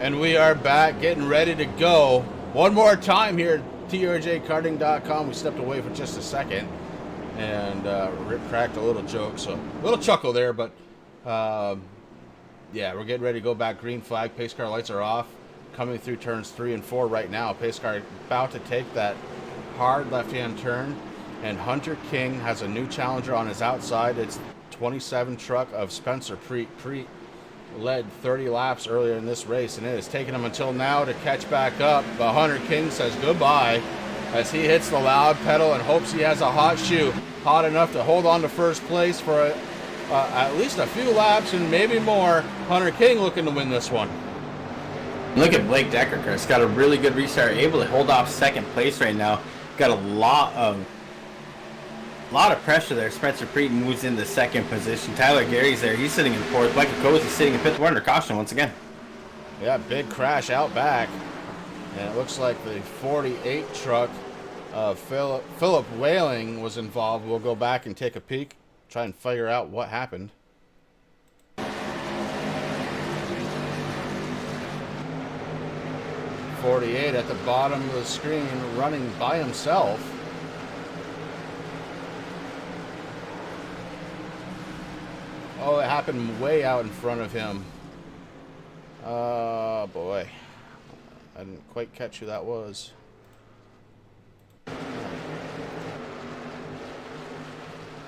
And we are back, getting ready to go. One more time here at TRJKarting.com. We stepped away for just a second, and Rick cracked a little joke, so a little chuckle there, but yeah, we're getting ready to go back. Green flag, pace car lights are off. Coming through turns 3 and 4 right now. Pace car about to take that hard left-hand turn, and Hunter King has a new challenger on his outside. It's 27 truck of Spencer Preet led 30 laps earlier in this race, and it has taken him until now to catch back up. But Hunter King says goodbye as he hits the loud pedal and hopes he has a hot shoe, hot enough to hold on to first place for at least a few laps and maybe more. Hunter King looking to win this one. Look at Blake Decker, Chris. Got a really good restart, able to hold off second place right now. Got a lot of pressure there. Spencer Preet moves into second position. Tyler Gary's there. He's sitting in fourth. Michael Cozy's sitting in fifth. We're under caution once again. Yeah, big crash out back. And it looks like the 48 truck of Philip Whaling was involved. We'll go back and take a peek, try and figure out what happened. 48 at the bottom of the screen, running by himself. Oh, it happened way out in front of him. Oh, boy. I didn't quite catch who that was.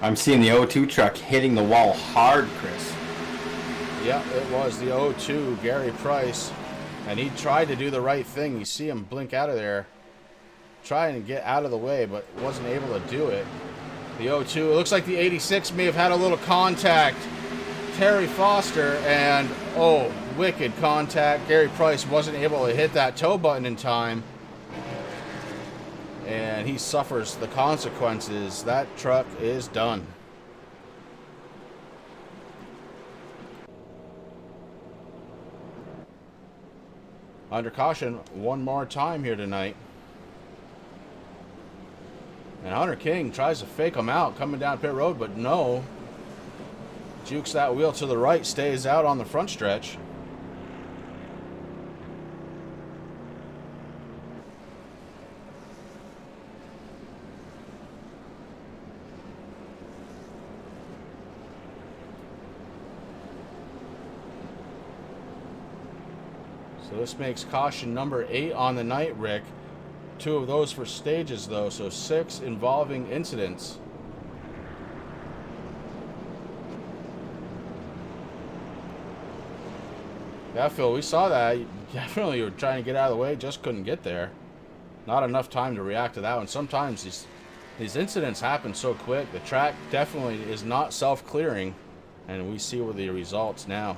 I'm seeing the O2 truck hitting the wall hard, Chris. Yeah, it was the 0-2, Gary Price. And he tried to do the right thing. You see him blink out of there, trying to get out of the way, but wasn't able to do it. The 0-2, it looks like the 86 may have had a little contact. Terry Foster, and oh, wicked contact. Gary Price wasn't able to hit that tow button in time, and he suffers the consequences. That truck is done. Under caution one more time here tonight. And Hunter King tries to fake him out coming down pit road, but no. Jukes that wheel to the right, stays out on the front stretch. So this makes caution number 8 on the night, Rick. 2 of those for stages, though, so 6 involving incidents. Yeah, Phil, we saw that. You definitely were trying to get out of the way, just couldn't get there. Not enough time to react to that one. Sometimes these incidents happen so quick. The track definitely is not self-clearing, and we see with the results now.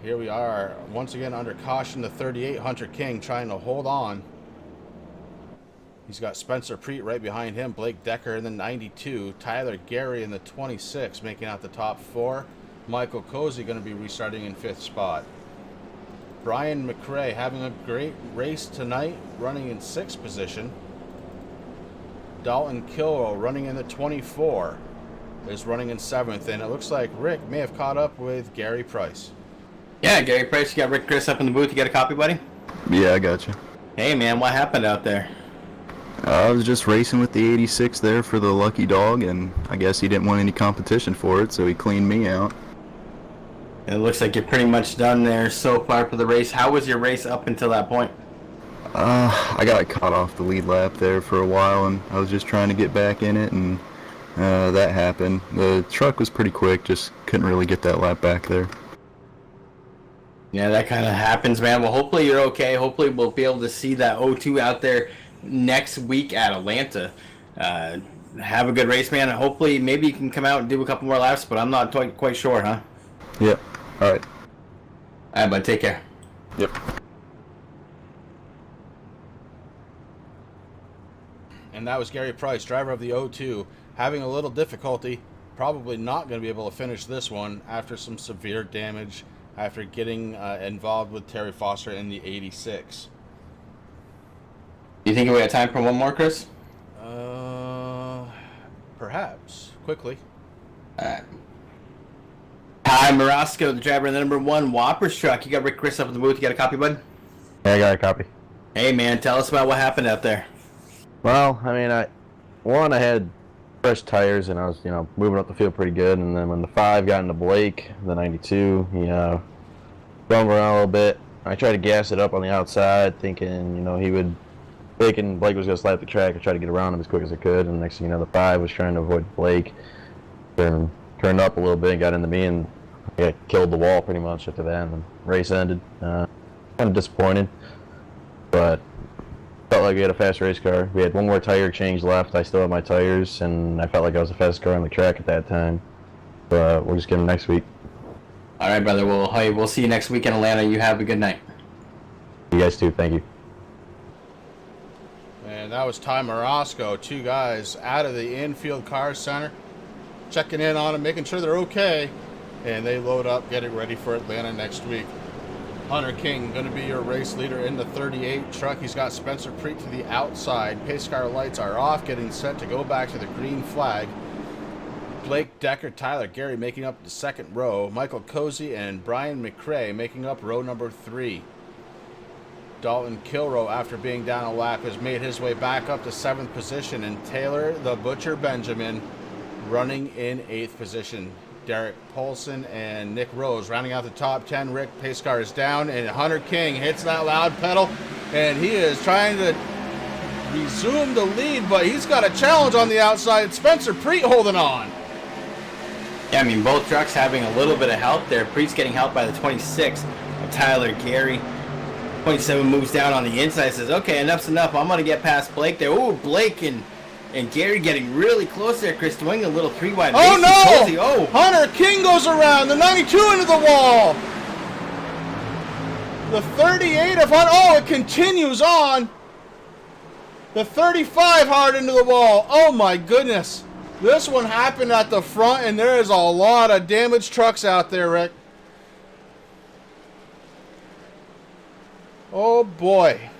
Here we are, once again under caution, the 38 Hunter King trying to hold on. He's got Spencer Preet right behind him, Blake Decker in the 92, Tyler Gary in the 26, making out the top 4. Michael Cozy going to be restarting in 5th spot. Brian McRae having a great race tonight, running in 6th position. Dalton Kilrow running in the 24 is running in 7th, and it looks like Rick may have caught up with Gary Price. Yeah, Gary Price, you got Rick Chris up in the booth. You got a copy, buddy? Yeah, I got you. Hey, man, what happened out there? I was just racing with the 86 there for the lucky dog, and I guess he didn't want any competition for it, so he cleaned me out. It looks like you're pretty much done there so far for the race. How was your race up until that point? I got caught off the lead lap there for a while, and I was just trying to get back in it, and that happened. The truck was pretty quick, just couldn't really get that lap back there. Yeah, that kind of happens, man. Well, hopefully you're okay. Hopefully we'll be able to see that 0-2 out there next week at Atlanta. Have a good race, man. And hopefully maybe you can come out and do a couple more laps, but I'm not quite sure, huh? Yep. All right. All right, bud. Take care. Yep. And that was Gary Price, driver of the 0-2, having a little difficulty. Probably not going to be able to finish this one after some severe damage after getting involved with Terry Foster in the 86. Do you think we got time for one more, Chris? Perhaps. Quickly. All right. Hi, Marosco, the driver of the number 1 Whoppers truck. You got Rick Chris up in the booth. You got a copy, bud? Yeah, I got a copy. Hey, man, tell us about what happened out there. Well, I mean, I had fresh tires, and I was, moving up the field pretty good. And then when the 5 got into Blake, the 92, he rumbled around a little bit. I tried to gas it up on the outside, thinking, Blake was going to slap the track. I tried to get around him as quick as I could. And next thing you know, the 5 was trying to avoid Blake. Turned up a little bit, got into me, and I killed the wall pretty much after that. And the race ended. Kind of disappointed, but felt like we had a fast race car. We had one more tire change left. I still had my tires, and I felt like I was the fastest car on the track at that time. But we'll just get them next week. All right, brother. Well, hey, we'll see you next week in Atlanta. You have a good night. You guys too. Thank you. And that was Ty Morosco, 2 guys out of the infield car center, checking in on them, making sure they're okay. And they load up, getting ready for Atlanta next week. Hunter King going to be your race leader in the 38 truck. He's got Spencer Preet to the outside. Pace car lights are off, getting set to go back to the green flag. Blake Decker, Tyler Gary making up the second row. Michael Cozy and Brian McRae making up row number 3. Dalton Kilrow, after being down a lap, has made his way back up to 7th position. And Taylor the Butcher Benjamin running in 8th position. Derek Polson and Nick Rose rounding out the top 10. Rick pace car is down, and Hunter King hits that loud pedal, and he is trying to resume the lead, but he's got a challenge on the outside. Spencer Preet holding on. Yeah, I mean, both trucks having a little bit of help there. Preet's getting helped by the 26 of Tyler Gary. 27 moves down on the inside, says, okay, enough's enough. I'm going to get past Blake there. Ooh, Blake and Gary getting really close there. Chris doing a little 3-wide. Oh, no! Cozy. Oh, Hunter King goes around. The 92 into the wall. The 38 of Hunter. Oh, it continues on. The 35 hard into the wall. Oh, my goodness. This one happened at the front, and there is a lot of damaged trucks out there, Rick. Oh, boy.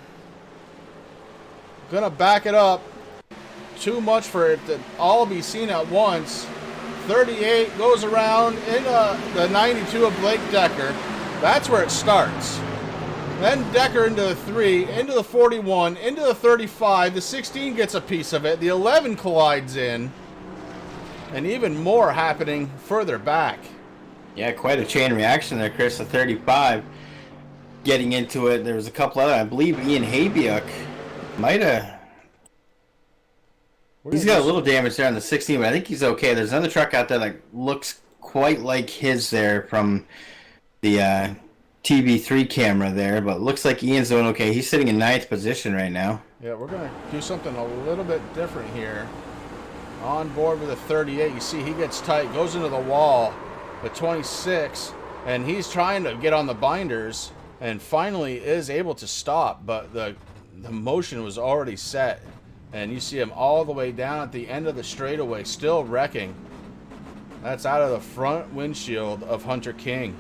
Gonna back it up. Too much for it to all be seen at once. 38 goes around in the 92 of Blake Decker. That's where it starts. Then Decker into the 3, into the 41, into the 35. The 16 gets a piece of it. The 11 collides in. And even more happening further back. yeah, quite a chain reaction there, Chris. The 35 getting into it. There was a couple other. I believe Ian Habiuk might have. He's got a little damage there on the 16, but I think he's okay. There's another truck out there that looks quite like his there from the TB3 camera there, but looks like Ian's doing okay. He's sitting in 9th position right now. Yeah, we're going to do something a little bit different here. On board with the 38, you see he gets tight, goes into the wall, the 26, and he's trying to get on the binders, and finally is able to stop, but the motion was already set. And you see him all the way down at the end of the straightaway, still wrecking. That's out of the front windshield of Hunter King.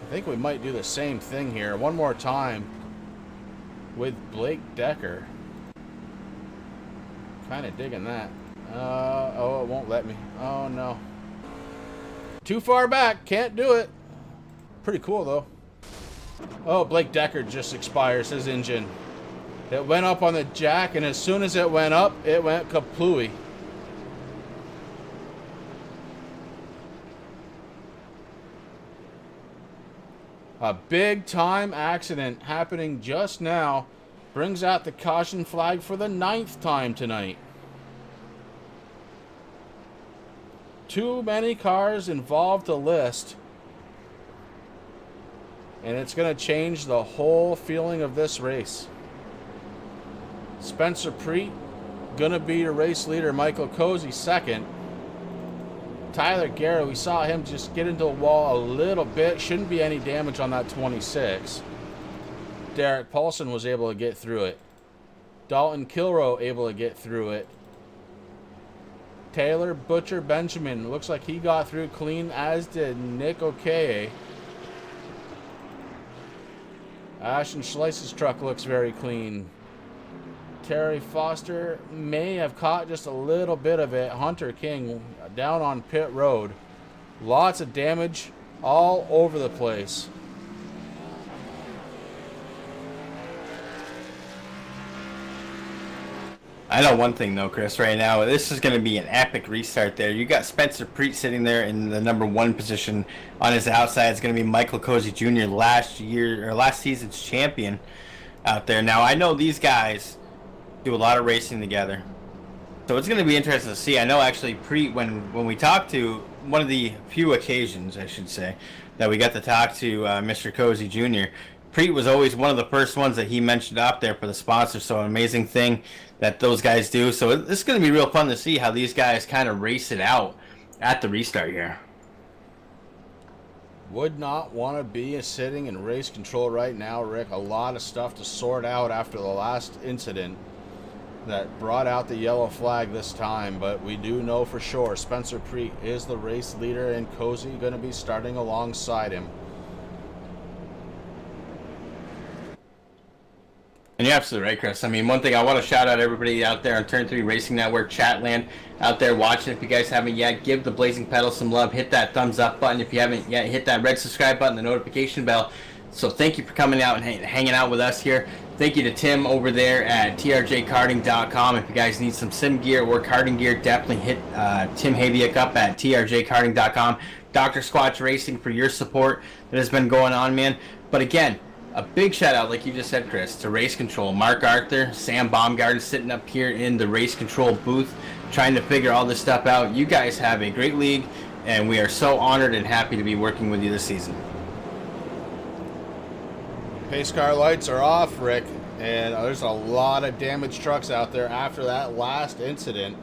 I think we might do the same thing here one more time with Blake Decker. Kind of digging that. Oh, it won't let me. Oh, no. Too far back. Can't do it. Pretty cool, though. Oh, Blake Decker just expires his engine. It went up on the jack, and as soon as it went up, it went kaplooey. A big-time accident happening just now brings out the caution flag for the 9th time tonight. Too many cars involved to list. And it's going to change the whole feeling of this race. Spencer Preet going to be your race leader. Michael Cozy second. Tyler Gary, we saw him just get into the wall a little bit. Shouldn't be any damage on that 26. Derek Paulson was able to get through it. Dalton Kilrow able to get through it. Taylor Butcher Benjamin looks like he got through clean, as did Nick Okeye. Ashton Schleiss's truck looks very clean. Terry Foster may have caught just a little bit of it. Hunter King down on pit road. Lots of damage all over the place. I know one thing though, Chris, right now, this is going to be an epic restart there. You got Spencer Preet sitting there in the number 1 position. On his outside, it's going to be Michael Cozy Jr., last season's champion out there. Now, I know these guys do a lot of racing together, so it's going to be interesting to see. I know actually Preet, when we talked to, one of the few occasions, I should say, that we got to talk to Mr. Cozy Jr., Preet was always one of the first ones that he mentioned up there for the sponsor, so an amazing thing that those guys do. So it's going to be real fun to see how these guys kind of race it out at the restart here. Would not want to be sitting in race control right now, Rick. A lot of stuff to sort out after the last incident that brought out the yellow flag this time, but we do know for sure Spencer Preet is the race leader and Cozy going to be starting alongside him. And you're absolutely right, Chris. I mean, one thing I want to shout out everybody out there on Turn 3 Racing Network, Chatland, out there watching. If you guys haven't yet, give the Blazing Pedals some love. Hit that thumbs up button. If you haven't yet, hit that red subscribe button, the notification bell. So thank you for coming out and hanging out with us here. Thank you to Tim over there at trjkarting.com. If you guys need some sim gear or karting gear, definitely hit Tim Haviuk up at trjkarting.com. Dr. Squatch Racing for your support that has been going on, man. But again, a big shout out, like you just said, Chris, to Race Control. Mark Arthur, Sam Baumgarten sitting up here in the Race Control booth trying to figure all this stuff out. You guys have a great league, and we are so honored and happy to be working with you this season. Pace car lights are off, Rick, and there's a lot of damaged trucks out there after that last incident.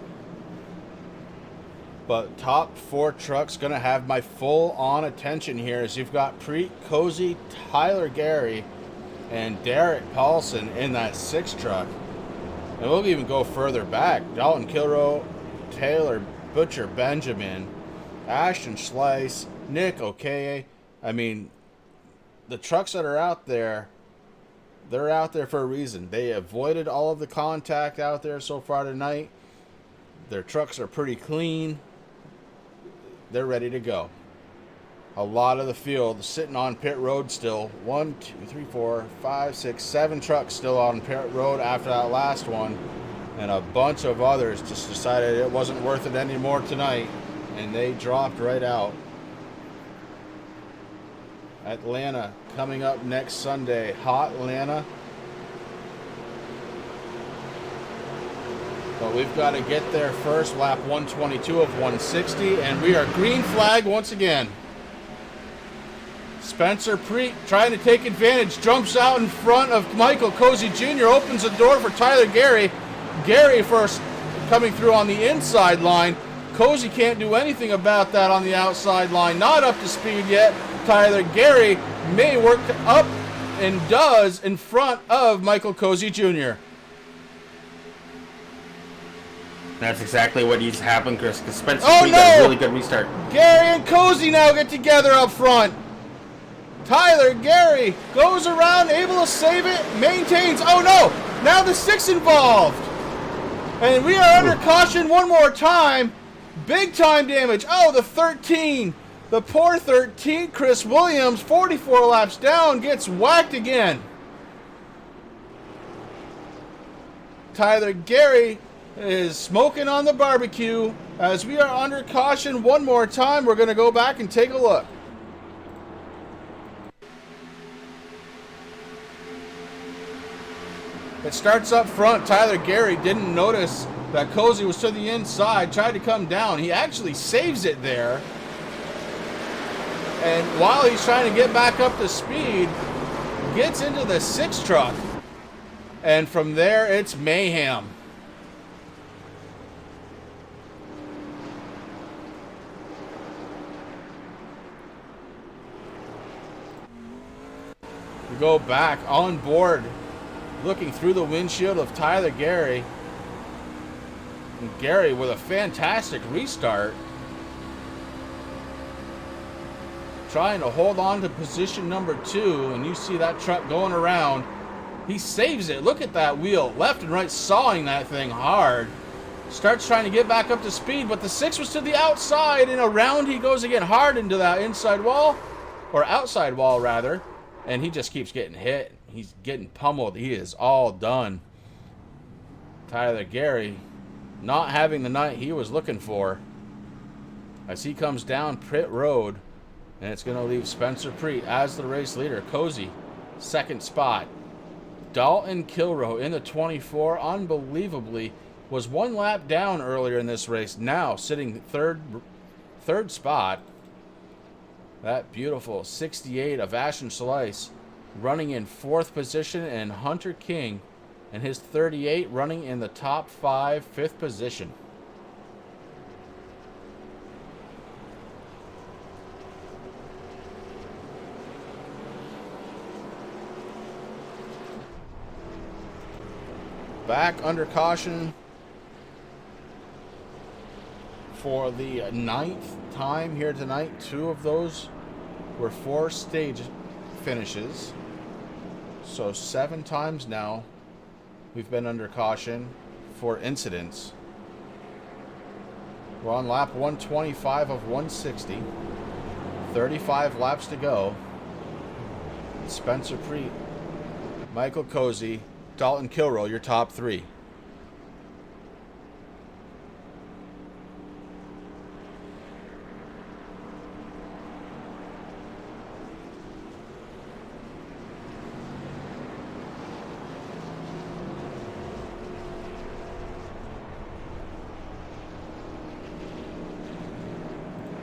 But top 4 trucks going to have my full-on attention here as you've got Preet, Cozy, Tyler Gary, and Derek Paulson in that 6 truck. And we'll even go further back. Dalton Kilroe, Taylor Butcher Benjamin, Ashton Slice, Nick Okeye. I mean, the trucks that are out there, they're out there for a reason. They avoided all of the contact out there so far tonight. Their trucks are pretty clean. They're ready to go. A lot of the field sitting on pit road still. 1, 2, 3, 4, 5, 6, 7 trucks still on pit road after that last one. And a bunch of others just decided it wasn't worth it anymore tonight. And they dropped right out. Atlanta coming up next Sunday. Hot Atlanta. But we've got to get there first. Lap 122 of 160. And we are green flag once again. Spencer Preet trying to take advantage. Jumps out in front of Michael Cozy Jr. Opens the door for Tyler Gary. Gary first coming through on the inside line. Cozy can't do anything about that on the outside line. Not up to speed yet. Tyler Gary may work up and does in front of Michael Cozy Jr. That's exactly what needs to happen, Chris, because Spencer Oh, got a no! really good restart. Gary and Cozy now get together up front. Tyler Gary goes around, able to save it, maintains. Oh no! Now the 6 involved. And we are under caution one more time. Big time damage. Oh, the 13. The poor 13, Chris Williams, 44 laps down, gets whacked again. Tyler Gary is smoking on the barbecue. As we are under caution one more time, we're going to go back and take a look. It starts up front. Tyler Gary didn't notice that Cozy was to the inside, tried to come down. He actually saves it there. And while he's trying to get back up to speed, gets into the 6 truck. And from there, it's mayhem. We go back on board, looking through the windshield of Tyler Gary. And Gary with a fantastic restart. Trying to hold on to position number 2, and you see that truck going around. He saves it. Look at that wheel, left and right, sawing that thing hard. Starts trying to get back up to speed, but the 6 was to the outside, and around he goes again hard into that inside wall, or outside wall rather, and he just keeps getting hit. He's getting pummeled. He is all done. Tyler Gary not having the night he was looking for as he comes down pit road. And it's going to leave Spencer Preet as the race leader. Cozy, 2nd spot. Dalton Kilroe in the 24, unbelievably, was 1 lap down earlier in this race. Now sitting third spot. That beautiful 68 of Ashton Slice running in 4th position, and Hunter King and his 38 running in the top 5, 5th position. back under caution for the 9th time here tonight. 2 of those were 4 stage finishes. So 7 times now we've been under caution for incidents. We're on lap 125 of 160. 35 laps to go. Spencer Preet, Michael Cozy, Dalton Kilrow, your top 3.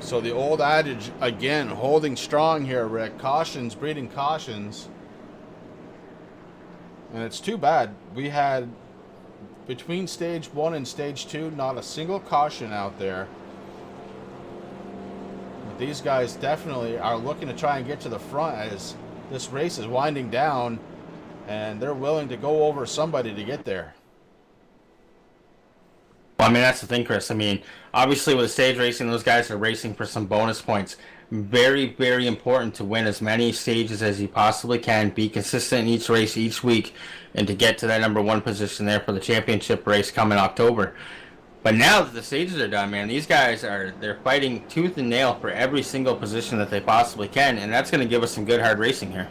So the old adage, again, holding strong here, Rick. Cautions breeding cautions. And it's too bad. We had, between stage 1 and stage 2, not a single caution out there. But these guys definitely are looking to try and get to the front as this race is winding down. And they're willing to go over somebody to get there. Well, I mean, that's the thing, Chris. I mean, obviously with stage racing, those guys are racing for some bonus points. Very, very important to win as many stages as you possibly can. Be consistent in each race each week and to get to that number 1 position there for the championship race coming October. But now that the stages are done, man, these guys they're fighting tooth and nail for every single position that they possibly can, and that's going to give us some good hard racing here.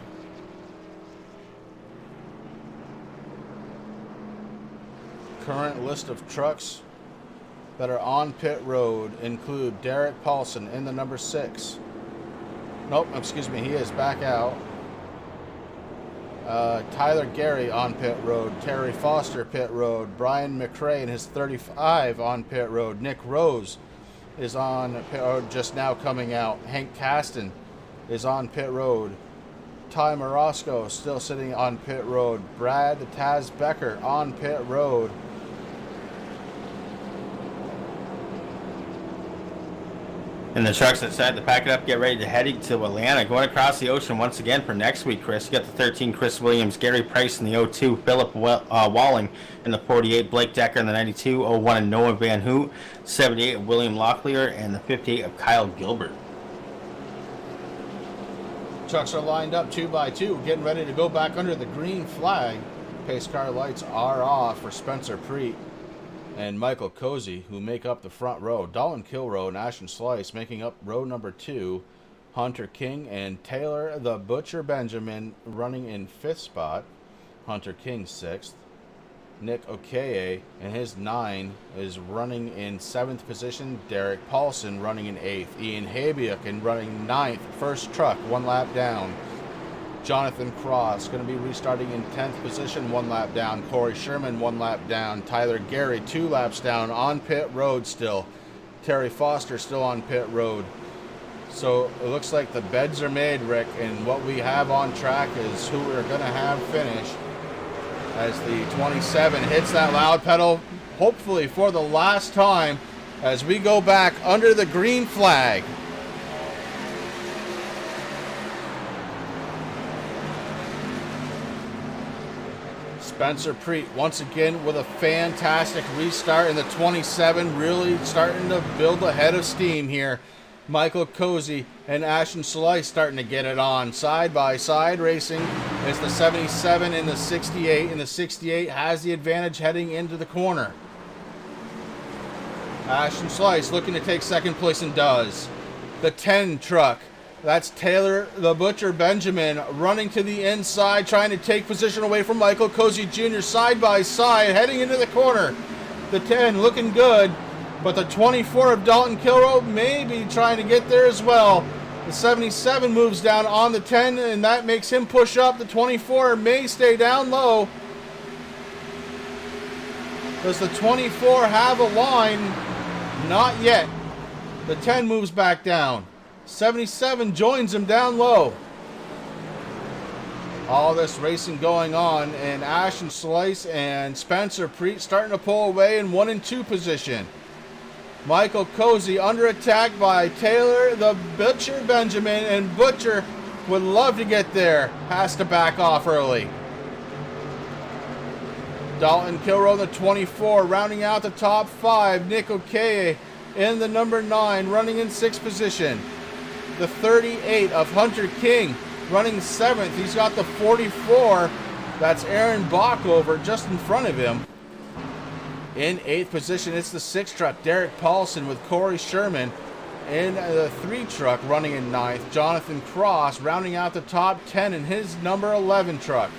Current list of trucks that are on pit road include Derek Paulson in the number 6. Nope, excuse me, he is back out. Tyler Gary on pit road. Terry Foster pit road. Brian McRae in his 35 on pit road. Nick Rose is on pit road, just now coming out. Hank Caston is on pit road. Ty Morosco still sitting on pit road. Brad Taz Becker on pit road. And the trucks that decided to pack it up, get ready to heading to Atlanta. Going across the ocean once again for next week, Chris. You got the 13, Chris Williams, Gary Price in the 02, Philip Walling in the 48, Blake Decker in the 92, 01 and Noah Van Hoot, 78 of William Locklear, and the 58 of Kyle Gilbert. Trucks are lined up 2 by 2, getting ready to go back under the green flag. Pace car lights are off for Spencer Preet and Michael Cozy, who make up the front row. Dalton Kilrow and Ashton Slice making up row number 2. Hunter King and Taylor the Butcher Benjamin running in 5th spot. Hunter King 6th. Nick Okeye and his 9 is running in 7th position. Derek Paulson running in 8th. Ian Habiuk running 9th. First truck, 1 lap down. Jonathan Cross going to be restarting in 10th position, 1 lap down. Corey Sherman 1 lap down. Tyler Gary 2 laps down on pit road still. Terry Foster still on pit road. So it looks like the beds are made, Rick, and what we have on track is who we're going to have finish as the 27 hits that loud pedal, hopefully for the last time, as we go back under the green flag. Spencer Preet once again with a fantastic restart in the 27, really starting to build a head of steam here. Michael Cozy and Ashton Slice starting to get it on. Side by side racing is the 77 and the 68, and the 68 has the advantage heading into the corner. Ashton Slice looking to take second place and does. The 10 truck. That's Taylor the Butcher Benjamin running to the inside, trying to take position away from Michael Cozy Jr. side by side, heading into the corner. The 10 looking good, but the 24 of Dalton Kilrow may be trying to get there as well. The 77 moves down on the 10, and that makes him push up. The 24 may stay down low. Does the 24 have a line? Not yet. The 10 moves back down. 77 joins him down low. All this racing going on, and Ashton Slice and Spencer Preet starting to pull away in 1 and 2 position. Michael Cozy under attack by Taylor the Butcher Benjamin, and Butcher would love to get there. Has to back off early. Dalton Kilrow in the 24, rounding out the top 5. Nick Okeye in the number 9, running in 6th position. The 38 of Hunter King running 7th. He's got the 44. That's Aaron Bockover just in front of him. In 8th position, it's the 6 truck, Derek Paulson with Corey Sherman. In the 3 truck, running in 9th, Jonathan Cross rounding out the top 10 in his number 11 truck.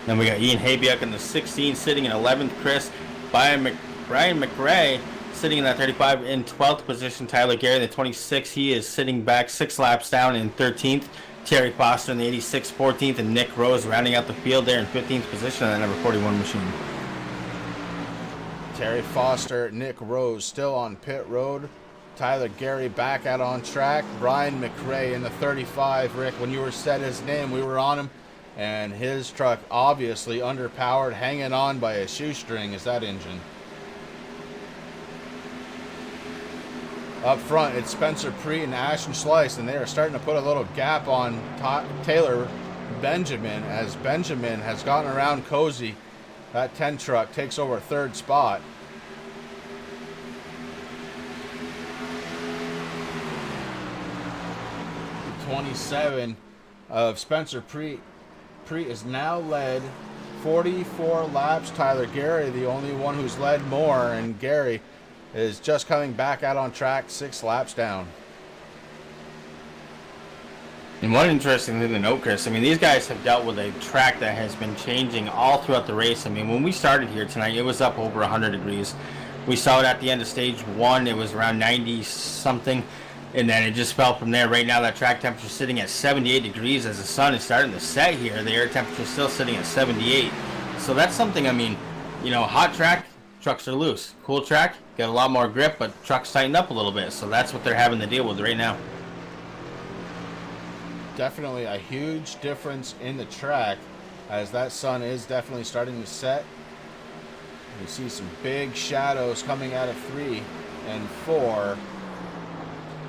Then we got Ian Habiuk in the 16, sitting in 11th. Chris Brian McRae sitting in that 35 in 12th position. Tyler Gary in the 26, he is sitting back 6 laps down in 13th. Terry Foster in the 86, 14th, and Nick Rose rounding out the field there in 15th position on that number 41 machine. Terry Foster, Nick Rose still on pit road. Tyler Gary back out on track. Brian McRae in the 35. Rick, when you were said his name, we were on him. And his truck obviously underpowered, hanging on by a shoestring is that engine. Up front, it's Spencer Preet and Ashton Slice, and they are starting to put a little gap on Taylor Benjamin, as Benjamin has gotten around Cozy. That 10 truck takes over 3rd spot. The 27 of Spencer Preet is now led 44 laps. Tyler Gary, the only one who's led more, and Gary is just coming back out on track 6 laps down. And one interesting thing to note, Chris, I mean, these guys have dealt with a track that has been changing all throughout the race. I mean, when we started here tonight, it was up over 100 degrees. We saw it at the end of stage 1. It was around 90-something. And then it just fell from there. Right now, that track temperature is sitting at 78 degrees. As the sun is starting to set here, the air temperature is still sitting at 78. So that's something, I mean, you know, hot track, trucks are loose. Cool track, got a lot more grip, but trucks tightened up a little bit. So that's what they're having to deal with right now. Definitely a huge difference in the track, as that sun is definitely starting to set. You see some big shadows coming out of 3 and 4.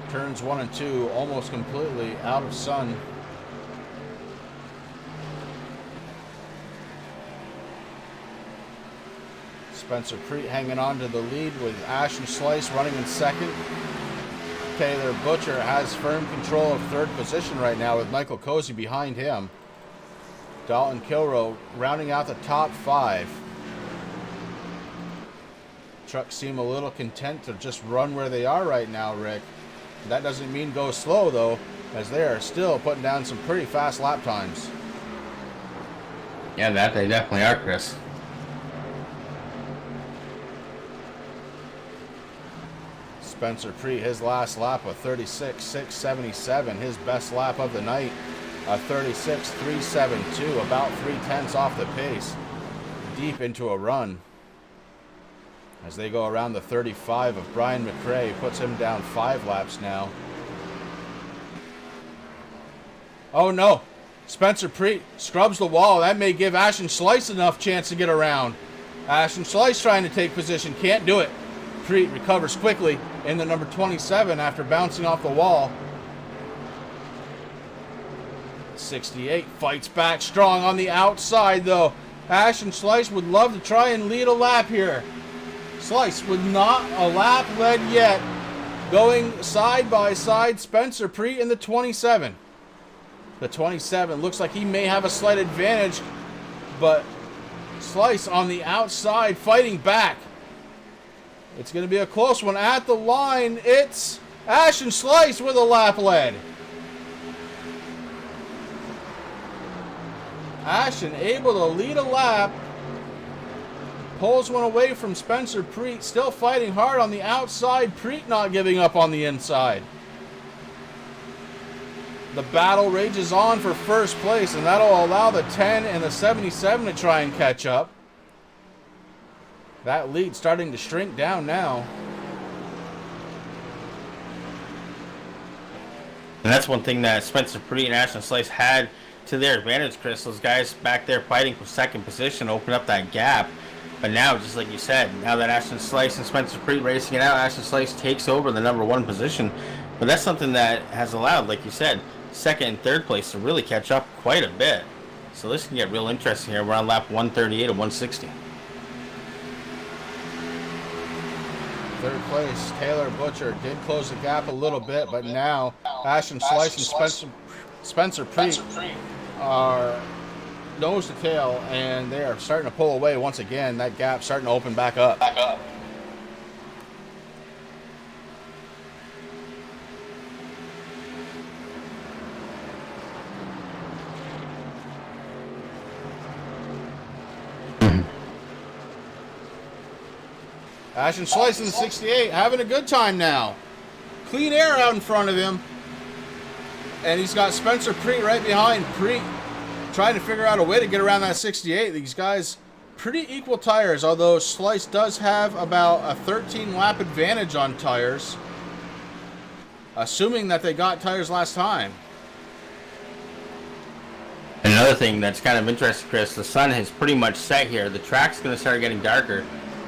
Turns 1 and 2 almost completely out of sun. Spencer Preet hanging on to the lead with Ashton Slice running in 2nd. Taylor Butcher has firm control of 3rd position right now with Michael Cozy behind him. Dalton Kilrow rounding out the top 5. Trucks seem a little content to just run where they are right now, Rick. That doesn't mean go slow, though, as they are still putting down some pretty fast lap times. Yeah, that they definitely are, Chris. Spencer Preet, his last lap, a 36.677, his best lap of the night, a 36.372, about 3/10 off the pace, deep into a run. As they go around the 35 of Brian McRae, puts him down 5 laps now. Oh no, Spencer Preet scrubs the wall. That may give Ashton Slice enough chance to get around. Ashton Slice trying to take position, can't do it. Preet recovers quickly in the number 27 after bouncing off the wall. 68 fights back strong on the outside though. Ashton Slice would love to try and lead a lap here. Slice with not a lap led yet. Going side by side, Spencer Preet in the 27. The 27 looks like he may have a slight advantage, but Slice on the outside fighting back. It's going to be a close one at the line. It's Ashton Slice with a lap lead. Ashton able to lead a lap. Pulls one away from Spencer Preet. Still fighting hard on the outside. Preet not giving up on the inside. The battle rages on for first place, and that'll allow the 10 and the 77 to try and catch up. That lead starting to shrink down now. And that's one thing that Spencer Preet and Ashton Slice had to their advantage, Chris. Those guys back there fighting for 2nd position open up that gap. But now, just like you said, now that Ashton Slice and Spencer Preet racing it out, Ashton Slice takes over the number 1 position. But that's something that has allowed, like you said, 2nd and 3rd place to really catch up quite a bit. So this can get real interesting here. We're on lap 138 of 160. Third place, Taylor Butcher did close the gap a little bit, but now Ashton Slice and Spencer Preet are nose to tail, and they are starting to pull away once again. That gap starting to open back up. Ashton Slice in the 68, having a good time now. Clean air out in front of him. And he's got Spencer Preet right behind. Preet trying to figure out a way to get around that 68. These guys, pretty equal tires, although Slice does have about a 13 lap advantage on tires. Assuming that they got tires last time. Another thing that's kind of interesting, Chris, the sun has pretty much set here. The track's going to start getting darker.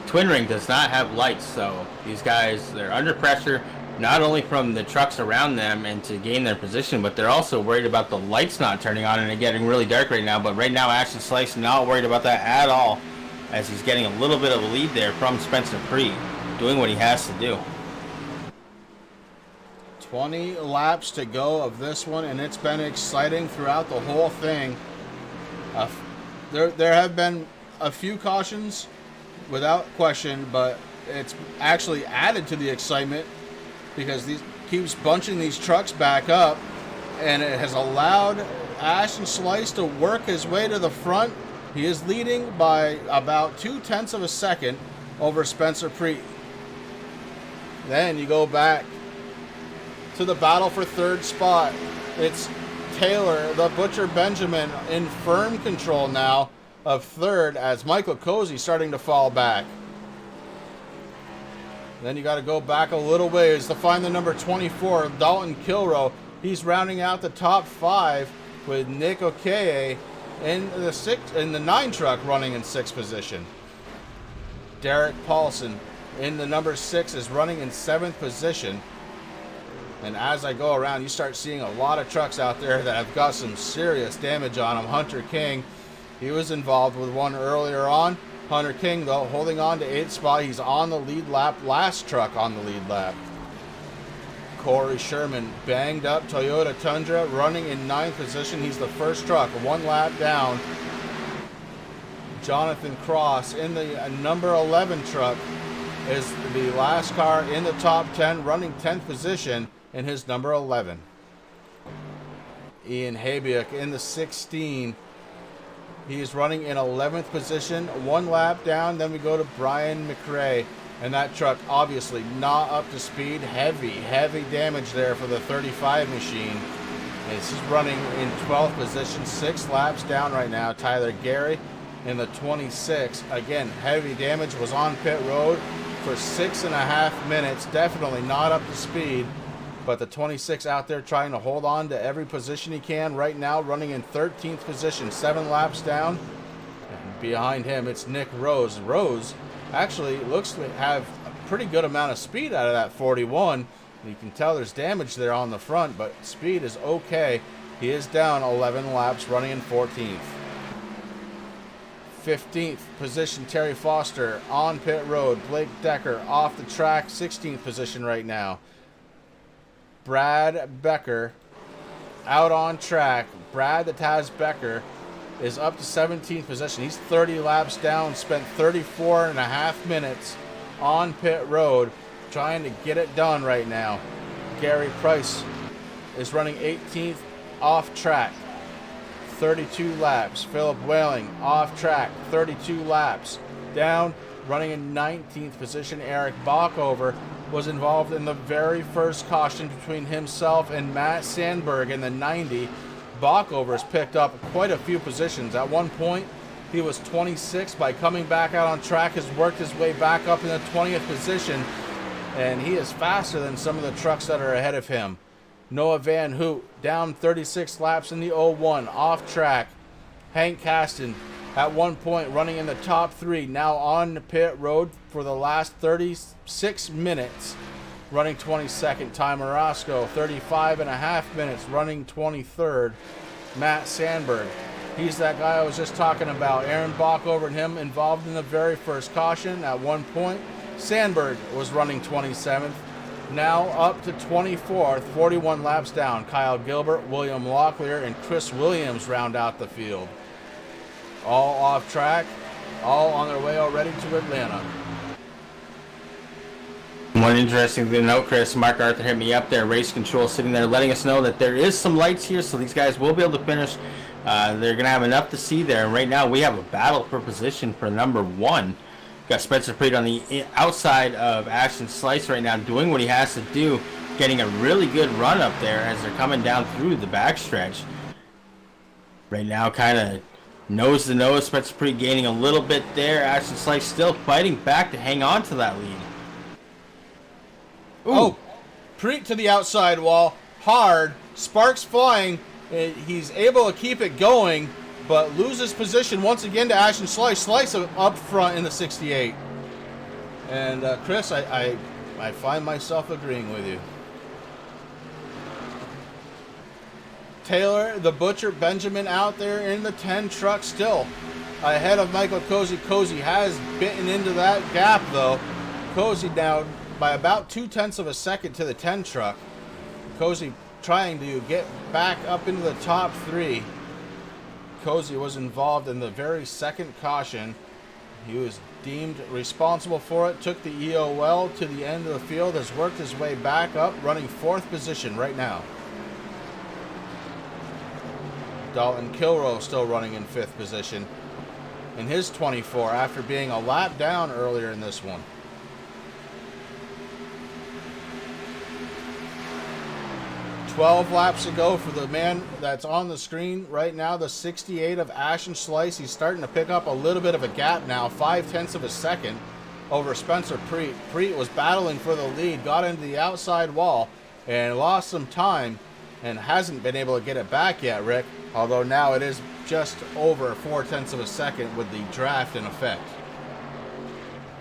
Twin Ring does not have lights, so these guys, they're under pressure, not only from the trucks around them and to gain their position, but they're also worried about the lights not turning on and it getting really dark right now. But right now, Ashton Slice not worried about that at all, as he's getting a little bit of a lead there from Spencer Preet, doing what he has to do. 20 laps to go of this one, and it's been exciting throughout the whole thing. There have been a few cautions, without question, but it's actually added to the excitement because these keeps bunching these trucks back up, and it has allowed Ashton Slice to work his way to the front. He is leading by about 0.2 of a second over Spencer Preet. Then you go back to the battle for third spot. It's Taylor, the Butcher Benjamin, in firm control now of third, as Michael Cozy starting to fall back. Then you got to go back a little ways to find the number 24, Dalton Kilrow. He's rounding out the top 5 with Nick Okeye in the 9 truck running in 6th position. Derek Paulson in the number 6 is running in 7th position. And as I go around, you start seeing a lot of trucks out there that have got some serious damage on them. Hunter King, he was involved with one earlier on. Hunter King, though, holding on to 8th spot. He's on the lead lap. Last truck on the lead lap. Corey Sherman, banged up Toyota Tundra, running in 9th position. He's the first truck, 1 lap down. Jonathan Cross in the number 11 truck is the last car in the top 10, running 10th position in his number 11. Ian Habiuk in the 16. He is running in 11th position, 1 lap down. Then we go to Brian McRae, and that truck obviously not up to speed. Heavy damage there for the 35 machine. He's running in 12th position, 6 laps down right now. Tyler Gary in the 26. Again, heavy damage, was on pit road for 6.5 minutes. Definitely not up to speed. But the 26 out there trying to hold on to every position he can. Right now running in 13th position, 7 laps down. And behind him, it's Nick Rose. Rose actually looks to have a pretty good amount of speed out of that 41. You can tell there's damage there on the front, but speed is okay. He is down 11 laps, running in 14th. 15th position, Terry Foster on pit road. Blake Decker off the track, 16th position right now. Brad Becker out on track. Brad the Taz Becker is up to 17th position. He's 30 laps down, spent 34.5 minutes on pit road trying to get it done right now. Gary Price is running 18th off track, 32 laps. Philip Whaling off track, 32 laps down, running in 19th position. Eric Bockover was involved in the very first caution between himself and Matt Sandberg in the 90. Bockover has picked up quite a few positions. At one point, he was 26. By coming back out on track, has worked his way back up in the 20th position, and he is faster than some of the trucks that are ahead of him. Noah Van Hoot down 36 laps in the 01, off track. Hank Caston at one point running in the top 3, now on the pit road for the last 36 minutes, running 22nd. Ty Marasco, 35.5 minutes, running 23rd. Matt Sandberg, He's that guy I was just talking about. Aaron Bach over and him involved in the very first caution at one point. Sandberg was running 27th. Now up to 24th, 41 laps down. Kyle Gilbert, William Locklear, and Chris Williams round out the field. All off track, all on their way already to Atlanta. One interesting thing to note, Chris, Mark Arthur hit me up there, race control sitting there letting us know that there is some lights here, so these guys will be able to finish. They're going to have enough to see there. And right now we have a battle for position for number 1. Got Spencer Preet on the outside of Ashton Slice right now, doing what he has to do, getting a really good run up there as they're coming down through the backstretch. Right now, kind of nose to nose, Spencer Preet gaining a little bit there. Ashton Slice still fighting back to hang on to that lead. Ooh. Oh, Preet to the outside wall, hard, sparks flying. He's able to keep it going, but loses position once again to Ashton Slice. Slice up front in the 68. And Chris, I find myself agreeing with you. Taylor, the Butcher, Benjamin out there in the 10 truck still ahead of Michael Cozy. Cozy has bitten into that gap though. Cozy down by about 0.2 of a second to the 10 truck. Cozy trying to get back up into the top 3. Cozy was involved in the very second caution. He was deemed responsible for it, took the EOL to the end of the field, has worked his way back up, running 4th position right now. Dalton Kilroe still running in 5th position in his 24 after being a lap down earlier in this one. "12 laps to go for the man that's on the screen right now, the 68 of Ashton Slice. He's starting to pick up a little bit of a gap now, 0.5 of a second over Spencer Preet. Preet was battling for the lead, got into the outside wall, and lost some time, and hasn't been able to get it back yet, Rick. Although now it is just over 0.4 of a second with the draft in effect.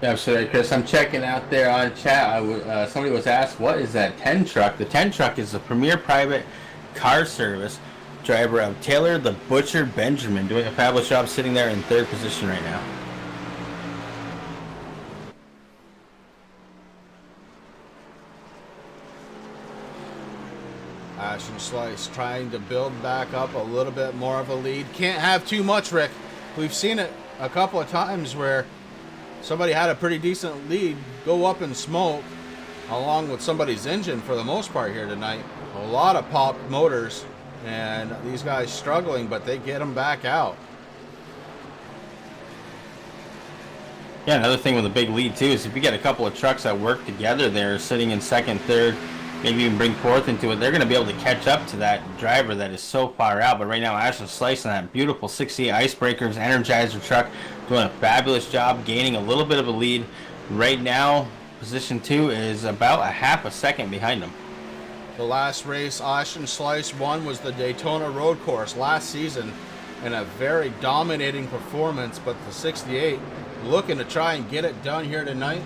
Absolutely, Chris. I'm checking out there on chat. Somebody was asked, what is that 10 truck? The 10 truck is the premier private car service. Driver of Taylor the Butcher Benjamin, doing a fabulous job sitting there in 3rd position right now. Ashton Slice trying to build back up a little bit more of a lead. Can't have too much, Rick. We've seen it a couple of times where somebody had a pretty decent lead go up in smoke along with somebody's engine for the most part here tonight. A lot of popped motors, and these guys struggling, but they get them back out. Yeah, another thing with a big lead too is if you get a couple of trucks that work together there, sitting in 2nd, 3rd, maybe even bring 4th into it, they're going to be able to catch up to that driver that is so far out. But right now, Ashton Slice on that beautiful 68 Icebreakers Energizer truck doing a fabulous job, gaining a little bit of a lead. Right now, position 2 is about 0.5 second behind him. The last race Ashton Slice won was the Daytona Road Course last season in a very dominating performance, but the 68 looking to try and get it done here tonight.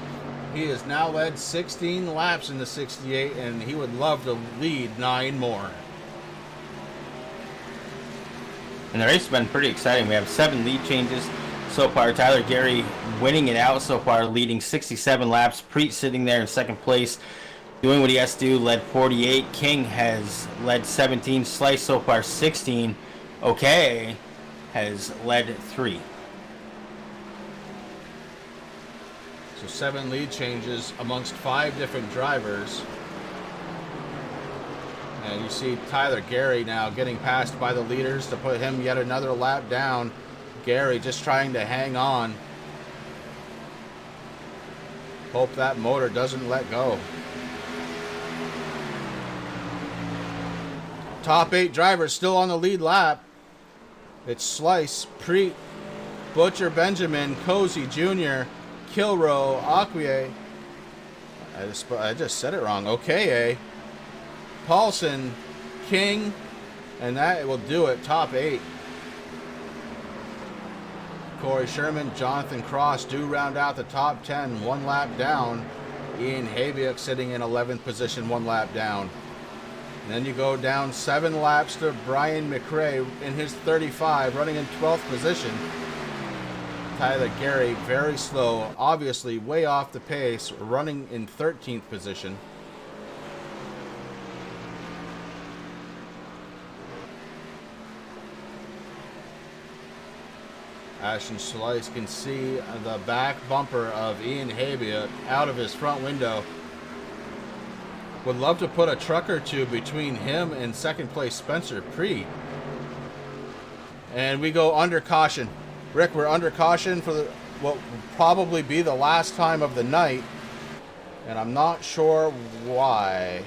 He has now led 16 laps in the 68, and he would love to lead 9 more. And the race has been pretty exciting. We have 7 lead changes so far. Tyler Gary winning it out so far, leading 67 laps. Preet sitting there in 2nd place, doing what he has to do, led 48. King has led 17. Slice so far 16. Okay has led 3. So 7 lead changes amongst 5 different drivers. And you see Tyler Gary now getting passed by the leaders to put him yet another lap down. Gary just trying to hang on. Hope that motor doesn't let go. Top 8 drivers still on the lead lap. It's Slice, Preet, Butcher, Benjamin, Cozy Jr., Kilroe, Acquie, I just said it wrong, Okay, Paulson, King, and that will do it, top 8. Corey Sherman, Jonathan Cross do round out the top 10, 1 lap down. Ian Habiuk sitting in 11th position, 1 lap down. And then you go down 7 laps to Brian McRae in his 35, running in 12th position. Tyler Gary, very slow, obviously way off the pace, running in 13th position. Ashton Slice can see the back bumper of Ian Habia out of his front window. Would love to put a truck or two between him and second place Spencer Preet. And we go under caution. Rick, we're under caution for what will probably be the last time of the night. And I'm not sure why.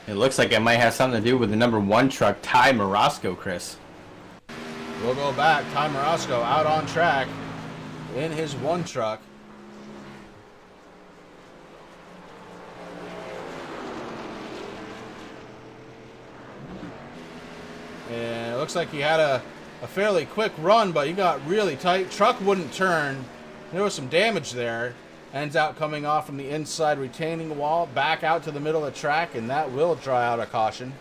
It looks like it might have something to do with the number 1 truck, Ty Morosco, Chris. We'll go back. Ty Morosco out on track in his 1 truck. And it looks like he had a fairly quick run, but he got really tight. Truck wouldn't turn. There was some damage there. Ends out coming off from the inside retaining wall, back out to the middle of the track, and that will draw out a caution.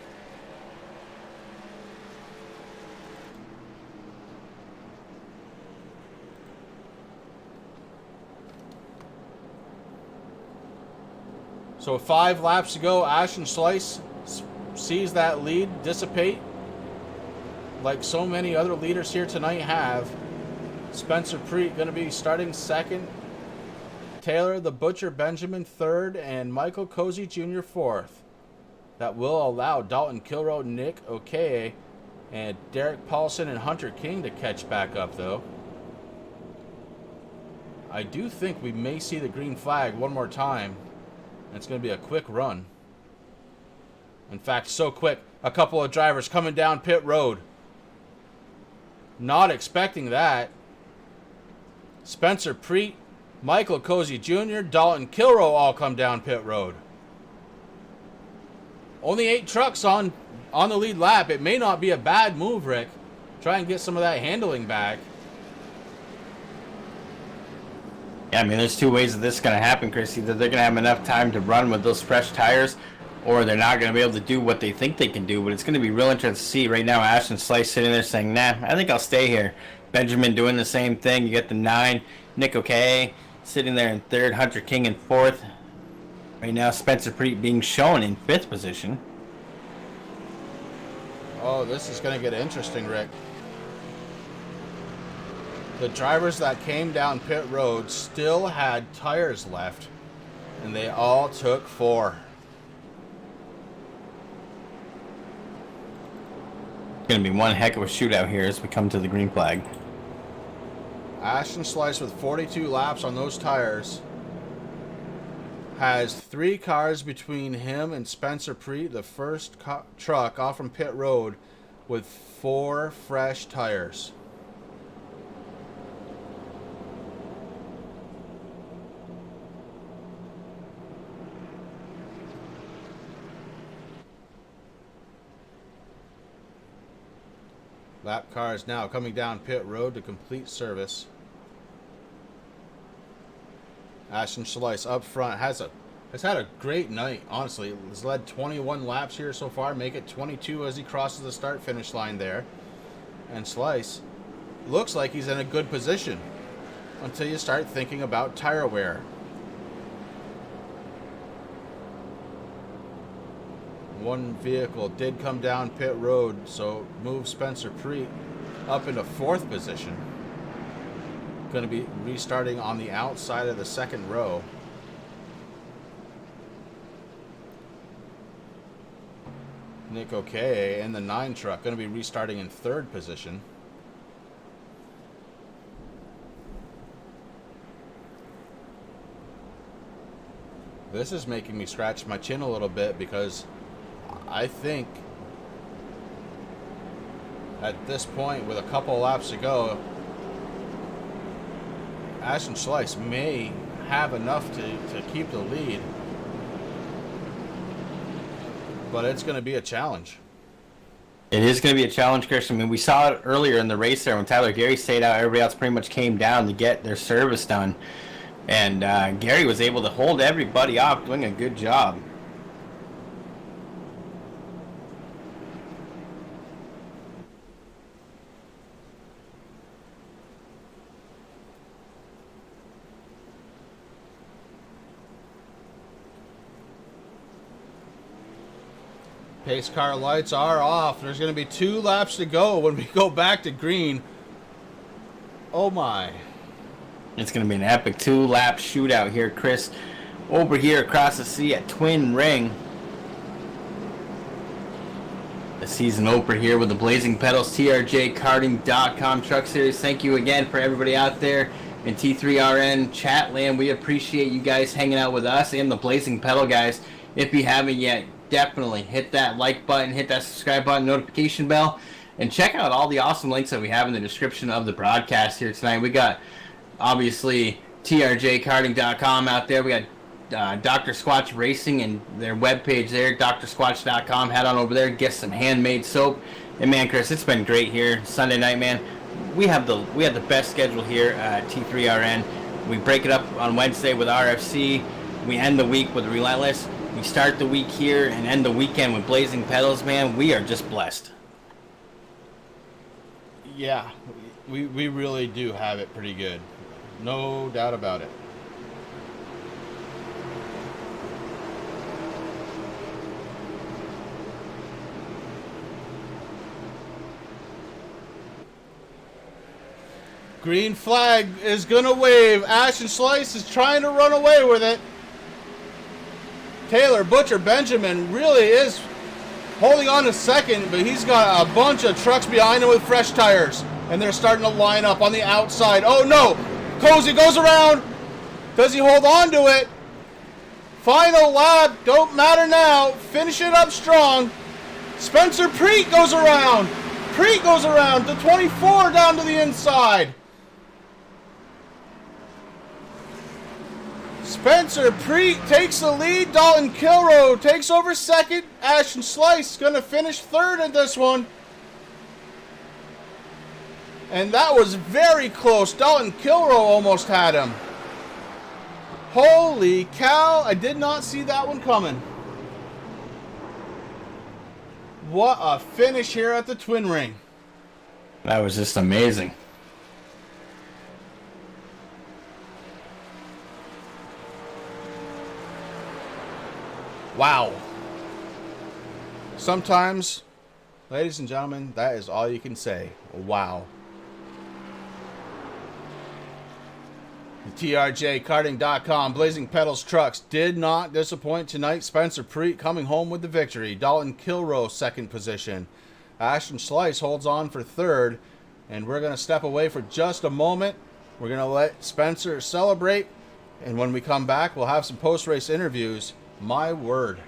So 5 laps to go. Ashton Slice sees that lead dissipate, like so many other leaders here tonight have. Spencer Preet going to be starting second. Taylor the Butcher Benjamin third, and Michael Cozy Jr. fourth. That will allow Dalton Kilroe, Nick Okeye, and Derek Paulson and Hunter King to catch back up, though. I do think we may see the green flag one more time. It's going to be a quick run. In fact, so quick, a couple of drivers coming down pit road. Not expecting that. Spencer Preet, Michael Cozy Jr., Dalton Kilroe all come down pit road. Only 8 trucks on the lead lap. It may not be a bad move, Rick. Try and get some of that handling back. Yeah, I mean, there's 2 ways that this is going to happen, Chris. Either they're going to have enough time to run with those fresh tires, or they're not going to be able to do what they think they can do. But it's going to be real interesting to see. Right now, Ashton Slice sitting there saying, nah, I think I'll stay here. Benjamin doing the same thing. You get the 9. Nick Okeye sitting there in 3rd. Hunter King in 4th. Right now, Spencer Preet being shown in 5th position. Oh, this is going to get interesting, Rick. The drivers that came down pit road still had tires left, and they all took 4. It's going to be one heck of a shootout here as we come to the green flag. Ashton Slice with 42 laps on those tires has 3 cars between him and Spencer Preet, the first truck off from pit road, with 4 fresh tires. Lap cars now coming down pit road to complete service. Ashton Slice up front has had a great night, honestly. He's led 21 laps here so far, make it 22 as he crosses the start-finish line there. And Slice looks like he's in a good position until you start thinking about tire wear. One vehicle did come down pit road, so move Spencer Preet up into 4th position. Going to be restarting on the outside of the 2nd row. Nick Okeye in the 9 truck going to be restarting in 3rd position. This is making me scratch my chin a little bit, because I think at this point, with a couple laps to go, Ashton Slice may have enough to keep the lead. But it's going to be a challenge. It is going to be a challenge, Chris. I mean, we saw it earlier in the race there when Tyler Gary stayed out. Everybody else pretty much came down to get their service done. And Gary was able to hold everybody off, doing a good job. Pace car lights are off. There's going to be 2 laps to go when we go back to green. Oh my. It's going to be an epic 2-lap shootout here, Chris. Over here across the sea at Twin Ring. The season opener here with the Blazing Pedals TRJkarting.com Truck Series. Thank you again for everybody out there in T3RN chat land. We appreciate you guys hanging out with us and the Blazing Pedal guys. If you haven't yet, definitely hit that like button, hit that subscribe button, notification bell, and check out all the awesome links that we have in the description of the broadcast here tonight. We got, obviously, TRJkarting.com out there. We got Dr. Squatch Racing and their webpage there, drsquatch.com. Head on over there, get some handmade soap. And man, Chris, it's been great here Sunday night, man. We have the best schedule here at T3RN. We break it up on Wednesday with RFC. We end the week with Relentless. We start the week here and end the weekend with Blazing Pedals, man. We are just blessed. Yeah, we really do have it pretty good. No doubt about it. Green flag is going to wave. Ash and Slice is trying to run away with it. Taylor Butcher Benjamin really is holding on a second, but he's got a bunch of trucks behind him with fresh tires, and they're starting to line up on the outside. Oh no! Cozy goes around. Does he hold on to it? Final lap, don't matter now. Finish it up strong. Spencer Preet goes around. Preet goes around. The 24 down to the inside. Spencer Preet takes the lead. Dalton Kilroe takes over second. Ashton Slice going to finish third in this one. And that was very close. Dalton Kilroe almost had him. Holy cow. I did not see that one coming. What a finish here at the Twin Ring. That was just amazing. Wow. Sometimes, ladies and gentlemen, that is all you can say. Wow. The TRJkarting.com Blazing Pedals trucks did not disappoint tonight. Spencer Preet coming home with the victory. Dalton Kilroe second position. Ashton Slice holds on for third. And we're going to step away for just a moment. We're going to let Spencer celebrate. And when we come back, we'll have some post-race interviews. My word.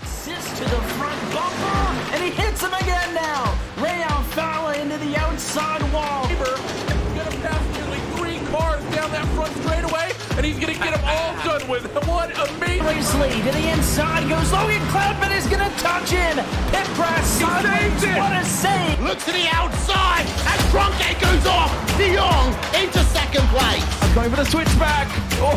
Assist to the front bumper, and he hits him again now. Ray Alfala into the outside wall. He's gonna pass nearly 3 cars down that front straightaway, and he's gonna get them all done with. What amazing! Lee to the inside goes Logan Cloudman is gonna touch in. Pit press. Saved it. What a save! Look to the outside, and Trunkgate goes off. De Jong into second place. Going for the switchback. Oh,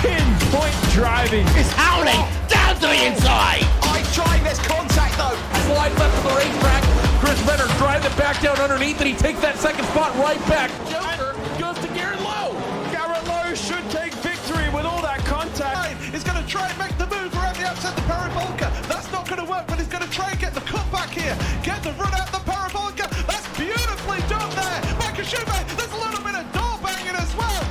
pinpoint driving. It's howling down to the inside. I trying this contact though. Slide left of the racetrack. Chris Venner drives it back down underneath, and he takes that second spot right back. Joker goes to Garrett Lowe. Garrett Lowe should take victory with all that contact. He's going to try and make the move around the outside the parabolica. That's not going to work, but he's going to try and get the cut back here. Get the run out the parabolica. That's beautifully done there. Makashube, there's a little bit of door banging as well.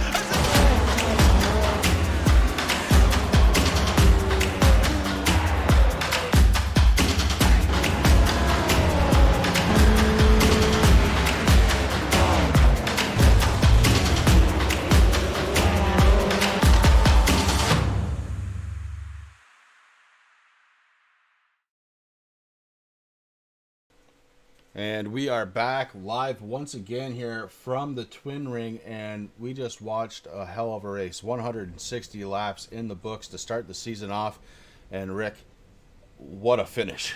And we are back live once again here from the Twin Ring, and we just watched a hell of a race. 160 laps in the books to start the season off. And Rick, what a finish.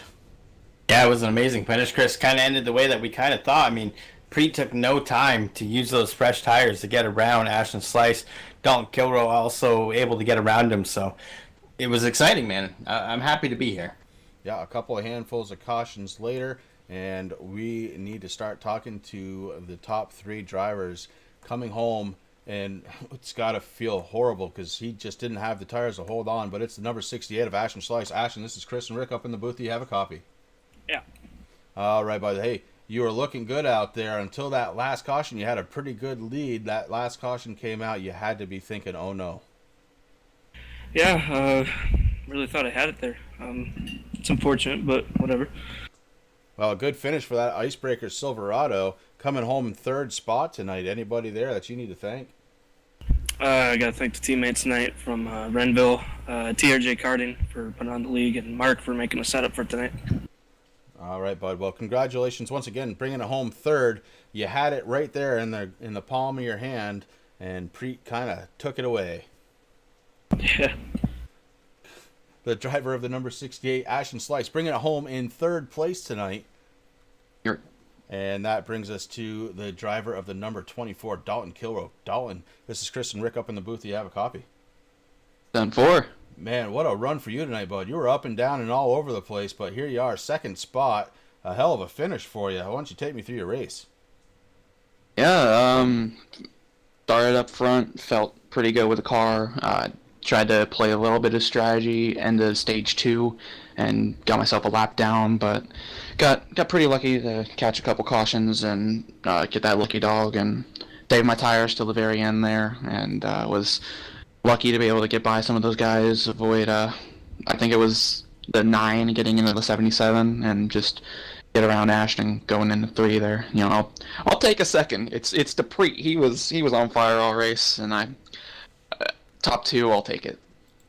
Yeah, it was an amazing finish, Chris. Kind of ended the way that we kind of thought. I mean, Preet took no time to use those fresh tires to get around Ashton Slice. Dalton Kilrow also able to get around him, so it was exciting, man. I'm happy to be here. Yeah, a couple of handfuls of cautions later, and we need to start talking to the top 3 drivers coming home. And it's got to feel horrible because he just didn't have the tires to hold on. But it's the number 68 of Ashton Slice. Ashton, this is Chris and Rick up in the booth. Do you have a copy? Yeah. All right, bud. Hey, you were looking good out there until that last caution. You had a pretty good lead. That last caution came out. You had to be thinking, oh, no. Yeah, really thought I had it there. It's unfortunate, but whatever. Well, a good finish for that Icebreaker Silverado. Coming home in 3rd spot tonight. Anybody there that you need to thank? I got to thank the teammates tonight from Renville, TRJ Karting for putting on the league, and Mark for making a setup for tonight. All right, bud. Well, congratulations once again, bringing it home 3rd. You had it right there in the palm of your hand, and Preet kind of took it away. Yeah. The driver of the number 68, Ashton Slice, bringing it home in 3rd place tonight. Here. And that brings us to the driver of the number 24, Dalton Kilrow. Dalton, this is Chris and Rick up in the booth. Do you have a copy? Done 4. Man, what a run for you tonight, bud. You were up and down and all over the place, but here you are, 2nd spot. A hell of a finish for you. Why don't you take me through your race? Yeah, started up front, felt pretty good with the car. Tried to play a little bit of strategy into stage 2 and got myself a lap down, but got pretty lucky to catch a couple cautions and get that lucky dog and save my tires till the very end there, and was lucky to be able to get by some of those guys, avoid I think it was the 9 getting into the 77 and just get around Ashton going into 3 there. You know, I'll take a second. It's the Preet. He was on fire all race, and I top 2, I'll take it.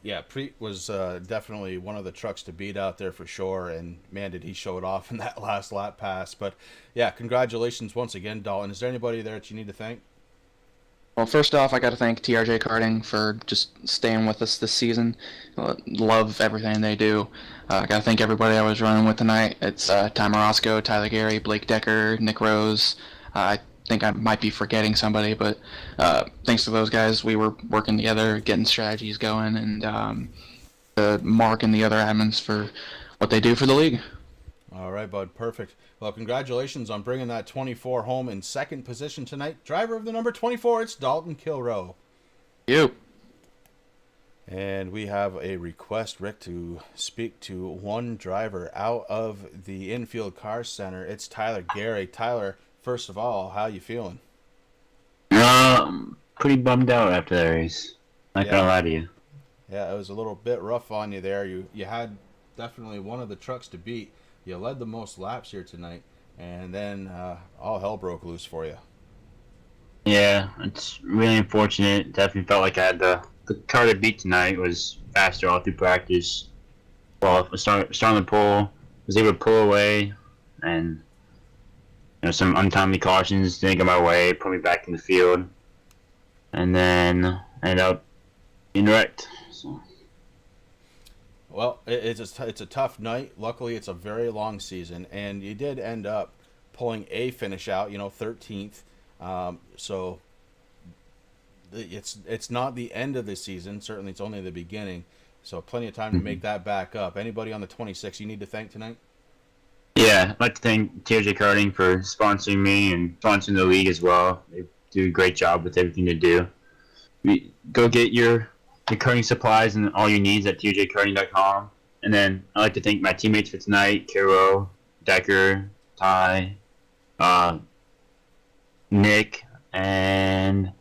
Yeah, Preet was definitely one of the trucks to beat out there for sure, and man, did he show it off in that last lap pass. But yeah, congratulations once again, Dalton. Is there anybody there that you need to thank? Well, first off, I got to thank TRJ Karting for just staying with us this season. Love everything they do. I got to thank everybody I was running with tonight. It's Ty Morosco, Tyler Gary, Blake Decker, Nick Rose. I think I might be forgetting somebody, but thanks to those guys, we were working together, getting strategies going, and Mark and the other admins for what they do for the league. All right, bud. Perfect. Well, congratulations on bringing that 24 home in 2nd position tonight. Driver of the number 24, it's Dalton Kilrow. You. And we have a request, Rick, to speak to one driver out of the infield car center. It's Tyler Gary. Tyler, first of all, how you feeling? Pretty bummed out after that race. Not gonna lie to you. Yeah, it was a little bit rough on you there. You had definitely one of the trucks to beat. You led the most laps here tonight, and then all hell broke loose for you. Yeah, it's really unfortunate. Definitely felt like I had the car to beat tonight. Was faster all through practice. Well, starting the pull, was able to pull away, and some untimely cautions didn't go my way, put me back in the field, and then ended up being wrecked. So. Well, it's a tough night. Luckily, it's a very long season, and you did end up pulling a finish out, 13th. So it's not the end of the season. Certainly, it's only the beginning. So plenty of time to make that back up. Anybody on the 26 you need to thank tonight? Yeah, I'd like to thank TRJ Karting for sponsoring me and sponsoring the league as well. They do a great job with everything they do. Go get your karting supplies and all your needs at trjkarting.com. And then I'd like to thank my teammates for tonight, Kiro, Decker, Ty, Nick, and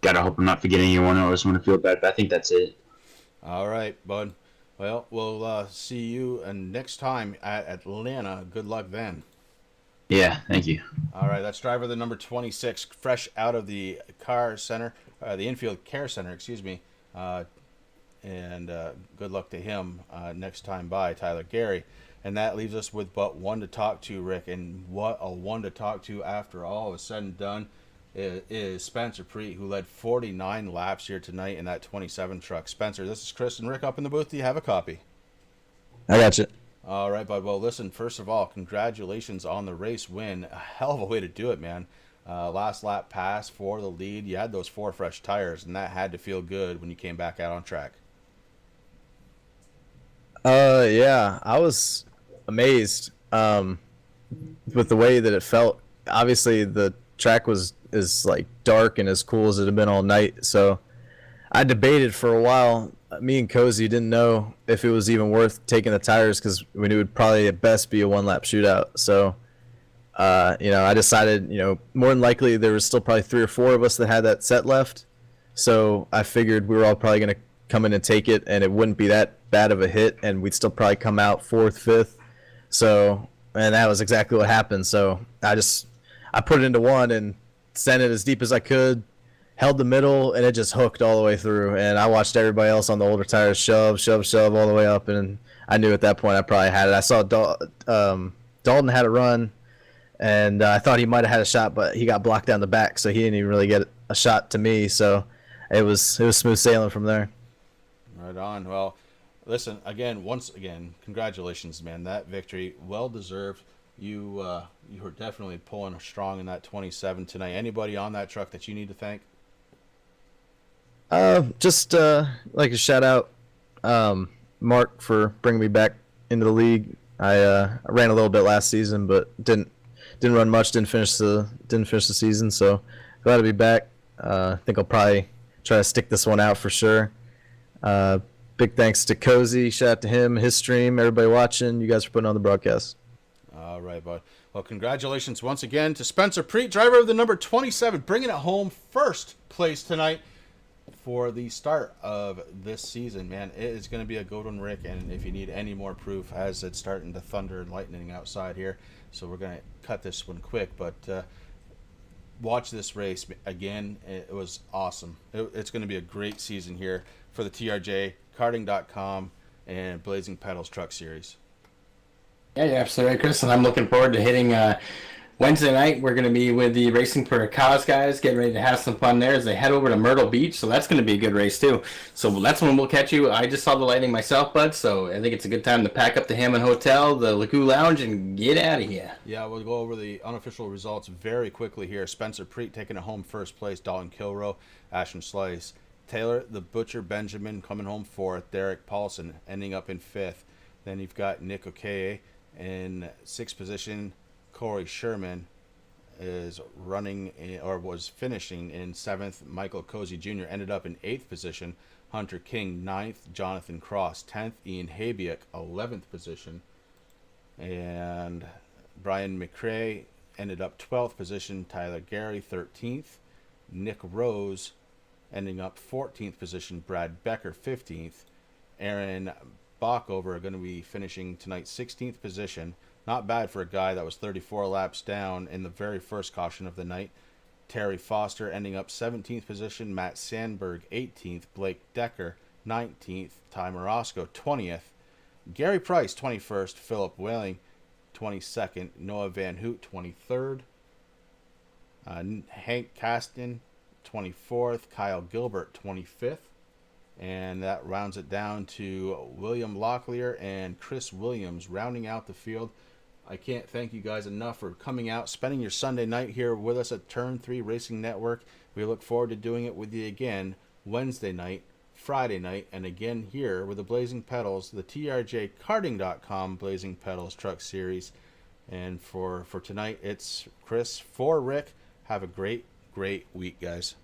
God, I hope I'm not forgetting anyone. I always want to feel bad, but I think that's it. All right, bud. Well, we'll see you next time at Atlanta. Good luck then. Yeah, thank you. All right, that's driver the number 26, fresh out of the car center, the infield care center, excuse me. and good luck to him next time by, Tyler Gary. And that leaves us with but one to talk to, Rick. And what a one to talk to after all is said and done is Spencer Preet, who led 49 laps here tonight in that 27 truck. Spencer, this is Chris and Rick up in the booth. Do you have a copy? I got you. All right, bud. Well, listen, first of all, congratulations on the race win. A hell of a way to do it, man. Last lap pass for the lead. You had those 4 fresh tires, and that had to feel good when you came back out on track. Yeah, I was amazed with the way that it felt. Obviously, the track is like dark and as cool as it had been all night. So I debated for a while. Me and Cozy didn't know if it was even worth taking the tires because we knew it would probably at best be a 1-lap shootout. So, I decided, more than likely there was still probably 3 or 4 of us that had that set left. So I figured we were all probably going to come in and take it, and it wouldn't be that bad of a hit, and we'd still probably come out 4th, 5th. So, and that was exactly what happened. So I put it into one and sent it as deep as I could, held the middle, and it just hooked all the way through. And I watched everybody else on the older tires shove all the way up, and I knew at that point I probably had it. I saw Dalton had a run, and I thought he might have had a shot, but he got blocked down the back, so he didn't even really get a shot to me. So it was smooth sailing from there. Right on. Well, listen, once again, congratulations, man. That victory, well deserved. You were definitely pulling strong in that 27 tonight. Anybody on that truck that you need to thank? Just like a shout out, Mark, for bringing me back into the league. I ran a little bit last season, but didn't run much. Didn't finish the season. So glad to be back. I think I'll probably try to stick this one out for sure. Big thanks to Cozy. Shout out to him, his stream, everybody watching. You guys for putting on the broadcast. All right, bud. Well, congratulations once again to Spencer Preet, driver of the number 27, bringing it home first place tonight for the start of this season. Man, it is going to be a good one, Rick, and if you need any more proof, as it's starting to thunder and lightning outside here, so we're going to cut this one quick, but watch this race again. It was awesome. It's going to be a great season here for the TRJ, karting.com, and Blazing Pedals Truck Series. Yeah, you're absolutely right, Chris, and I'm looking forward to hitting Wednesday night. We're going to be with the Racing for a Cause guys, getting ready to have some fun there as they head over to Myrtle Beach, so that's going to be a good race too. So that's when we'll catch you. I just saw the lightning myself, bud, so I think it's a good time to pack up the Hammond Hotel, the Lagoo Lounge, and get out of here. Yeah, we'll go over the unofficial results very quickly here. Spencer Preet taking it home first place, Dalton Kilroe, Ashton Slice, Taylor the Butcher Benjamin coming home 4th, Derek Paulson ending up in 5th. Then you've got Nick Okeye in 6th position. Corey Sherman is was finishing in 7th. Michael Cozy Jr. ended up in 8th position. Hunter King 9th. Jonathan Cross 10th. Ian Habiak 11th position. And Brian McCrae ended up 12th position. Tyler Gary 13th. Nick Rose ending up 14th position. Brad Becker 15th. Aaron Bockover are going to be finishing tonight 16th position. Not bad for a guy that was 34 laps down in the very first caution of the night. Terry Foster ending up 17th position. Matt Sandberg 18th. Blake Decker 19th. Ty Morosco 20th. Gary Price 21st. Philip Whaling 22nd. Noah Van Hoot 23rd. Hank Caston 24th. Kyle Gilbert 25th. And that rounds it down to William Locklear and Chris Williams rounding out the field. I can't thank you guys enough for coming out, spending your Sunday night here with us at Turn 3 Racing Network. We look forward to doing it with you again Wednesday night, Friday night, and again here with the Blazing Pedals, the TRJ karting.com Blazing Pedals Truck Series. And for tonight, it's Chris for Rick. Have a great week, guys.